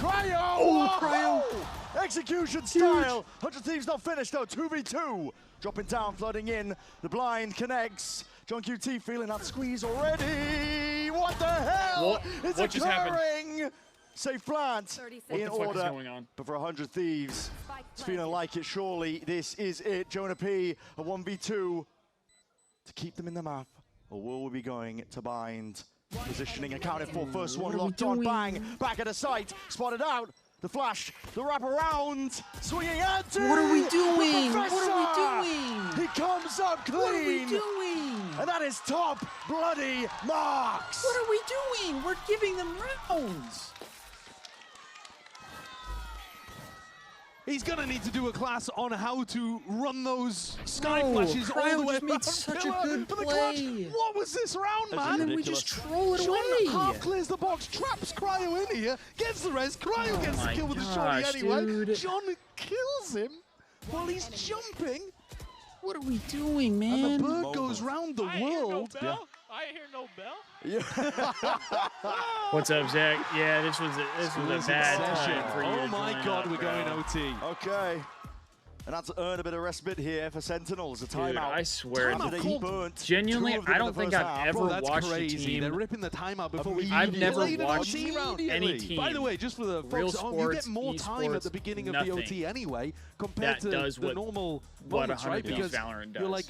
Cryo. Oh, Cryo. Execution style. 100 Thieves not finished though. 2v2. Dropping down, flooding in. The blind connects. John QT feeling that squeeze already. What the hell is what just happened? occurring? Safe plant in What the fuck order. is going on? But for 100 Thieves, it's feeling like it. Surely this is it. Jonah P, a 1v2 to keep them in the map. Or will we be going to bind? Positioning accounted for. First one locked on. Bang. Back at the site. Spotted out. The flash. The wraparound. Swinging at it. What are we doing? What are we doing? He comes up clean. What are we doing? And that is top bloody marks. What are we doing? We're giving them rounds. He's going to need to do a class on how to run those sky flashes all the way just made such a good for the play. clutch. What was this round, man? And then we just troll it John away. half clears the box, traps Cryo in here, gets the res. Cryo gets the kill with the shorty anyway. Dude. John kills him while he's jumping. What are we doing, man? And the bird goes round the world. I hear no bell. What's up, Zach? Yeah, this was a bad time for you. Oh to my join God, up, we're going bro. OT. Okay. And that's earned a bit of respite here for Sentinels. A timeout. Dude, I swear. Burnt. Genuinely, Two of them I in don't the think first I've half. ever Bro, that's watched crazy. a team. They're ripping the timeout before we I've even never played an watched OT round. any team. By the way, just for the Real folks at home, you get sports, more time at the esports, beginning of nothing. the OT anyway, compared That to does the what- normal what moments, 100 right? Thieves Because Valorant you're does. like,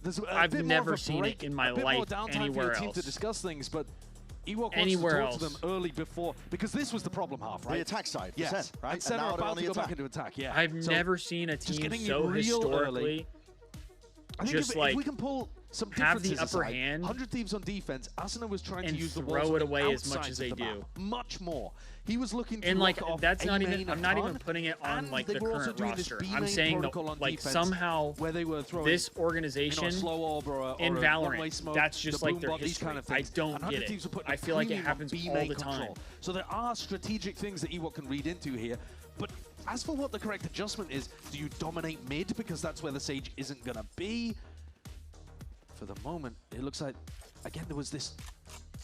there's a I've bit never more of a seen it break, in my a bit life more downtime for your anywhere team else. to discuss things, but Ewok wants Anywhere to talk to else. them early before, because this was the problem half, right? The attack side, yes. Sen, right? And Sen now are they're on about the to go attack. back into attack, yeah. I've So never seen a just team getting it so real historically early. I think just if like we can pull some have the differences upper aside, hand 100 Thieves on defense, Asuna was trying to and use the throw walls it on the away as much outsides as they of the do. map. Much more. He was looking to and like lock off that's A not main even a I'm not ton, even putting it on and like they the were also current doing this roster. B I'm main saying protocol on like defense somehow where they were throwing this organization a slow orb or in a Valorant, one-way smoke, that's just the like boom their bot, these history. kind of I things. don't And 100 get Thieves it. were putting I feel like it premium on happens B all main the time. control. So there are strategic things that Ewok can read into here, but as for what the correct adjustment is, do you dominate mid because that's where the Sage isn't going to be? For the moment, it looks like, again, there was this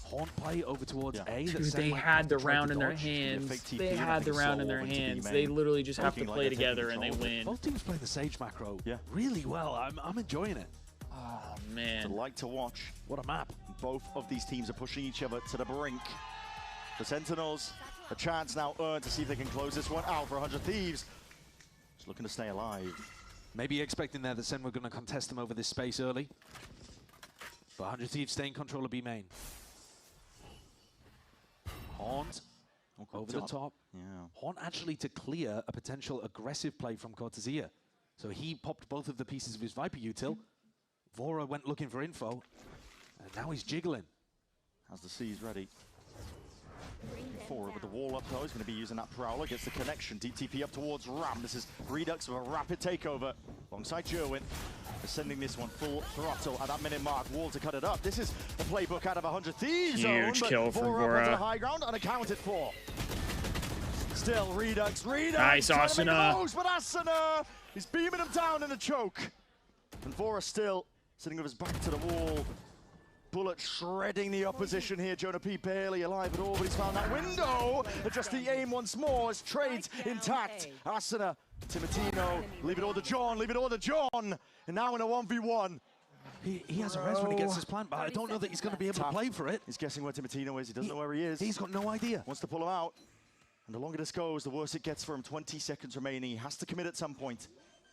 horn play over towards A. Dude, that Sen they might had have to the try to round in their dodge. hands. They had the round in their hands. They literally just have to play together and they win. Both teams play the Sage macro really well. I'm enjoying it. Oh, It's a man. like to watch. What a map. Both of these teams are pushing each other to the brink. The Sentinels A chance now earned to see if they can close this one out for 100 Thieves. Just looking to stay alive. Maybe expecting there that Sen were going to contest them over this space early. But 100 Thieves stay in control of B main. Haunt over the top. Yeah. Haunt actually to clear a potential aggressive play from Cortesia. So he popped both of the pieces of his Viper util. Vora went looking for info. And now he's jiggling. As the C's ready. Forward with the wall up though, he's going to be using that Prowler, gets the connection, deep TP up towards Ram. This is Redux with a rapid takeover alongside Jerwin. They're sending this one full throttle at that minute mark. Wall to cut it up. This is a playbook out of 100 Thieves zone. Huge kill from Vora. Vora. The high ground, unaccounted for. Still Redux. Nice, Asuna. But Asuna is beaming him down in a choke. And Vora still sitting with his back to the wall. Bullet shredding the opposition here. Jonah P barely alive at all, but he's found that window. Adjust the aim once more as trades intact. Asuna, Timotino, leave it all to John, leave it all to John. And now in a 1v1. He has a res when he gets his plant, but I don't know that he's going to be able to play for it. He's guessing where Timotino is. He doesn't know where he is. He's got no idea. Wants to pull him out. And the longer this goes, the worse it gets for him. 20 seconds remaining. He has to commit at some point.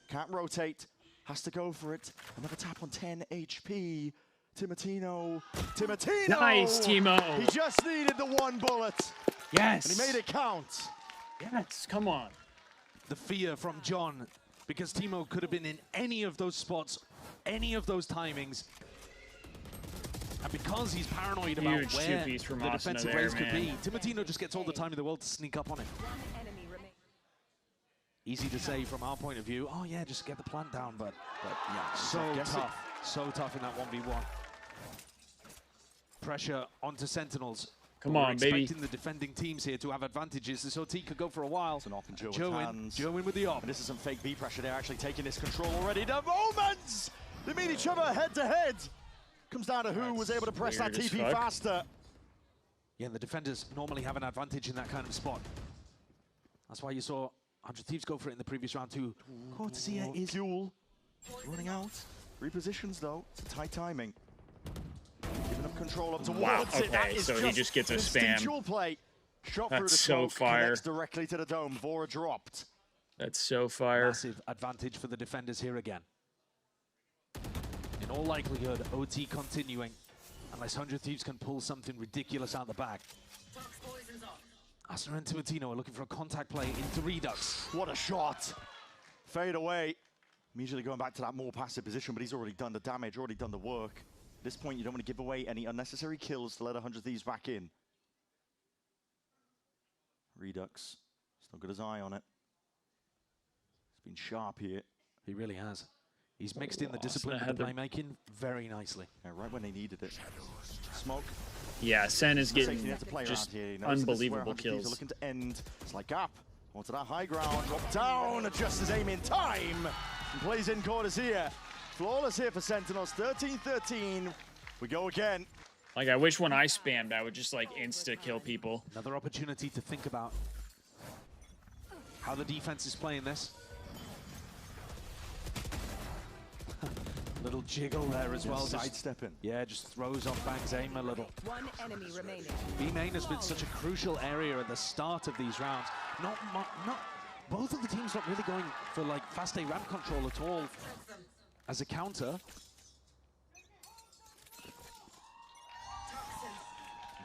Can't rotate. Has to go for it. Another tap on 10 HP. Timotino. Nice, Timo. He just needed the one bullet. Yes. And he made it count. Yes, come on. The fear from John, because Timo could have been in any of those spots, any of those timings. And because he's paranoid about Huge where two-piece from the Asuna defensive there, race could man. be, Timotino just gets all the time in the world to sneak up on him. Easy to say from our point of view, oh yeah, just get the plant down, but yeah, so tough in that 1v1. Pressure onto Sentinels. Come on, baby. Expecting the defending teams here to have advantages. This OT could go for a while. It's an op in Jerwin with the op. And this is some fake B pressure. They're actually taking this control already. The moments! They meet each other head to head. Comes down to who was able to press that TP faster. Yeah, and the defenders normally have an advantage in that kind of spot. That's why you saw 100 Thieves go for it in the previous round too. Cortesia is fuel running out. Repositions though. It's a tight timing. Giving up control up towards it. Okay, so he just gets a spam. Play. Shot That's through the so smoke, fire. connects directly to the dome. Vora dropped. That's so fire. Massive advantage for the defenders here again. In all likelihood, OT continuing, unless 100 Thieves can pull something ridiculous out the bag. Asuna and Timotino are looking for a contact play into Redux. What a shot. Fade away. Immediately going back to that more passive position, but he's already done the damage, already done the work. At this point, you don't want to give away any unnecessary kills to let 100 Thieves back in. Redux, still got his eye on it. He's been sharp here. He really has. He's mixed in the discipline with the playmaking very nicely. Yeah, right when they needed it. Smoke. Yeah, Sen is getting just unbelievable kills. Looking to end. It's like Gap. Onto that high ground. Drop down. Adjusts his aim in time. And plays in Cortesia. Flawless here for Sentinels. 13-13. We go again. Like, I wish when I spammed, I would just, like, insta-kill people. Another opportunity to think about how the defense is playing this. Little jiggle there as well. Sidestepping. Yeah, just throws off Bang's aim a little. One enemy remaining. B-main has been such a crucial area at the start of these rounds. Both of the teams not really going for like fast A ramp control at all as a counter.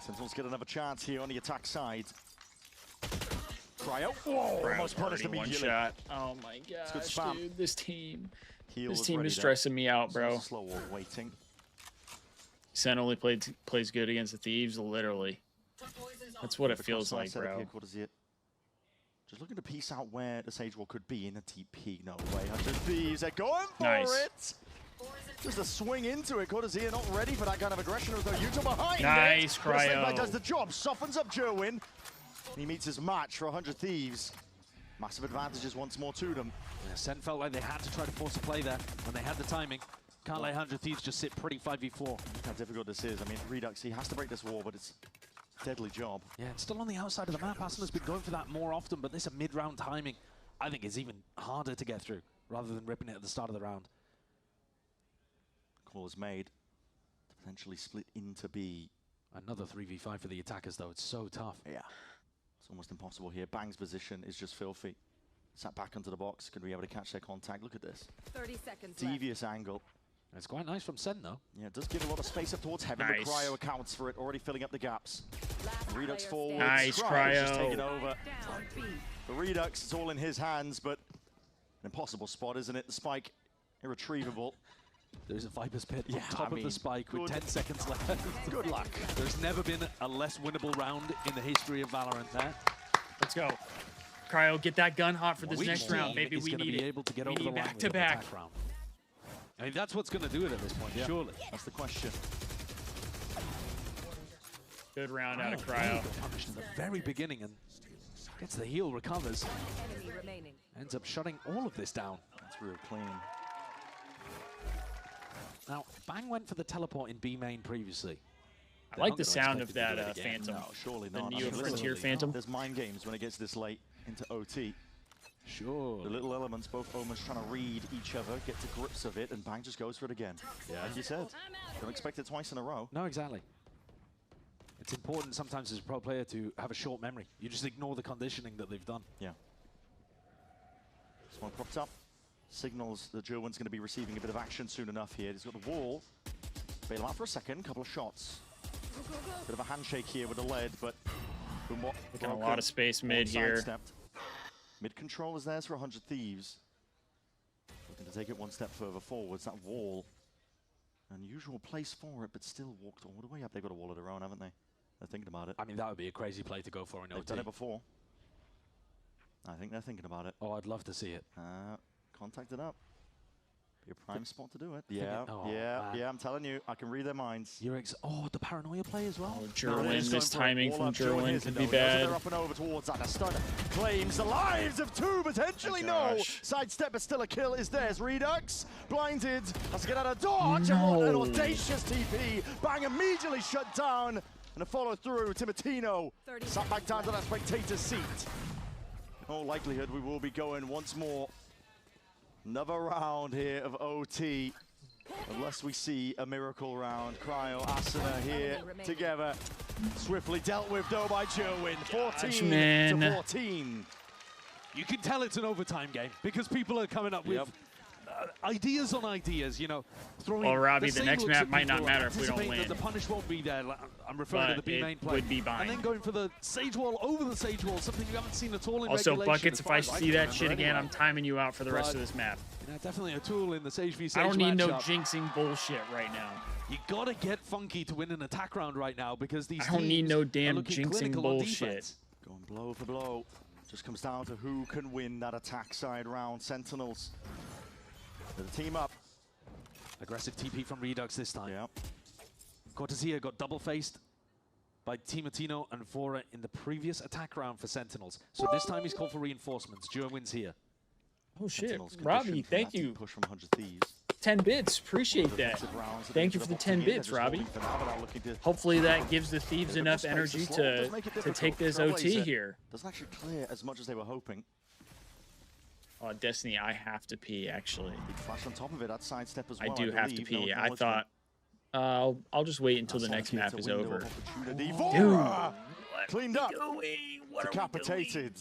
Sentinels get another chance here on the attack side. Cryo. Whoa, almost punished immediately. One shot. Oh my gosh, dude, this team. This team is stressing me out, bro. Slow wall waiting. Sen only plays good against the Thieves, literally. That's what it feels like, bro. Just looking to piece out where the Sage Wall could be in a TP. No way. 100 Thieves, they're going for it. Just a swing into it. Cortesia not ready for that kind of aggression with the Utah behind Nice, it. Cryo. Does the job, softens up Jerwin. He meets his match for 100 Thieves. Massive advantages once more to them. Yeah, Sen felt like they had to try to force a play there when they had the timing. Can't let 100 Thieves just sit pretty 5v4. Look how difficult this is. I mean, Redux, he has to break this wall, but it's a deadly job. Yeah, it's still on the outside of the map. Asuna's been going for that more often, but this a mid-round timing, I think, is even harder to get through, rather than ripping it at the start of the round. Call is made to potentially split into B. Another 3v5 for the attackers, though. It's so tough. Yeah. It's almost impossible here. Bang's position is just filthy. Sat back onto the box, going to be able to catch their contact. Look at this. 30 seconds Devious angle. It's quite nice from Sen, though. Yeah, it does give a lot of space up towards heaven, but Cryo accounts for it, already filling up the gaps. Redux forward. Nice, Cryo's just Cryo. taking over. The Redux, it's all in his hands, but an impossible spot, isn't it? The spike, irretrievable. There's a Viper's Pit Yeah, on top of the spike with 10 seconds left. Good luck. There's never been a less winnable round in the history of Valorant there. Let's go. Cryo, get that gun hot for this next round. Maybe we need be able to get we over the need line back with to an back. attack round. I mean, that's what's going to do it at this point, surely. That's the question. Good round out of Cryo. Punished in the very beginning and gets the heal, recovers. Enemy remaining. Ends up shutting all of this down. That's real clean. Now, Bang went for the teleport in B main previously. I like the sound of that Phantom. No, surely the not. Neo Frontier Phantom. There's mind games when it gets this late into OT. Sure. The little elements, both Omens trying to read each other, get to grips of it, and Bang just goes for it again. Yeah. Like you said, don't expect it twice in a row. No, exactly. It's important sometimes as a pro player to have a short memory. You just ignore the conditioning that they've done. Yeah. This one propped up. Signals that Jerwin's going to be receiving a bit of action soon enough here. He's got the wall. Bail him out for a second, couple of shots. Bit of a handshake here with the lead, but Looking a lot of space mid here. Mid control is theirs for 100 Thieves. Looking to take it one step further forwards. That wall, unusual place for it, but still walked all the way up. They've got a wall of their own, haven't they? They're thinking about it. I mean, that would be a crazy play to go for in OT. They've done it before. I think they're thinking about it. Oh, I'd love to see it. Contacted up. Be a prime spot to do it. Yeah, Oh, yeah, I'm telling you, I can read their minds. The paranoia play as well. Jerwin, this timing from Jerwin could be bad. They're up and over towards that. A stun claims the lives of two, potentially no. Sidestep, but still a kill is theirs. Redux, blinded, has to get out of dodge. And what an audacious TP. Bang immediately shut down. And a follow through, Timotino sat back down to that spectator seat. In all likelihood, we will be going once more. Another round here of OT, unless we see a miracle round. Cryo, Asuna here together. Swiftly dealt with though by Jerwin. 14 to 14. You can tell it's an overtime game because people are coming up with ideas on ideas, you know. Well, Robbie, the next map might not matter if we don't win. The punish won't be there. I'm referring to the B main play. Would be bind. And then going for the Sage Wall over the Sage Wall, something you haven't seen at all in also, regulation. Buckets, if I see that shit again, I'm timing you out for the rest of this map. You know, definitely a tool in the Sage v Sage I don't need no matchup. jinxing bullshit right now. You gotta get funky to win an attack round right now because these I don't need no damn jinxing bullshit. Going blow for blow. Just comes down to who can win that attack side round. Sentinels. The team up. Aggressive TP from Redux this time. Yeah. Cortesia got double-faced by Timotino and Fora in the previous attack round for Sentinels. So this time he's called for reinforcements. Jerwin's here. Oh shit, Robbie, thank you. Push from 100 Thieves. 10 bits, appreciate that. Thank you for the 10 bits, Robbie. Hopefully that gives the Thieves enough energy to take this OT here. Doesn't actually clear as much as they were hoping. Oh, Destiny, I have to pee, actually. Big flash on top of it, that sidestep as well. I do have to pee. I thought I'll just wait until the next map is over. Dude, cleaned up, decapitated.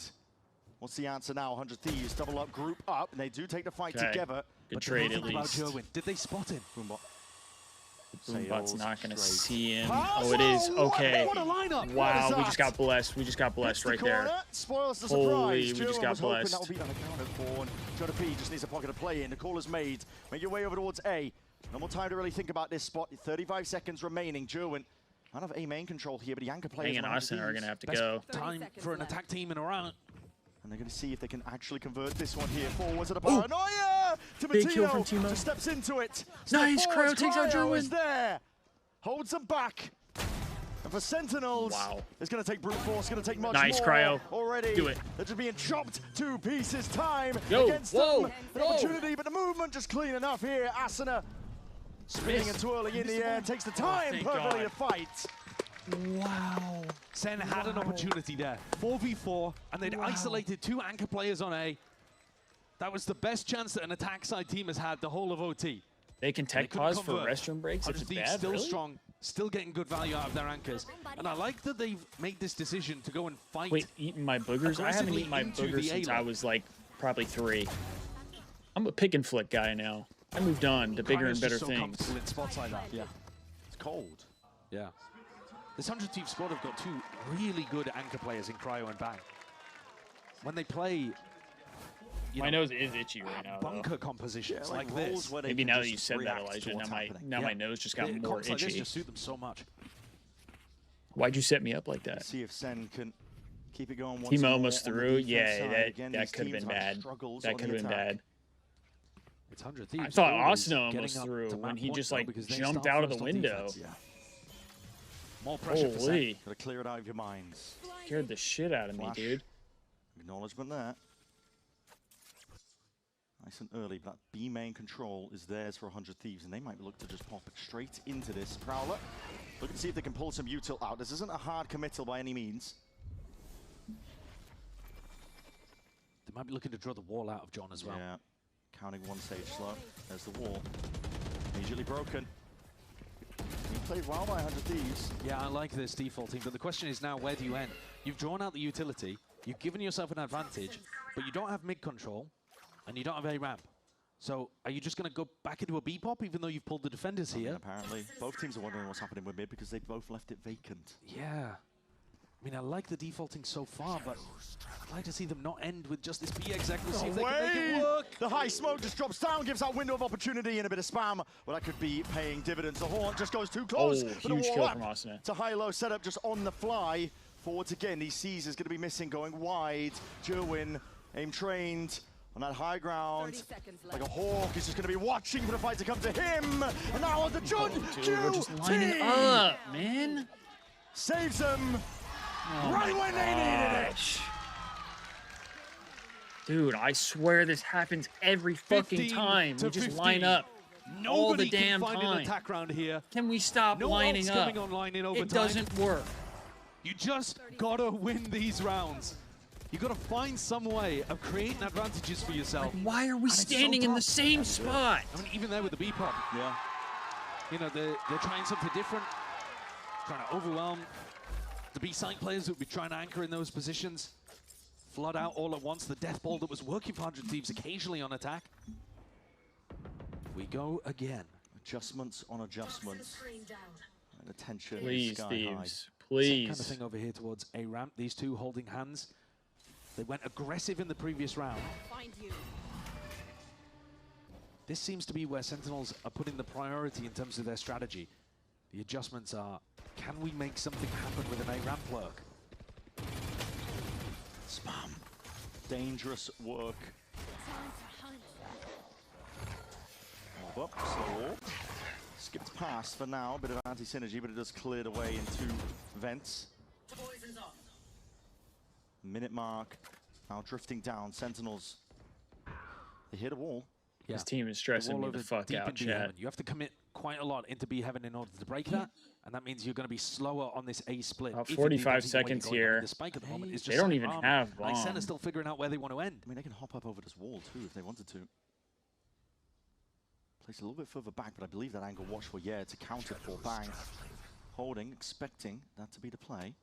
What's the answer now? 100 Thieves, double up, group up, and they do take the fight together. Good trade, at least. Did they spot him? Boombot's not going to see him. Oh, it is. Okay. What a lineup. Wow, we just got blessed. We just got blessed right there. Spoils the Holy, surprise. we just got blessed. That will be unaccounted for. Jota P just needs a pocket to play in. The call is made. Make your way over towards A. No more time to really think about this spot. 35 seconds remaining. Jerwin out of A main control here, but the anchor players and Austin are going to have to go. Time for an attack team in a round. And they're going to see if they can actually convert this one here. Forwards at the paranoia! Big kill from Timo. Just steps into it. Nice, Cryo takes out Jerwin. There. Holds them back. And for Sentinels, it's going to take brute force, going to take much more. Nice, Cryo. Already. Do it. They're just being chopped to pieces. Time against whoa, them. An opportunity, but the movement just clean enough here. Asuna spinning and twirling in the air. Takes the time perfectly to fight. Wow. Sen had an opportunity there. 4v4, and they'd isolated two anchor players on A. That was the best chance that an attack side team has had the whole of OT. They can tech pause for restroom breaks if it's bad, still really? strong. still getting good value out of their anchors. And I like that they've made this decision to go and fight. Wait, eating my boogers? I haven't eaten my boogers since I was like probably 3. I'm a pick and flick guy now. I moved on to bigger and better things. In spots like that. Yeah. It's cold. Yeah. This 100 Thieves squad have got 2 really good anchor players in Cryo and Bang. When they play, my nose is itchy right now. Bunker compositions like this. Maybe now that you said that, Elijah, now my nose just got more itchy. Like this just suit them so much. Why'd you set me up like that? Let's see if Sen can keep it going. Team almost through. Yeah, that could have been bad. That could have been bad. It's 100 Thieves. I thought Austin almost threw when he just like jumped out of the window. More pressure for Sen. Gotta clear it out of your minds. Scared the shit out of me, dude. Acknowledgement there. Nice and early, but that B main control is theirs for 100 Thieves, and they might look to just pop it straight into this. Prowler, looking to see if they can pull some util out. This isn't a hard committal by any means. They might be looking to draw the wall out of John as well. Yeah, counting 1 stage slow. There's the wall. Immediately broken. He played well by 100 Thieves. Yeah, I like this defaulting, but the question is now, where do you end? You've drawn out the utility, you've given yourself an advantage, but you don't have mid control, and you don't have A ramp. So, are you just going to go back into a B-pop, even though you've pulled the defenders here? Apparently. Both teams are wondering what's happening with mid, because they both left it vacant. Yeah. I mean, I like the defaulting so far, but I'd like to see them not end with just this BX exactly. See if they can make it work. The high smoke just drops down, gives that window of opportunity and a bit of spam. Well, that could be paying dividends. The horn just goes too close. Oh, huge kill from Austin. It's a high-low setup just on the fly. Forwards again. He sees is going to be missing, going wide. Jerwin, aim trained on that high ground. Like a hawk, he's just going to be watching for the fight to come to him. And now on the Jun. We're just lining up, man. Saves him. Right when they needed it. Dude, I swear this happens every fucking time. We just line up all the damn time. Nobody can find an attack round here. Can we stop lining up? Coming online in overtime. It doesn't work. You just gotta win these rounds. You gotta find some way of creating advantages for yourself. Like, why are we standing in the same spot? I mean, even there with the B-pop. Yeah. You know, they're trying something different. Trying to overwhelm the B-side players who would be trying to anchor in those positions. Flood out all at once. The death ball that was working for 100 Thieves occasionally on attack. We go again. Adjustments on adjustments. And attention. Please, Thieves. Please. Same kind of thing over here towards A ramp. These two holding hands. They went aggressive in the previous round. This seems to be where Sentinels are putting the priority in terms of their strategy. The adjustments are, can we make something happen with an A ramp lurk? Spam. Dangerous work. Mob up, slow walk. Skipped past for now, a bit of anti-synergy, but it does clear the way into vents. Minute mark, now drifting down, Sentinels. They hit a wall. Yeah. This team is stressing me the fuck out, chat. You have to commit quite a lot into B heaven in order to break that, and that means you're going to be slower on this A split. 45 seconds here. The spike at the moment is just they don't even have bomb. Like Sen is still figuring out where they want to end. I mean, they can hop up over this wall too if they wanted to. Place a little bit further back, but I believe that angle watch for it's accounted for. Bang. Holding, expecting that to be the play.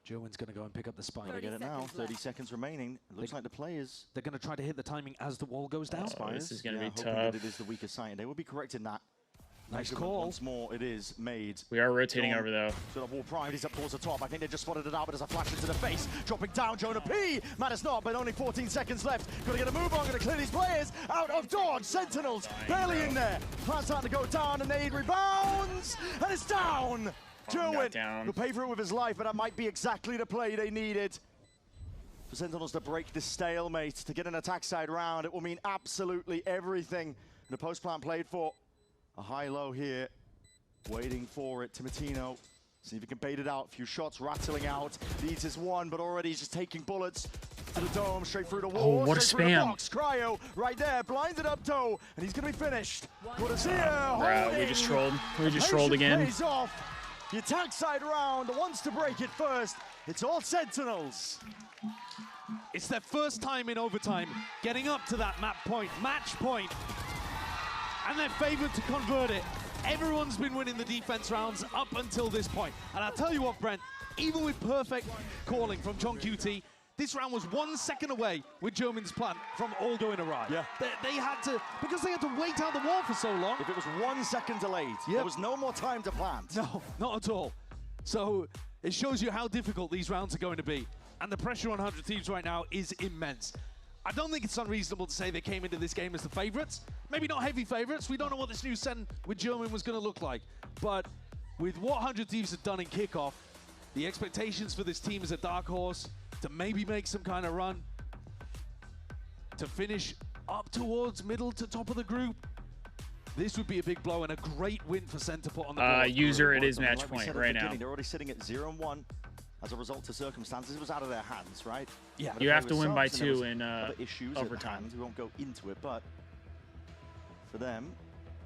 Jerwin's going to go and pick up the spike. They get it now. 30 seconds remaining. It looks like the players. They're going to try to hit the timing as the wall goes down. This is going to be tough. That it is the weaker side. They will be correct in that. Nice call. Once more, it is made. We are rotating over, though. So the wall pride is up towards the top. I think they just spotted it out, but there's a flash into the face. Dropping down, Jonah P. Matters not, but only 14 seconds left. Got to get a move on. Got to clear these players out of dodge. Sentinels barely in there. Plan starting to go down, and Nade rebounds, and it's down. Jerwin will pay for it with his life, but that might be exactly the play they needed. For Sentinels to break this stalemate, to get an attack side round, it will mean absolutely everything. The post plant played for. A high-low here, waiting for it. Timatino, see if he can bait it out. A few shots rattling out. Leads his one, but already he's just taking bullets to the dome, straight through the wall. Oh, what a spam. Box. Cryo right there, blinded up Doe, and he's going to be finished. We just trolled. We just trolled again. Pays off. The attack side round wants to break it first. It's all Sentinels. It's their first time in overtime getting up to that match point. And they're favored to convert it. Everyone's been winning the defense rounds up until this point. And I'll tell you what, Brent, even with perfect calling from John QT, this round was 1 second away with German's plan from all going awry. Yeah. They had to, because they had to wait out the wall for so long. If it was 1 second delayed, there was no more time to plant. No, not at all. So it shows you how difficult these rounds are going to be. And the pressure on 100 Thieves right now is immense. I don't think it's unreasonable to say they came into this game as the favorites. Maybe not heavy favorites. We don't know what this new Sen with German was going to look like. But with what 100 Thieves have done in kickoff, the expectations for this team as a dark horse to maybe make some kind of run, to finish up towards middle to top of the group, this would be a big blow and a great win for Sen to put on the board. User, it is match point right now. They're already sitting at 0-1. As a result of circumstances, it was out of their hands, right? Yeah. You have to win by 2 in issues overtime. We won't go into it, but for them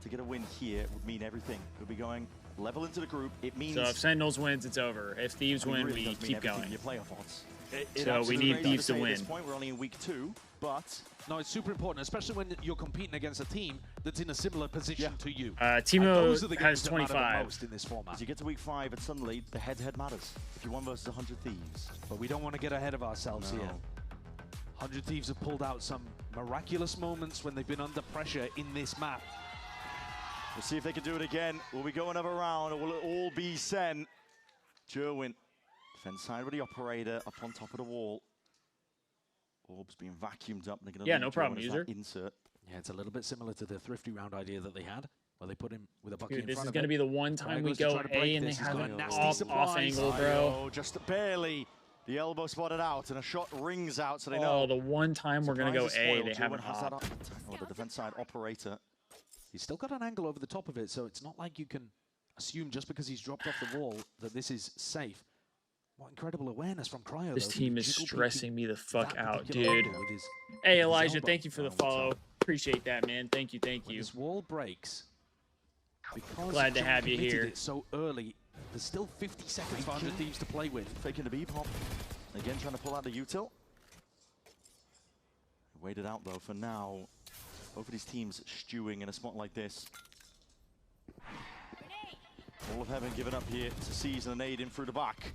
to get a win here would mean everything. We'll be going level into the group. It means. So if Sentinels wins, it's over. If Thieves win, we keep going. Your playoff odds. So we need Thieves to win. At this point, we're only in week 2, but no, it's super important, especially when you're competing against a team that's in a similar position to you. Timo has 25 most in this format. As you get to week 5, and suddenly the head-to-head matters. If you won versus 100 Thieves, but we don't want to get ahead of ourselves here. 100 Thieves have pulled out some miraculous moments when they've been under pressure in this map. We'll see if they can do it again. Will we go another round, or will it all be Sen? Jerwin, defense side with the operator up on top of the wall. Orb's being vacuumed up. Yeah, no problem, user. Insert. Yeah, it's a little bit similar to the thrifty round idea that they had, where they put him with a bucket in front this is of going to be the one time we go A and they have an off angle, bro. Just barely. The elbow spotted out, and a shot rings out, so they know. Oh, the one time we're going to go A, they have an off. The defense side operator. He's still got an angle over the top of it, so it's not like you can assume just because he's dropped off the wall that this is safe. What incredible awareness from Cryo. This team is stressing me the fuck out, dude. Hey, Elijah, thank you for the follow. Appreciate that, man. Thank you, thank you. This wall breaks. Glad to have you here. It so early. There's still 50 seconds for 100 Thieves to play with. Faking the B-pop. Again, trying to pull out the util. Waited out, though, for now. Both of these teams stewing in a spot like this. All of Heaven given up here to seize an nade in through the back.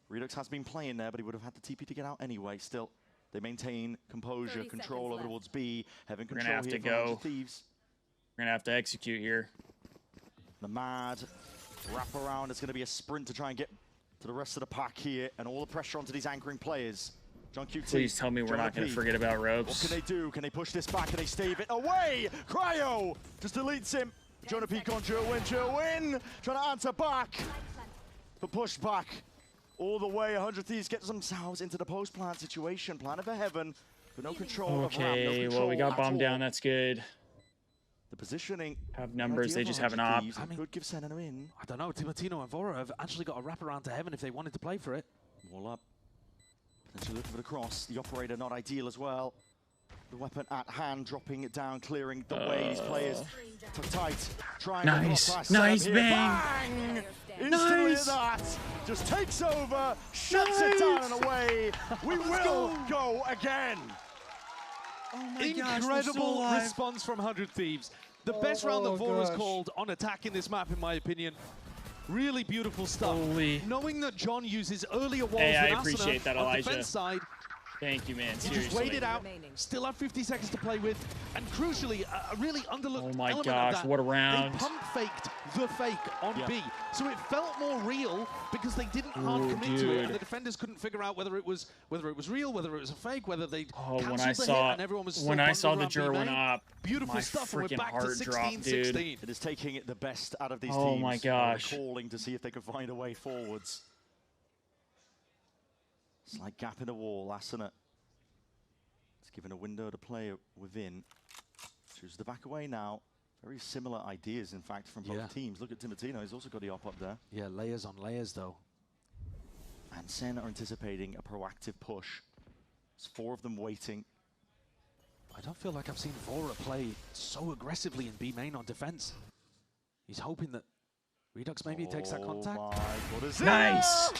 Redux has been playing there, but he would have had the TP to get out anyway. Still, they maintain composure, control over towards B. Heaven control here. We're gonna have to go. Thieves. We're gonna have to execute here. The mad wrap around. It's gonna be a sprint to try and get to the rest of the pack here, and all the pressure onto these anchoring players. John QT. Please tell me we're not going to forget about ropes. What can they do? Can they push this back? Can they stave it away? Cryo just deletes him. Jonah Peak on Jerwin. Trying to answer back. But pushed back all the way. 100 Thieves get themselves into the post-plant situation. Planning for Heaven, but no control of ramp. No control well, we got bombed down. That's good. The positioning. Have numbers, they just have an op. I mean, could give Sen an in. I don't know. Timotino and Vora have actually got a wraparound to Heaven if they wanted to play for it. Wall up. Potentially looking for the cross. The operator not ideal as well. The weapon at hand, dropping it down, clearing the way. These players took tight. Trying nice bang! Instantly that just takes over, shuts it down and away. We will go again. Oh my Incredible response from 100 Thieves. The best round that Vora's called on attack in this map, in my opinion. Really beautiful stuff. Holy. Knowing that John uses earlier walls with I appreciate that, on Elijah. defense side. Thank you, man. He just waited out, still have 50 seconds to play with, and crucially, a really underlooked element of that. What a round. They pump faked the fake on B, so it felt more real because they didn't hard commit to it, and the defenders couldn't figure out whether it was real, whether it was a fake, whether they when I saw the Jerwin op, beautiful stuff, and we're back to 16-16. It is taking it the best out of these teams. Oh my gosh. Calling to see if they can find a way forwards. Slight gap in the wall, Asana. It's given a window to play within. Chooses to back away now. Very similar ideas, in fact, from both teams. Look at Timotino, he's also got the op up there. Yeah, layers on layers, though. And Sen are anticipating a proactive push. There's 4 of them waiting. I don't feel like I've seen Vora play so aggressively in B main on defense. He's hoping that Redux maybe takes that contact. Oh my God, nice!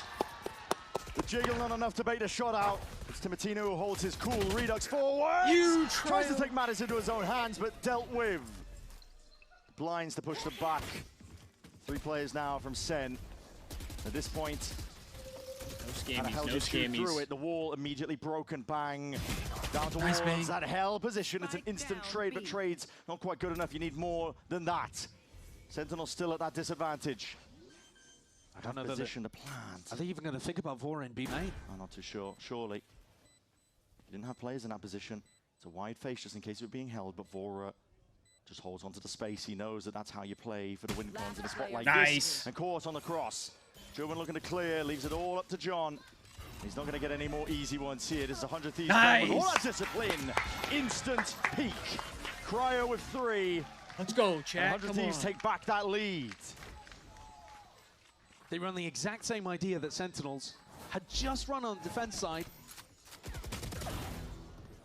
The jiggle not enough to bait a shot out. It's Timotino who holds his cool. Redux forward. Tries to take matters into his own hands, but dealt with. Blinds to push them back. 3 players now from Sen. At this point, no scammies. Through it, the wall immediately broken. Bang. Down towards that hell position. It's an instant trade, but trade's not quite good enough. You need more than that. Sentinels still at that disadvantage. I don't know position to plant. Are they even going to think about Vora in B main? I'm not too sure. Surely. You didn't have players in that position. It's a wide face just in case it was being held, but Vora just holds onto the space. He knows that that's how you play for the win cons in a spot like this. And caught on the cross. German looking to clear, leaves it all up to John. He's not going to get any more easy ones here. This is 100 Thieves. With all that discipline. Instant peak. Cryo with 3. Let's go, chat. 100 Thieves take back that lead. They run the exact same idea that Sentinels had just run on the defense side.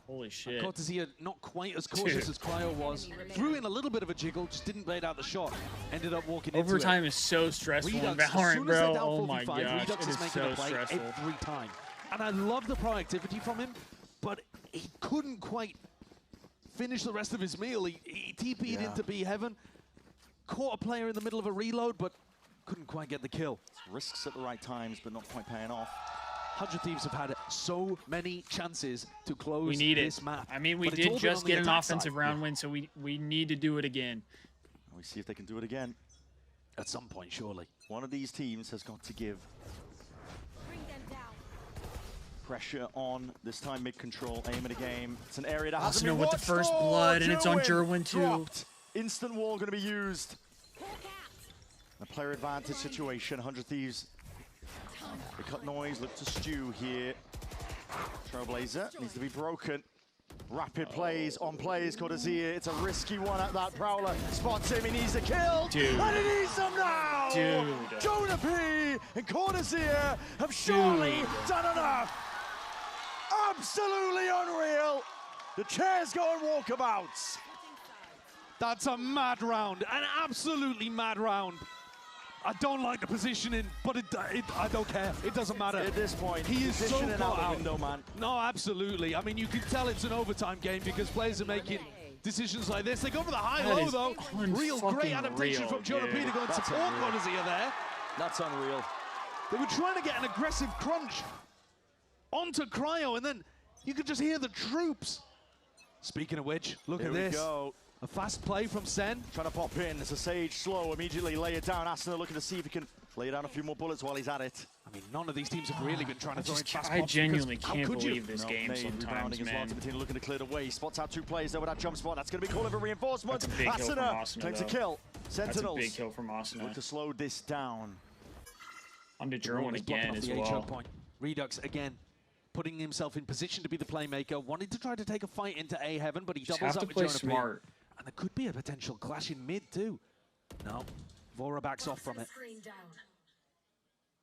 Holy shit. Cortesia not quite as cautious as Cryo was. Threw in a little bit of a jiggle, just didn't bait out the shot. Ended up walking into it. Overtime is so stressful in Valorant, bro. Oh my gosh, Redux is making a play every time. And I love the proactivity from him, but he couldn't quite finish the rest of his meal. He TP'd into B Heaven, caught a player in the middle of a reload, but couldn't quite get the kill. Risks at the right times, but not quite paying off. 100 Thieves have had so many chances to close this map. I mean, we did just get an offensive round win, so we need to do it again. We see if they can do it again. At some point, surely. One of these teams has got to give pressure on, this time mid-control, aim at a game. It's an area that hasn't been with the first blood, and it's on Jerwin too. Dropped. Instant wall going to be used. A player advantage situation, 100 Thieves. They cut noise, look to stew here. Trailblazer needs to be broken. Rapid plays on plays, Cortesia. It's a risky one at that. Prowler spots him, he needs a kill. Dude. And he needs them now! Dude. Jonah P and Cortesia have surely done enough. Absolutely unreal. The chairs go on walkabouts. That's a mad round, an absolutely mad round. I don't like the positioning, but I don't care. It doesn't matter. At this point, he is so caught out. Window, man. No, absolutely. I mean, you can tell it's an overtime game because players are making decisions like this. They go for the high-low, though. Real great adaptation from Jonah P to go and support Cortesia there. That's unreal. They were trying to get an aggressive crunch onto Cryo, and then you could just hear the troops. Speaking of which, look at this. Go. A fast play from Sen. Trying to pop in. It's a Sage slow. Immediately lay it down. Asuna looking to see if he can lay down a few more bullets while he's at it. I mean, none of these teams have really been trying to throw in fast I pops. genuinely can't believe this game sometimes, man. Well. Looking to clear the way. Spots out 2 players there with that jump spot. That's going to be calling for reinforcement. That's a big kill from Asuna, claims a kill. Sentinels. That's a big kill from Asuna. Look to slow this down. On to Jerwin again as well. Point. Redux again. Putting himself in position to be the playmaker. Wanted to try to take a fight into A Heaven, but he doubles up with Jonah smart. And there could be a potential clash in mid too. No, Vora backs off from it.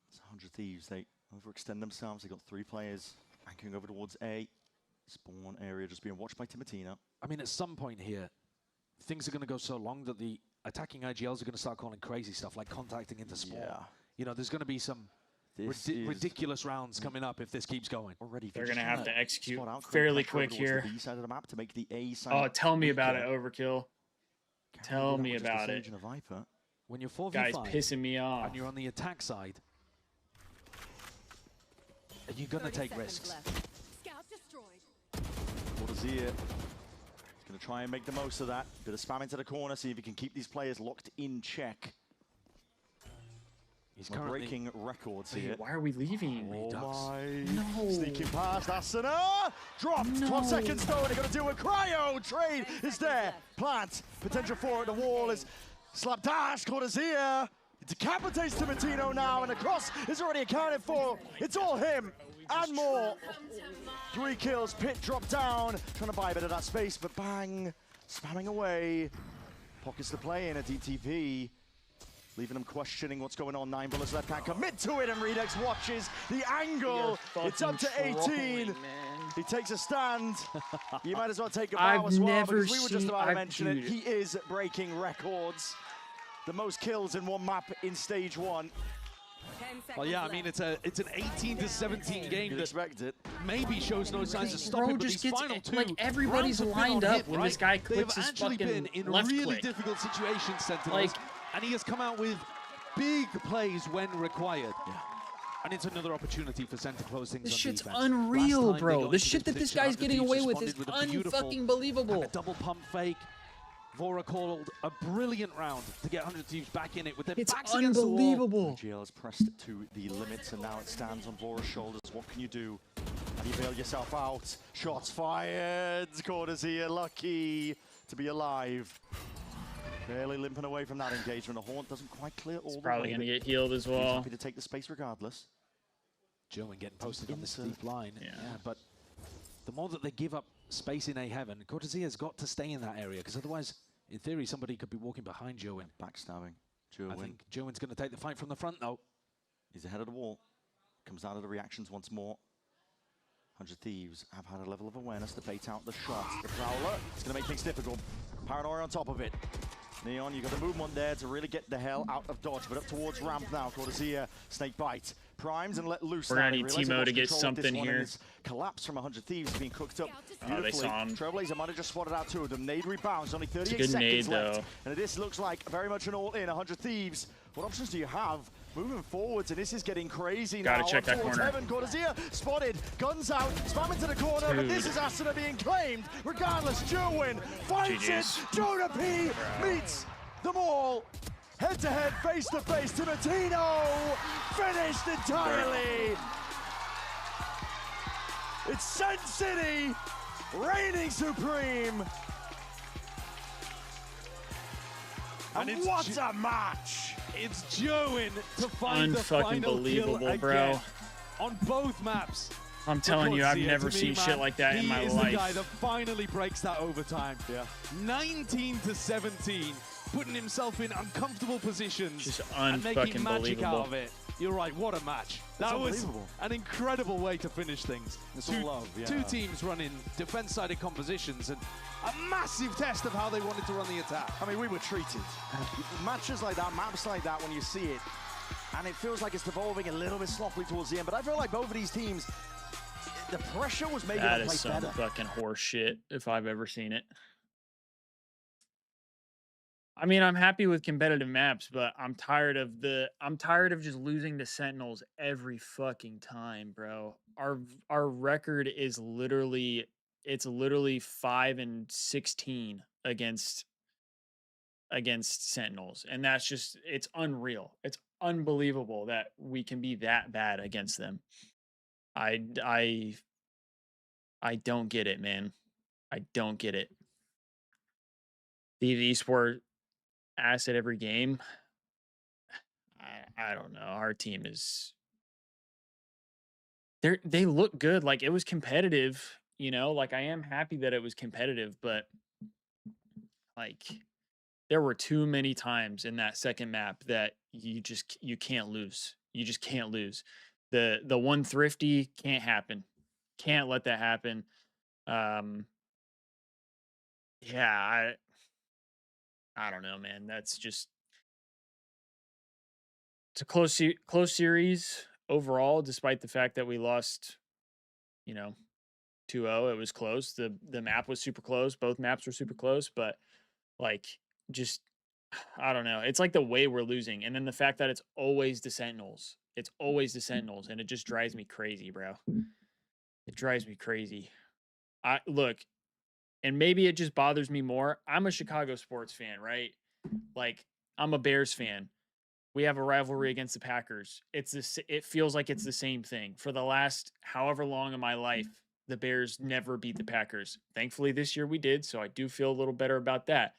It's 100 Thieves. They overextend themselves. They got 3 players anchoring over towards A. Spawn area just being watched by Timatino. I mean, at some point here, things are going to go so long that the attacking IGLs are going to start calling crazy stuff like contacting into spawn. Yeah. You know, there's going to be some ridiculous rounds coming up if this keeps going. Already, they're going to have to execute fairly quick here. The B side of the map to make the A side. Oh, tell me about it, Overkill. Tell me about it. When you're 4v5, guys pissing me off, and you're on the attack side, are you going to take risks? Cortesia is going to try and make the most of that. Bit of spam into the corner, see if he can keep these players locked in check. He's breaking records here. Why are we leaving? Oh my. No. Sneaking past Asuna. Dropped. 12 seconds though, and they're going to deal with Cryo. Trade is there. Plant. Potential for it. The wall is slapdash. Cortesia. It decapitates Timatino now, and the cross is already accounted for. It's all him and more. 3 kills. Pit dropped down. Trying to buy a bit of that space, but bang. Spamming away. Pockets to play in a DTP. Leaving them questioning what's going on. 9 bullets left, can't commit to it, and Redux watches the angle. It's up to 18. He takes a stand. You might as well take a bow as well, because we were just about to mention it. He is breaking records. The most kills in one map in stage 1. Well, yeah, I mean, it's an 18 to 17 game that expect it. Maybe shows no signs of stopping, but these final 2 like everybody's lined up when this guy clicks his fucking left click. They have actually been in really difficult situations, Sentinels. And he has come out with big plays when required. Yeah. And it's another opportunity for Sen to close things This on shit's defense. unreal, bro. The shit that this guy's getting away with is unfucking believable. A double pump fake. Vora called a brilliant round to get 100 Thieves back in it with their backs against the wall. It's unbelievable. GL has pressed to the limits, and now it stands on Vora's shoulders. What can you do? How do you bail yourself out? Shots fired. Cortesia lucky to be alive. Barely limping away from that engagement. The Haunt doesn't quite clear all the way. Probably going to get healed as well. He's happy to take the space regardless. Joe getting posted on this deep line. Yeah, but the more that they give up space in A heaven, Cortesia's got to stay in that area, because otherwise, in theory, somebody could be walking behind Joe. Backstabbing. I think Joe's going to take the fight from the front, though. He's ahead of the wall. Comes out of the reactions once more. 100 Thieves have had a level of awareness to bait out the shot. The Prowler, it's going to make things difficult. Paranoia on top of it. Neon, you got the movement there to really get the hell out of dodge, but up towards ramp now. Cortesia, snake bite. Primes and let loose. We're going to need Timo to get something here. Collapse from 100 Thieves being cooked up beautifully. Oh, they saw him. Trailblazer might have just spotted out two of them. Nade rebounds, only 38 seconds nade, left. Though. And this looks like very much an all-in. 100 Thieves. What options do you have? Moving forwards, and this is getting crazy now. Gotta check that corner. Heaven. Cortesia spotted, guns out, spam into the corner, but this is Asuna being claimed. Regardless, Jerwin finds it. Jonah P meets them all. Head-to-head, face-to-face, Timatino finished entirely. It's Sen City reigning supreme. And what a match! It's Joein to find the final kill again bro. On both maps. I'm telling you, I've never seen shit like that in my life. He is the guy that finally breaks that overtime. Yeah. 19-17, putting himself in uncomfortable positions Just and making magic believable. out of it. You're right, what a match. That was an incredible way to finish things. Two teams running defense-sided compositions and a massive test of how they wanted to run the attack. I mean, we were treated. Matches like that, maps like that, when you see it, and it feels like it's devolving a little bit sloppily towards the end, but I feel like both of these teams, the pressure was making them play better. That is some fucking horse shit, if I've ever seen it. I mean, I'm happy with competitive maps, but I'm tired of just losing to Sentinels every fucking time, bro. Our record is literally 5-16 against Sentinels, and that's just, it's unreal. It's unbelievable that we can be that bad against them. I don't get it, man. I don't get it. The esport asset every game. I don't know. Our team is they look good. Like, it was competitive, you know, like, I am happy that it was competitive, but like, there were too many times in that second map that you can't lose. You just can't lose. The one thrifty can't happen. Can't let that happen. Yeah, I don't know, man. That's just, it's a close series overall, despite the fact that we lost, 2-0. It was close. The map was super close. Both maps were super close, but like, just, I don't know. It's like the way we're losing, and then the fact that it's always the Sentinels. It's always the Sentinels, and it just drives me crazy, bro. It drives me crazy. Look, and maybe it just bothers me more. I'm a Chicago sports fan, right? Like, I'm a Bears fan. We have a rivalry against the Packers. It feels like it's the same thing. For the last however long in my life, the Bears never beat the Packers. Thankfully, this year we did, so I do feel a little better about that.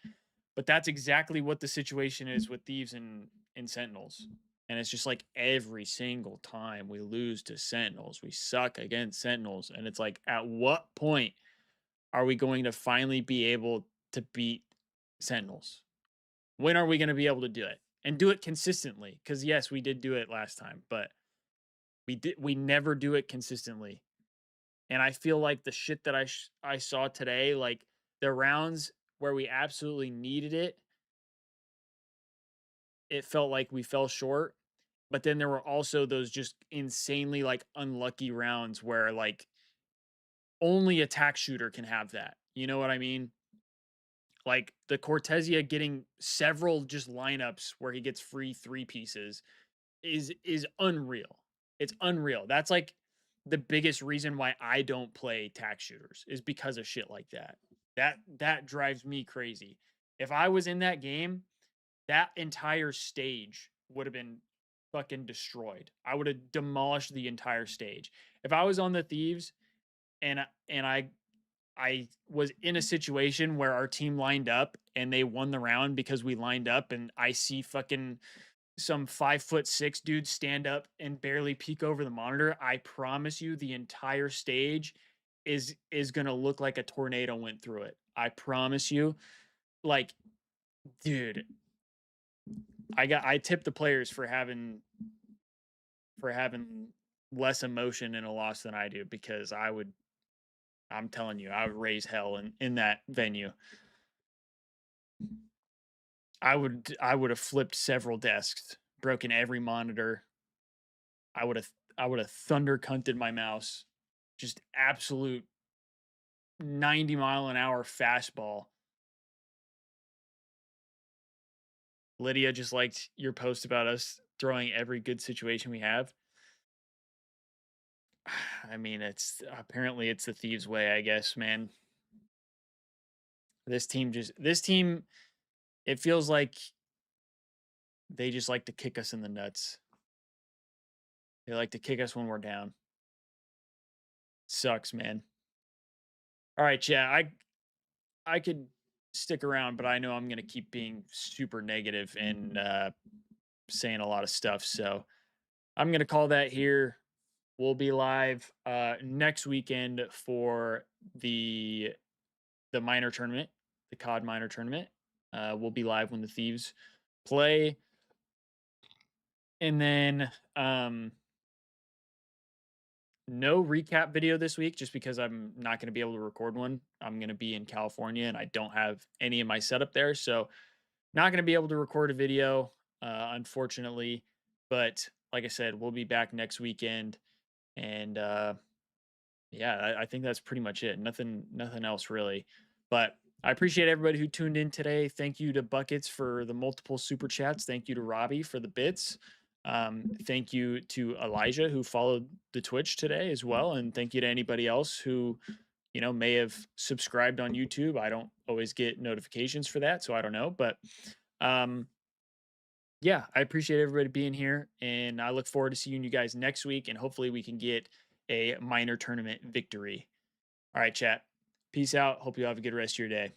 But that's exactly what the situation is with Thieves and Sentinels. And it's just like every single time we lose to Sentinels, we suck against Sentinels. And it's like, at what point are we going to finally be able to beat Sentinels? When are we going to be able to do it? And do it consistently? Because yes, we did do it last time, but we never do it consistently. And I feel like the shit that I saw today, like the rounds where we absolutely needed it, it felt like we fell short. But then there were also those just insanely like unlucky rounds where like only attack shooter can have that. You know what I mean? Like the Cortesia getting several just lineups where he gets free 3 pieces is unreal. It's unreal. That's like the biggest reason why I don't play tax shooters is because of shit like that. That drives me crazy. If I was in that game, that entire stage would have been fucking destroyed. I would have demolished the entire stage. If I was on the Thieves and I was in a situation where our team lined up and they won the round because we lined up, and I see fucking some 5'6" dude stand up and barely peek over the monitor, I promise you the entire stage is gonna look like a tornado went through it. I promise you. Like, dude, I tip the players for having less emotion in a loss than I do, because I'm telling you, I would raise hell in that venue. I would have flipped several desks, broken every monitor. I would have thunder cunted my mouse. Just absolute 90-mile-an-hour fastball. Lydia just liked your post about us throwing every good situation we have. I mean, it's the Thieves way, I guess, man. This team, it feels like they just like to kick us in the nuts. They like to kick us when we're down. Sucks, man. All right, yeah, I could stick around, but I know I'm going to keep being super negative and saying a lot of stuff. So I'm going to call that here. We'll be live next weekend for the minor tournament, the COD minor tournament. We'll be live when the Thieves play. And then no recap video this week, just because I'm not going to be able to record one. I'm going to be in California and I don't have any of my setup there. So not going to be able to record a video, unfortunately. But like I said, we'll be back next weekend. And yeah, I think that's pretty much it. Nothing else really. But I appreciate everybody who tuned in today. Thank you to Buckets for the multiple super chats. Thank you to Robbie for the bits. Thank you to Elijah who followed the Twitch today as well. And thank you to anybody else who, may have subscribed on YouTube. I don't always get notifications for that, so I don't know. But yeah, I appreciate everybody being here, and I look forward to seeing you guys next week, and hopefully we can get a minor tournament victory. All right, chat. Peace out. Hope you have a good rest of your day.